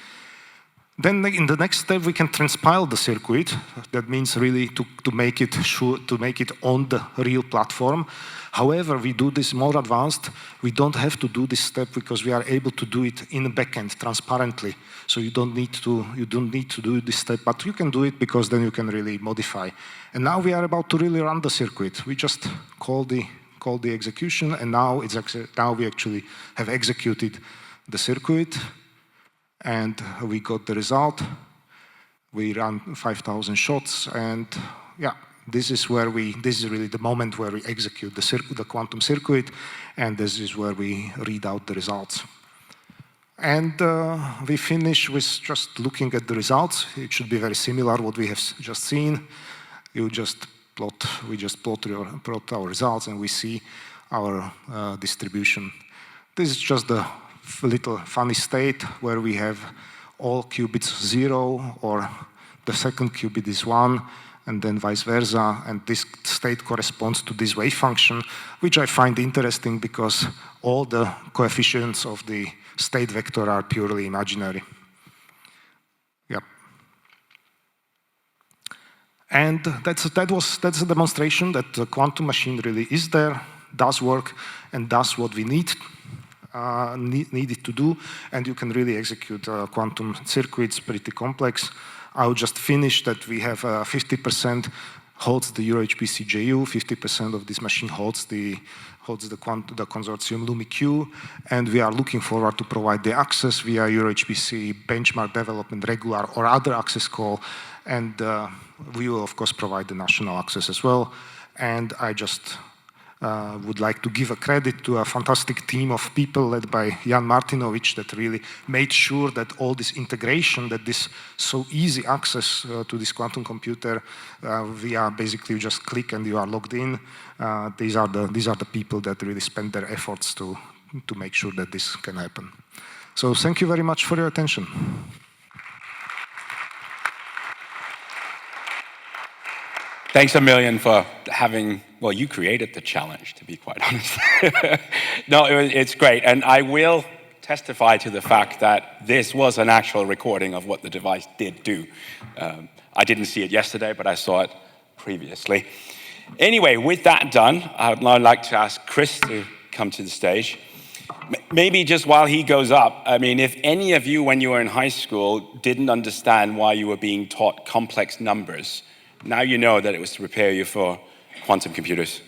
Then in the next step, we can transpile the circuit. That means really to make it on the real platform. However, we do this more advanced. We don't have to do this step because we are able to do it in the backend transparently. So you don't need to do this step, but you can do it because then you can really modify. And now we are about to really run the circuit. We just call the execution, and now we actually have executed the circuit. And we got the result. We ran 5,000 shots, and yeah, this is really the moment where we execute the quantum circuit, and this is where we read out the results. And we finish with just looking at the results. It should be very similar what we have just seen. We just plot our results, and we see our distribution. This is just the little funny state where we have all qubits 0, or the second qubit is 1, and then vice versa. And this state corresponds to this wave function, which I find interesting because all the coefficients of the state vector are purely imaginary. Yep. And that's a demonstration that the quantum machine really is there, does work, and does what we need it to do, and you can really execute quantum circuits, pretty complex. I will just finish that we have 50% holds the EuroHPC JU, 50% of this machine holds the Consortium LumiQ, and we are looking forward to provide the access via EuroHPC benchmark development regular or other access call, and we will of course provide the national access as well. And I just would like to give a credit to a fantastic team of people led by Jan Martinovic that really made sure that all this integration, that this so easy access to this quantum computer via basically you just click and you are logged in. These are the people that really spend their efforts to make sure that this can happen. So thank you very much for your attention. Thanks a million for having, well, you created the challenge, to be quite honest. No, it's great. And I will testify to the fact that this was an actual recording of what the device did do. I didn't see it yesterday, but I saw it previously. Anyway, with that done, I would now like to ask Chris to come to the stage. Maybe just while he goes up, I mean, if any of you, when you were in high school, didn't understand why you were being taught complex numbers, now you know that it was to prepare you for quantum computers.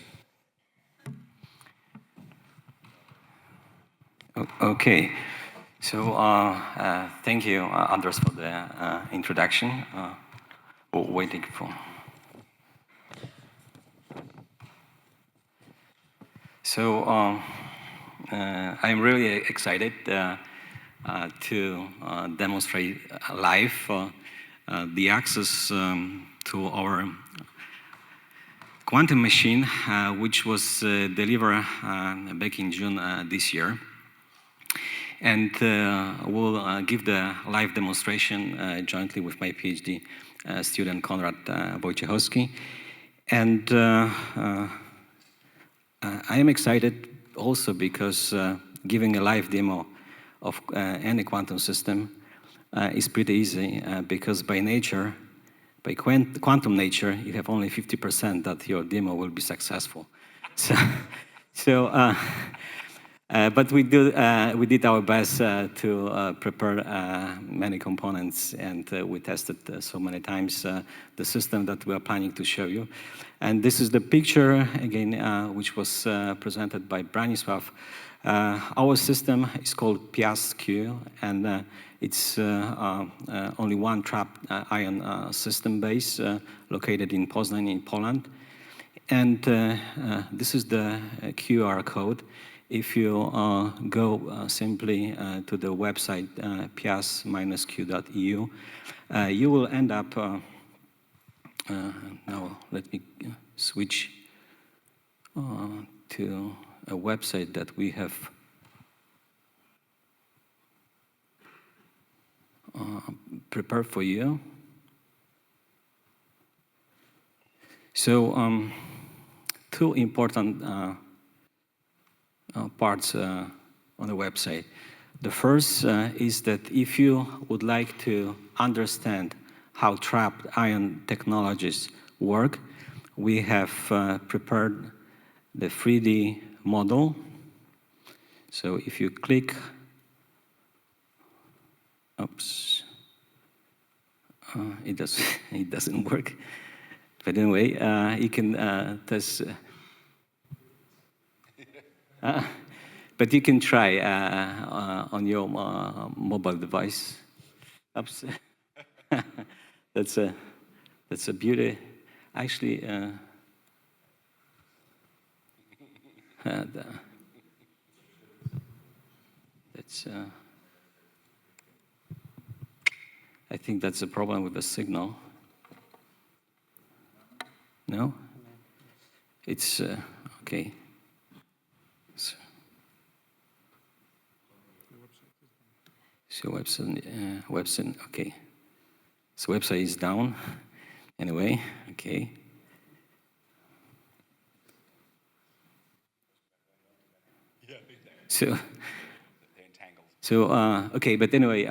Okay, so thank you, Anders, for the introduction. Waiting for. So I'm really excited to demonstrate live the access to our quantum machine, which was delivered back in June this year. And we'll give the live demonstration jointly with my PhD student, Konrad Wojciechowski. And I am excited also because giving a live demo of any quantum system is pretty easy because by nature, by quantum nature, you have only 50% that your demo will be successful. But we did our best to prepare many components, and we tested so many times the system that we are planning to show you. And this is the picture, again, which was presented by Branislav. Our system is called PIAS-Q, and it's only one trapped ion system base located in Poznań in Poland. And this is the QR code. If you go simply to the website pias-q.eu, you will end up, now let me switch to a website that we have prepared for you. So two important parts on the website. The first is that if you would like to understand how trapped ion technologies work, we have prepared the 3D model. So if you click, oops, it doesn't work. But anyway, you can test. But you can try on your mobile device. Oops. That's a beauty. Actually, that's. I think that's a problem with the signal. No? It's okay. So website, okay. So website is down. Anyway, okay. So So, okay, but anyway,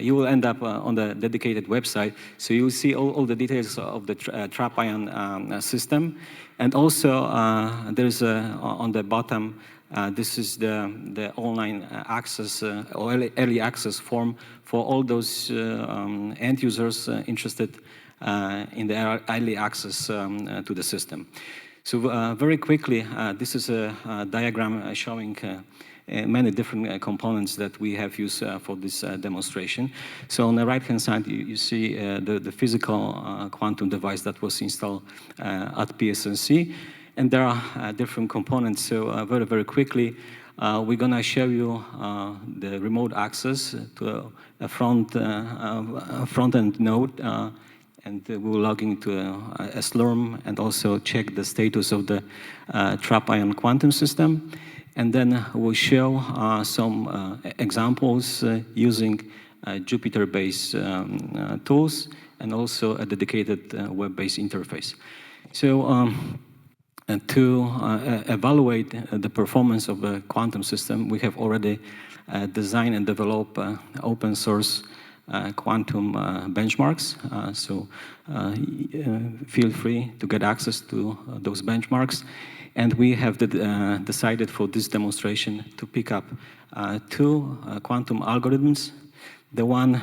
you will end up on the dedicated website. So you will see all the details of the trap ion system. And also, there's on the bottom, this is the online access or early access form for all those end users interested in the early access to the system. So very quickly, this is a diagram showing many different components that we have used for this demonstration. So on the right-hand side, you see the physical quantum device that was installed at PSNC. And there are different components. So very, very quickly, we're going to show you the remote access to a front-end node. And we'll log into a Slurm and also check the status of the trap ion quantum system. And then we'll show some examples using Jupyter-based tools and also a dedicated web-based interface. So to evaluate the performance of the quantum system, we have already designed and developed open source quantum benchmarks. So feel free to get access to those benchmarks. And we have decided for this demonstration to pick up two quantum algorithms. The one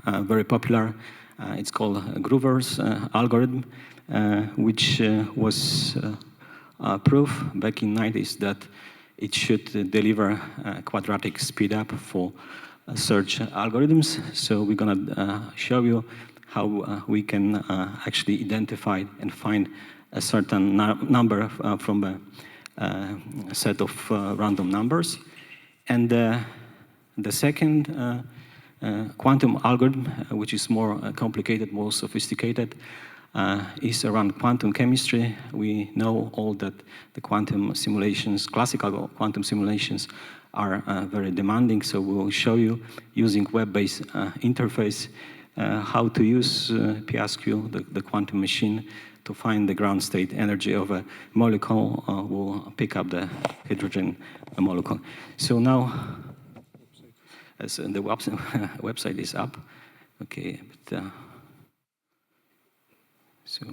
very popular, it's called Groover's algorithm, which was proof back in the 90s that it should deliver quadratic speed up for search algorithms. So we're going to show you how we can actually identify and find a certain number from a set of random numbers. And the second quantum algorithm, which is more complicated, more sophisticated, is around quantum chemistry. We know all that the quantum simulations, classical quantum simulations, are very demanding. So we will show you using web-based interface how to use PSQ, the quantum machine, to find the ground state energy of a molecule. We'll pick up the hydrogen molecule. So now, as the website is up, okay, but, So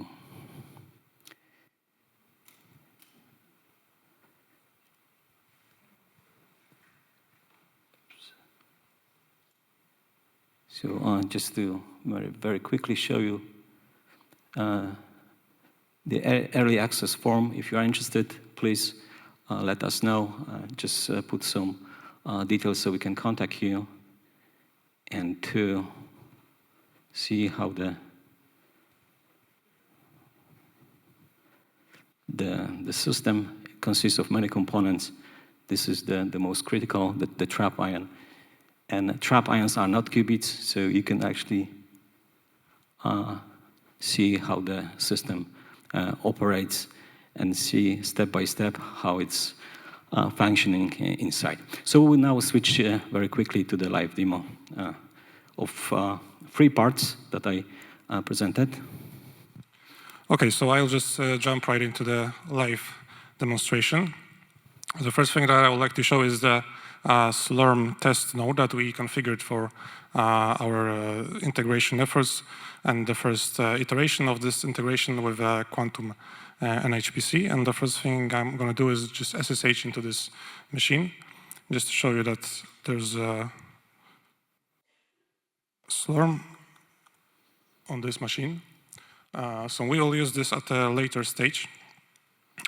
just to very quickly show you the early access form. If you are interested, please let us know. Just put some details so we can contact you, and to see how the system consists of many components. This is the most critical, the trap ion. And trap ions are not qubits, so you can actually see how the system operates and see step by step how it's functioning inside. So we'll now switch very quickly to the live demo of 3 parts that I presented. Okay, so I'll just jump right into the live demonstration. The first thing that I would like to show is the Slurm test node that we configured for our integration efforts, and the first iteration of this integration with quantum NHPC. And the first thing I'm going to do is just SSH into this machine, just to show you that there's a Slurm on this machine. So we will use this at a later stage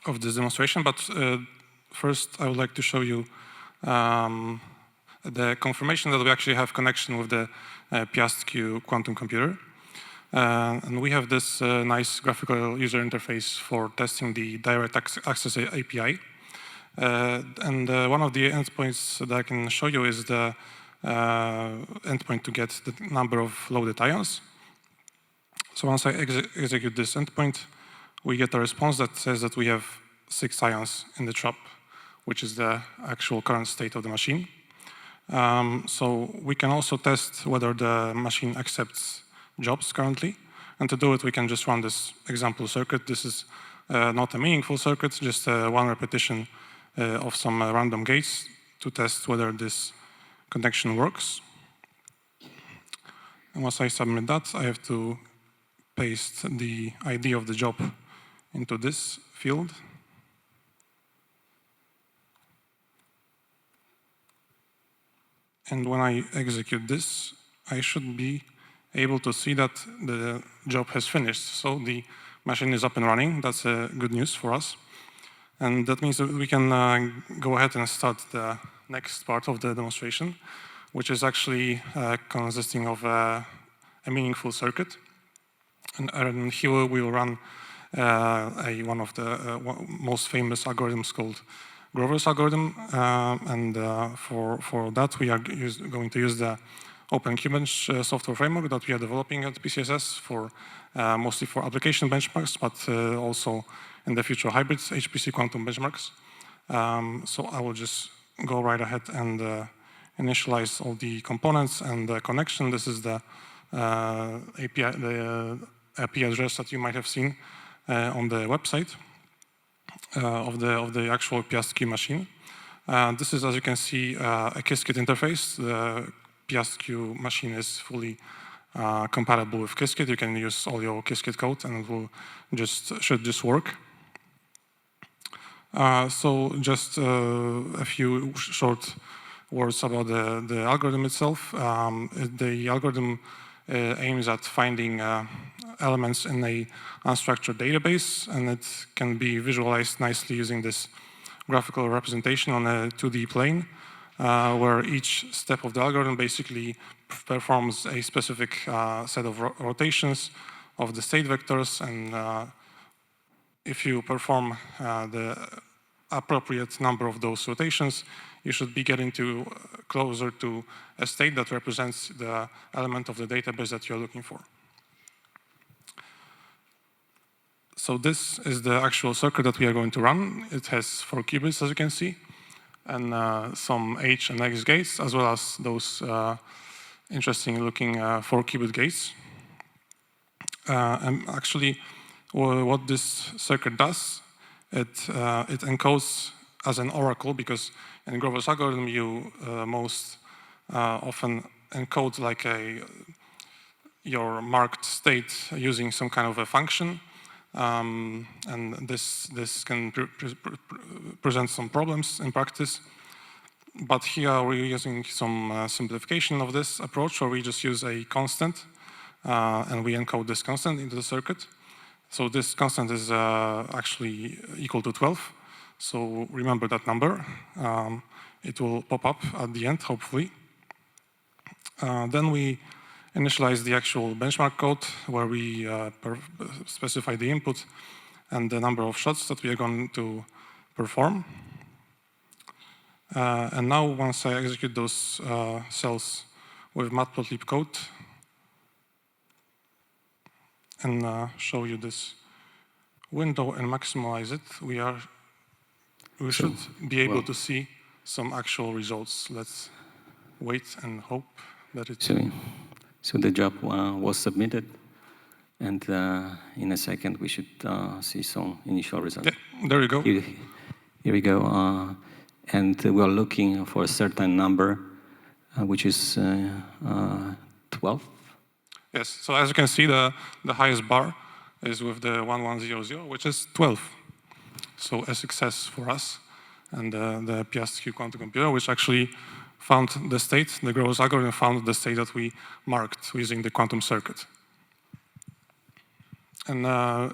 of this demonstration, but first I would like to show you the confirmation that we actually have connection with the PSQ quantum computer. And we have this nice graphical user interface for testing the direct access API. And one of the endpoints that I can show you is the endpoint to get the number of loaded ions. So once I execute this endpoint, we get a response that says that we have 6 ions in the trap, which is the actual current state of the machine. So we can also test whether the machine accepts jobs currently. And to do it, we can just run this example circuit. This is not a meaningful circuit, just one repetition of some random gates to test whether this connection works. And once I submit that, I have to paste the ID of the job into this field. And when I execute this, I should be able to see that the job has finished. So the machine is up and running. That's good news for us. And that means that we can go ahead and start the next part of the demonstration, which is actually consisting of a meaningful circuit. And here we will run one of the most famous algorithms called Grover's algorithm. For that, we are going to use the OpenQBench software framework that we are developing at PCSS for mostly for application benchmarks, but also in the future hybrid HPC quantum benchmarks. So I will just go right ahead and initialize all the components and the connection. This is the API address that you might have seen on the website of the actual PSQ machine. This is, as you can see, a Qiskit interface. The PSQ machine is fully compatible with Qiskit. You can use all your Qiskit code and it will should just work. So just a few short words about the algorithm itself. The algorithm aims at finding elements in a unstructured database, and it can be visualized nicely using this graphical representation on a 2D plane, where each step of the algorithm basically performs a specific set of rotations of the state vectors, and if you perform the appropriate number of those rotations, you should be getting closer to a state that represents the element of the database that you're looking for. So this is the actual circuit that we are going to run. It has 4 qubits, as you can see, and some H and X gates, as well as those interesting-looking 4-qubit gates. And actually, what this circuit does, it encodes as an oracle, because in Grover's algorithm, you most often encode like your marked state using some kind of a function. And this can present some problems in practice. But here we're using some simplification of this approach, where we just use a constant, and we encode this constant into the circuit. So this constant is actually equal to 12. So remember that number. It will pop up at the end, hopefully. Then we initialize the actual benchmark code, where we specify the input and the number of shots that we are going to perform. And now, once I execute those cells with matplotlib code and show you this window and maximize it, we should be able to see some actual results. Let's wait and hope that it's... So the job was submitted, and in a second we should see some initial results. Yeah, there you go. Here we go. And we are looking for a certain number, which is 12. Yes, so as you can see, the highest bar is with the 1100, which is 12. So a success for us. And the PSQ quantum computer, which actually found the state, the Grover's algorithm found the state that we marked using the quantum circuit. And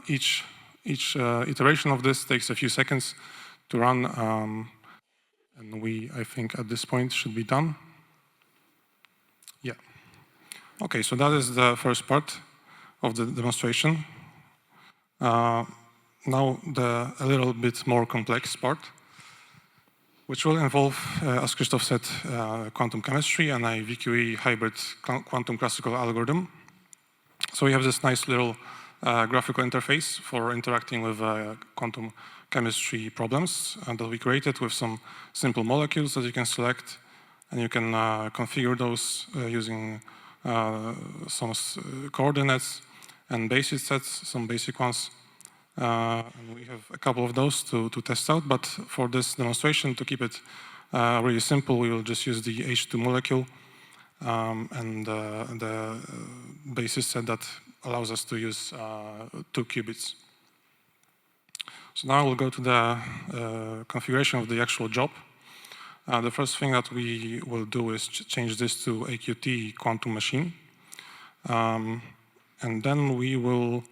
each iteration of this takes a few seconds to run. And we, I think, at this point should be done. Yeah. Okay, so that is the first part of the demonstration. Now a little bit more complex part, which will involve, as Christoph said, quantum chemistry and a VQE hybrid quantum classical algorithm. So we have this nice little graphical interface for interacting with quantum chemistry problems that we created with some simple molecules that you can select, and you can configure those using some coordinates and basis sets, some basic ones. And we have a couple of those to test out, but for this demonstration, to keep it really simple. We will just use the H2 molecule and the basis set that allows us to use 2 qubits. So now we'll go to the configuration of the actual job. The first thing that we will do is change this to AQT quantum machine. And then we will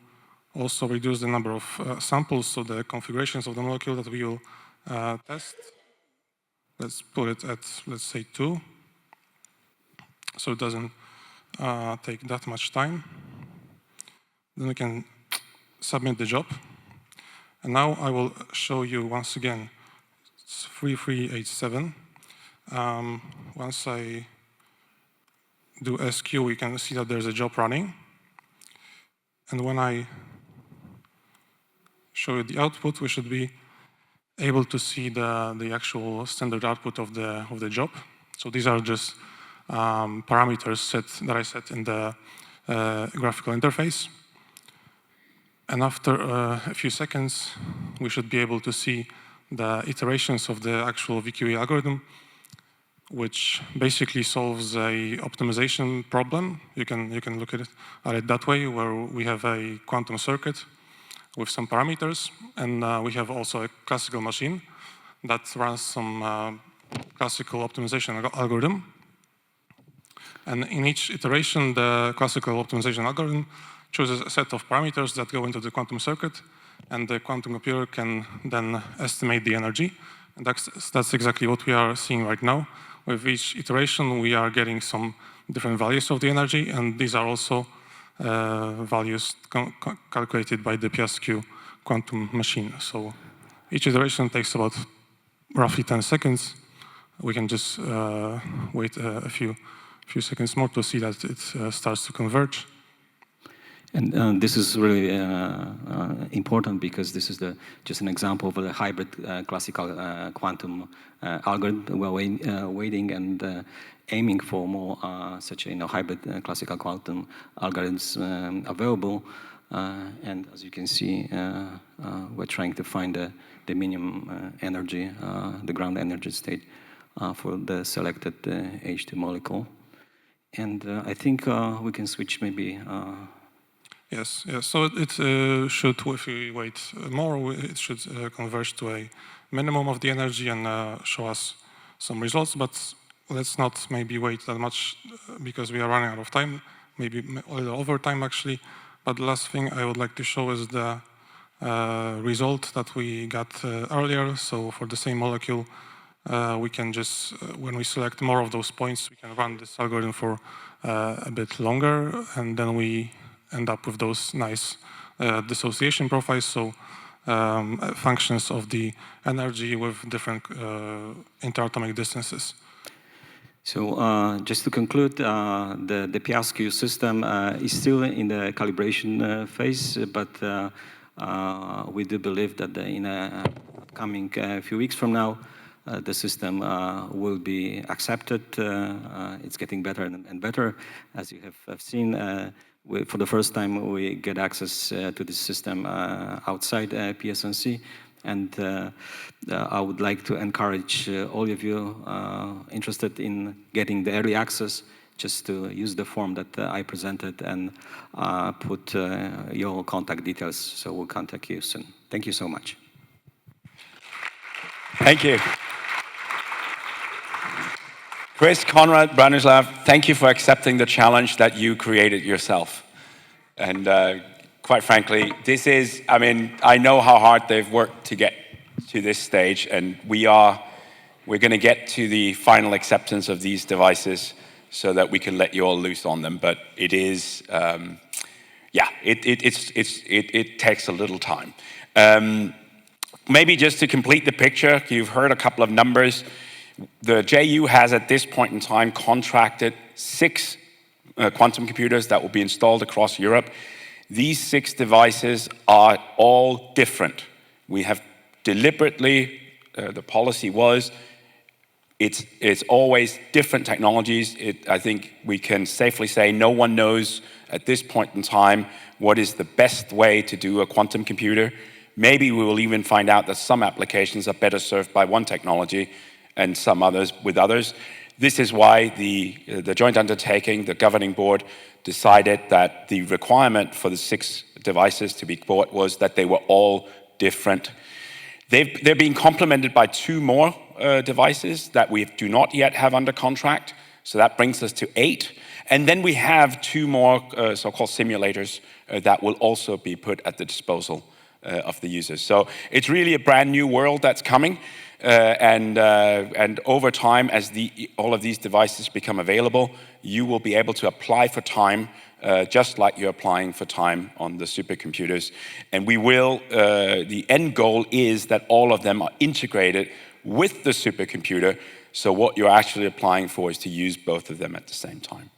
also reduce the number of samples, so the configurations of the molecule that we will test. Let's put it at, let's say, 2, so it doesn't take that much time. Then we can submit the job. And now I will show you once again, it's 3387. Once I do SQ, we can see that there's a job running. And when I show you the output, we should be able to see the actual standard output of the job. So these are just parameters that I set in the graphical interface. And after a few seconds, we should be able to see the iterations of the actual VQA algorithm, which basically solves a optimization problem. You can look at it that way, where we have a quantum circuit with some parameters, and we have also a classical machine that runs some classical optimization algorithm. And in each iteration, the classical optimization algorithm chooses a set of parameters that go into the quantum circuit, and the quantum computer can then estimate the energy. And that's exactly what we are seeing right now. With each iteration, we are getting some different values of the energy, and these are also values calculated by the PSQ quantum machine. So each iteration takes about roughly 10 seconds. We can just wait a few seconds more to see that it starts to converge. And this is really important because this is just an example of a hybrid classical quantum algorithm. We're waiting and aiming for more such hybrid classical quantum algorithms available. And as you can see, we're trying to find the minimum energy, the ground energy state for the selected H2 molecule. And I think we can switch maybe. Yes. So it should, if we wait more, it should converge to a minimum of the energy and show us some results. But let's not maybe wait that much because we are running out of time, maybe a little over time actually. But the last thing I would like to show is the result that we got earlier. So for the same molecule, we can just, when we select more of those points, we can run this algorithm for a bit longer, and then we end up with those nice dissociation profiles, so functions of the energy with different interatomic distances. So just to conclude, the PSQ system is still in the calibration phase, but we do believe that in a coming few weeks from now, the system will be accepted. It's getting better and better. As you have seen, for the first time, we get access to this system outside PSNC. And I would like to encourage all of you interested in getting the early access just to use the form that I presented and put your contact details, so we'll contact you soon. Thank you so much. Thank you. Chris, Konrad, Branislav, thank you for accepting the challenge that you created yourself. And quite frankly, this is, I know how hard they've worked to get to this stage, and we're going to get to the final acceptance of these devices so that we can let you all loose on them. But it is, it takes a little time. Maybe just to complete the picture, you've heard a couple of numbers. The JU has at this point in time contracted 6 quantum computers that will be installed across Europe. These 6 devices are all different. We have deliberately, the policy was, it's always different technologies. I think we can safely say no one knows at this point in time what is the best way to do a quantum computer. Maybe we will even find out that some applications are better served by one technology and some others with others. This is why the joint undertaking, the governing board, decided that the requirement for the 6 devices to be bought was that they were all different. They're being complemented by 2 more devices that we do not yet have under contract. So that brings us to 8. And then we have 2 more so-called simulators that will also be put at the disposal of the users. So it's really a brand new world that's coming. And over time, as all of these devices become available, you will be able to apply for time just like you're applying for time on the supercomputers. And we will, the end goal is that all of them are integrated with the supercomputer. So what you're actually applying for is to use both of them at the same time.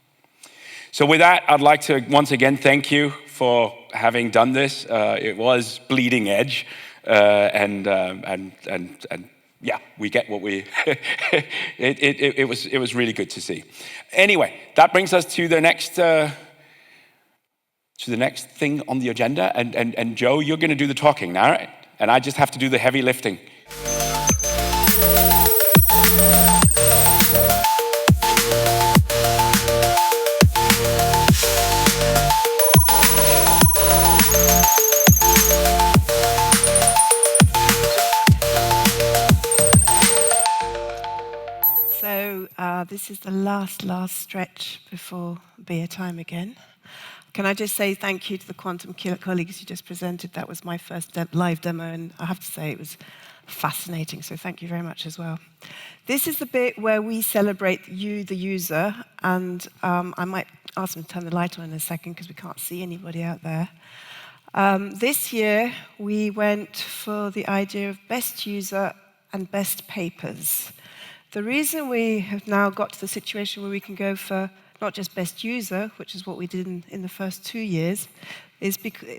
So with that, I'd like to once again thank you for having done this. It was bleeding edge, and yeah, we get what we. it was really good to see. Anyway, that brings us to the next thing on the agenda, and Joe, you're going to do the talking now, right? And I just have to do the heavy lifting. So this is the last stretch before beer time again. Can I just say thank you to the quantum colleagues who just presented. That was my first live demo, and I have to say it was fascinating, so thank you very much as well. This is the bit where we celebrate you, the user, and I might ask them to turn the light on in a second because we can't see anybody out there. This year, we went for the idea of best user and best papers. The reason we have now got to the situation where we can go for not just best user, which is what we did in the first 2 years,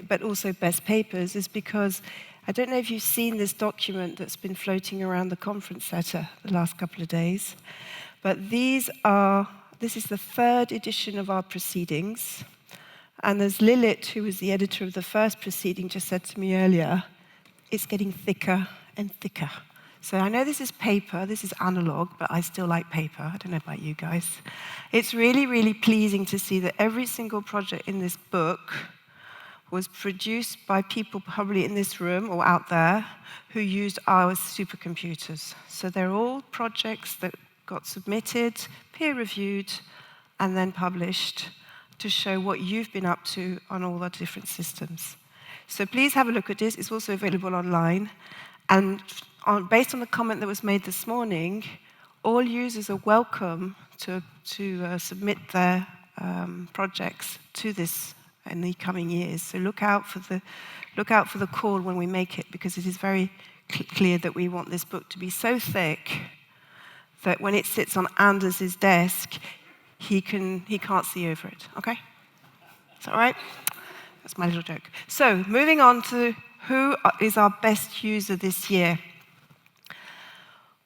but also best papers, is because I don't know if you've seen this document that's been floating around the conference center the last couple of days, but this is the 3rd edition of our proceedings. And as Lilith, who was the editor of the first proceeding, just said to me earlier, it's getting thicker and thicker. So I know this is paper, this is analog, but I still like paper. I don't know about you guys. It's really, really pleasing to see that every single project in this book was produced by people probably in this room or out there who used our supercomputers. So they're all projects that got submitted, peer-reviewed, and then published to show what you've been up to on all the different systems. So please have a look at this. It's also available online. And based on the comment that was made this morning, all users are welcome to submit their projects to this in the coming years. So look out for the call when we make it, because it is very clear that we want this book to be so thick that when it sits on Anders's desk, he can't see over it. Okay? Is that all right? That's my little joke. So moving on to who is our best user this year.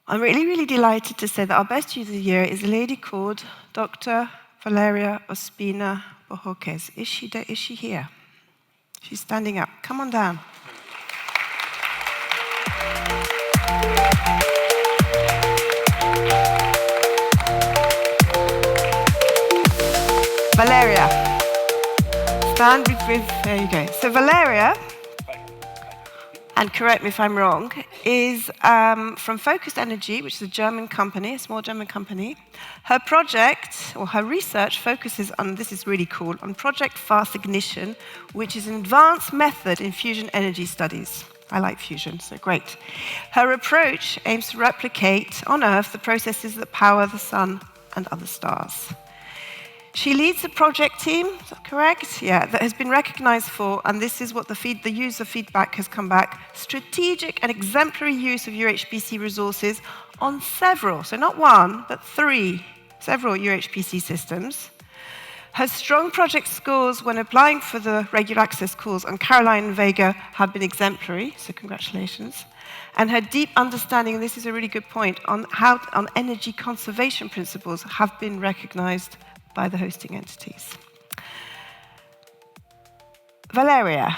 I'm really, really delighted to say that our best user of the year is a lady called Dr. Valeria Ospina Bojoques. Is she here? She's standing up. Come on down. Valeria. Stand with, there you go. So Valeria, and correct me if I'm wrong, is from Focused Energy, which is a German company, a small German company. Her project, or her research, focuses on, this is really cool, on Project Fast Ignition, which is an advanced method in fusion energy studies. I like fusion, so great. Her approach aims to replicate on Earth the processes that power the sun and other stars. She leads a project team, is that correct? Yeah, that has been recognized for, and this is what the user feedback has come back, strategic and exemplary use of EuroHPC resources on several, so not one, but several EuroHPC systems. Her strong project scores when applying for the regular access calls on Caroline and Vega have been exemplary, so congratulations. And her deep understanding, and this is a really good point, on energy conservation principles have been recognized by the hosting entities. Valeria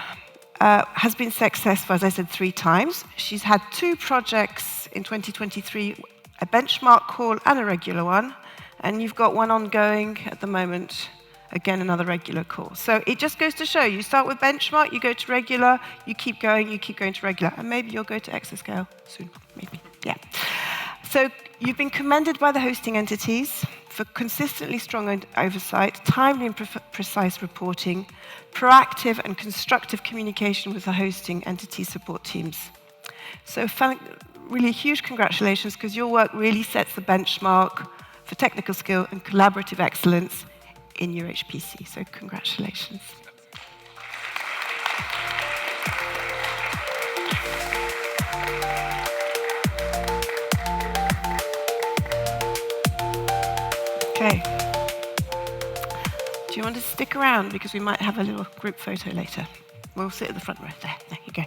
has been successful, as I said, 3 times. She's had 2 projects in 2023 a benchmark call and a regular one, and you've got one ongoing at the moment, again, another regular call. So it just goes to show, you start with benchmark, you go to regular, you keep going to regular, and maybe you'll go to exascale soon, maybe, yeah. So you've been commended by the hosting entities for consistently strong oversight, timely and precise reporting, proactive and constructive communication with the hosting entity support teams. So really huge congratulations, because your work really sets the benchmark for technical skill and collaborative excellence in EuroHPC. So congratulations. Okay. Do you want to stick around, because we might have a little group photo later? We'll sit at the front row. There you go.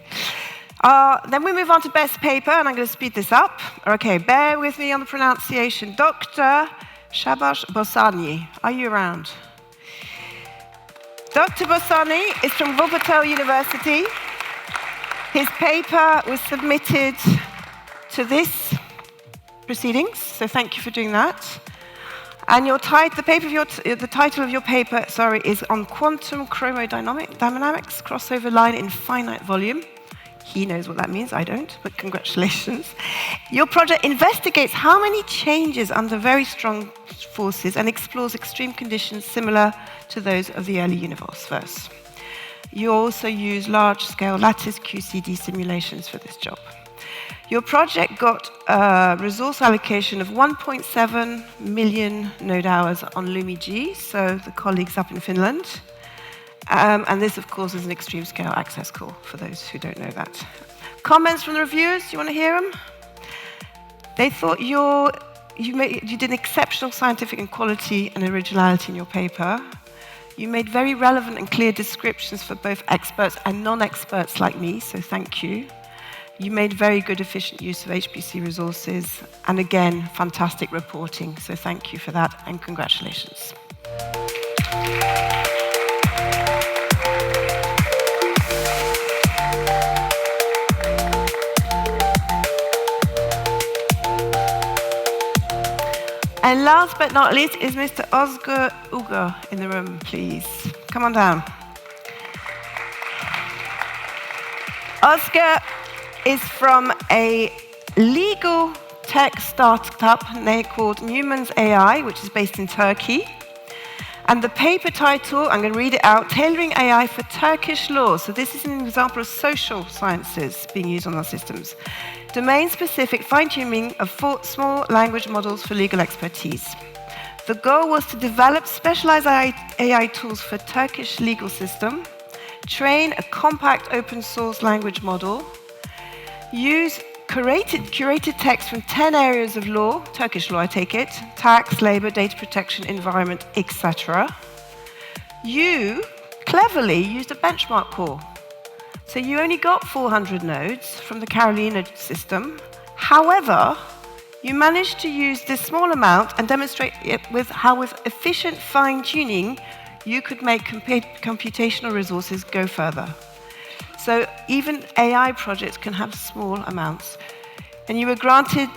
Then we move on to best paper, and I'm going to speed this up. Okay, bear with me on the pronunciation. Dr. Shabash Bossani, are you around? Dr. Bossani is from Wuppertal University. His paper was submitted to this proceedings, so thank you for doing that. And the title of your paper, is on quantum chromodynamics, crossover line in finite volume. He knows what that means, I don't, but congratulations. Your project investigates how many changes under very strong forces and explores extreme conditions similar to those of the early universe. You also use large-scale lattice QCD simulations for this job. Your project got a resource allocation of 1.7 million node hours on LumiG, so the colleagues up in Finland. And this, of course, is an extreme scale access call, for those who don't know that. Comments from the reviewers, you want to hear them? They thought you did an exceptional scientific and quality and originality in your paper. You made very relevant and clear descriptions for both experts and non-experts like me, so thank you. You made very good, efficient use of HPC resources, and again, fantastic reporting, so thank you for that, and congratulations. And last but not least is Mr. Oscar Ugo in the room, please. Come on down. Oscar is from a legal tech startup called Newman's AI, which is based in Turkey. And the paper title, I'm going to read it out, Tailoring AI for Turkish Law. So this is an example of social sciences being used on our systems. Domain-specific fine-tuning of small language models for legal expertise. The goal was to develop specialized AI tools for Turkish legal system, train a compact open-source language model, use curated text from 10 areas of law, Turkish law I take it, tax, labor, data protection, environment, etc. You cleverly used a benchmark call. So you only got 400 nodes from the Carolina system. However, you managed to use this small amount and demonstrate it with how with efficient fine-tuning you could make computational resources go further. So even AI projects can have small amounts. And you were granted,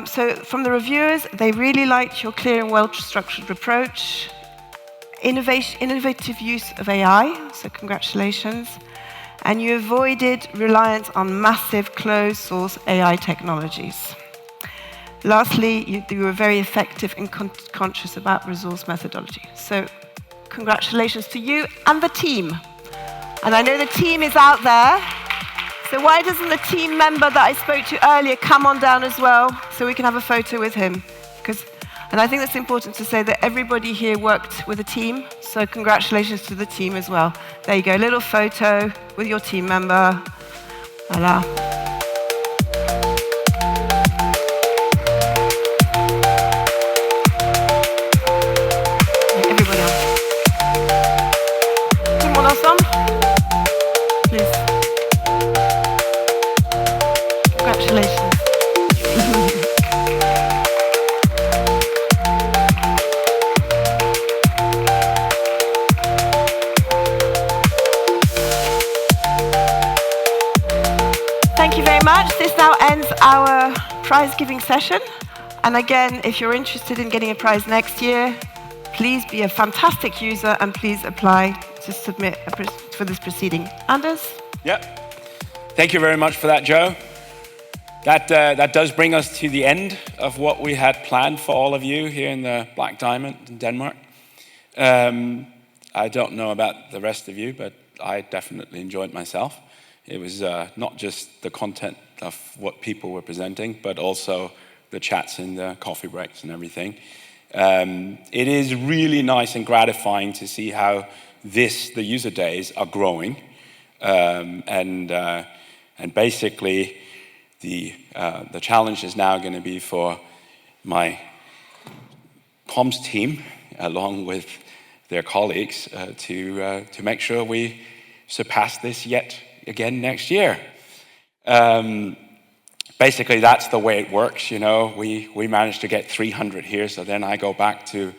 so from the reviewers, they really liked your clear and well-structured approach, innovative use of AI, so congratulations. And you avoided reliance on massive closed-source AI technologies. Lastly, you were very effective and conscious about resource methodology. So congratulations to you and the team. And I know the team is out there. So why doesn't the team member that I spoke to earlier come on down as well, so we can have a photo with him? And I think it's important to say that everybody here worked with a team, so congratulations to the team as well. There you go, a little photo with your team member. Voila. Everybody else. Tout le monde ensemble? Please. Congratulations. Thank you very much. This now ends our prize-giving session. And again, if you're interested in getting a prize next year, please be a fantastic user and please apply to submit for this proceeding. Anders? Yep. Thank you very much for that, Joe. That does bring us to the end of what we had planned for all of you here in the Black Diamond in Denmark. I don't know about the rest of you, but I definitely enjoyed myself. It was not just the content of what people were presenting, but also the chats and the coffee breaks and everything. It is really nice and gratifying to see how the user days are growing. And basically, the challenge is now going to be for my comms team, along with their colleagues, to make sure we surpass this yet again next year. Basically, that's the way it works. You know, we managed to get 300 here, so then I go back to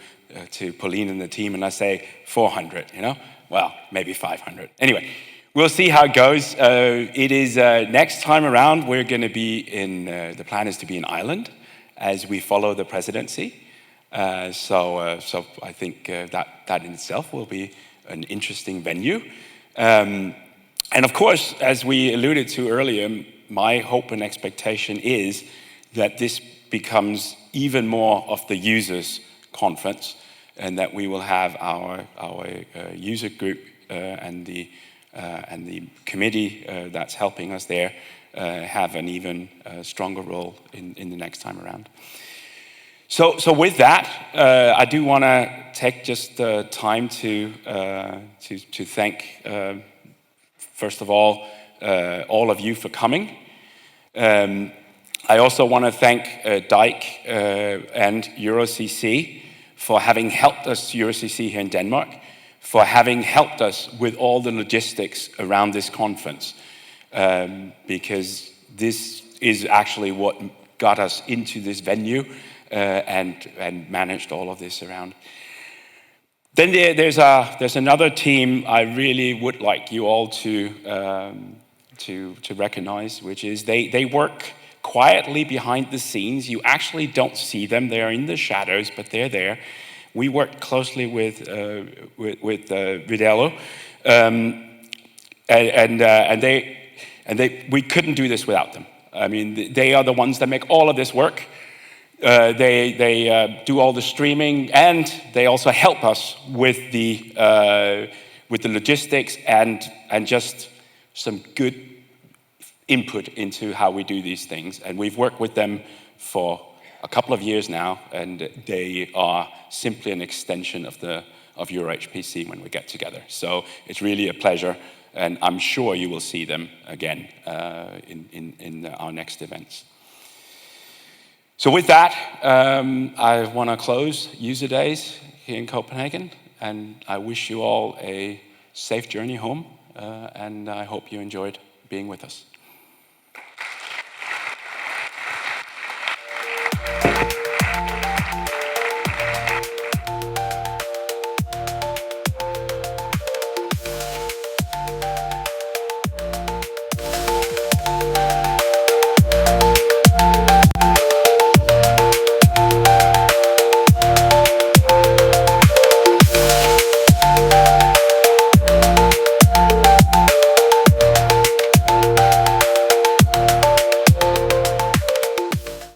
Pauline and the team and I say 400. You know, well, maybe 500. Anyway. We'll see how it goes. It is next time around, we're going to be the plan is to be in Ireland as we follow the presidency. So I think that in itself will be an interesting venue. And of course, as we alluded to earlier, my hope and expectation is that this becomes even more of the users' conference and that we will have our user group and the committee that's helping us there have an even stronger role in the next time around. So with that, I do want to take just time to thank, first of all of you for coming. I also want to thank Dyke and EuroCC for having helped us, EuroCC here in Denmark, for having helped us with all the logistics around this conference, because this is actually what got us into this venue and managed all of this around. Then there's another team I really would like you all to recognize, which is they work quietly behind the scenes. You actually don't see them; they're in the shadows, but they're there. We worked closely with Vidello, and we couldn't do this without them. I mean, they are the ones that make all of this work. They do all the streaming, and they also help us with the logistics and just some good input into how we do these things. And we've worked with them for a couple of years now, and they are simply an extension of EuroHPC when we get together. So it's really a pleasure, and I'm sure you will see them again in our next events. So with that, I want to close User Days here in Copenhagen, and I wish you all a safe journey home, and I hope you enjoyed being with us.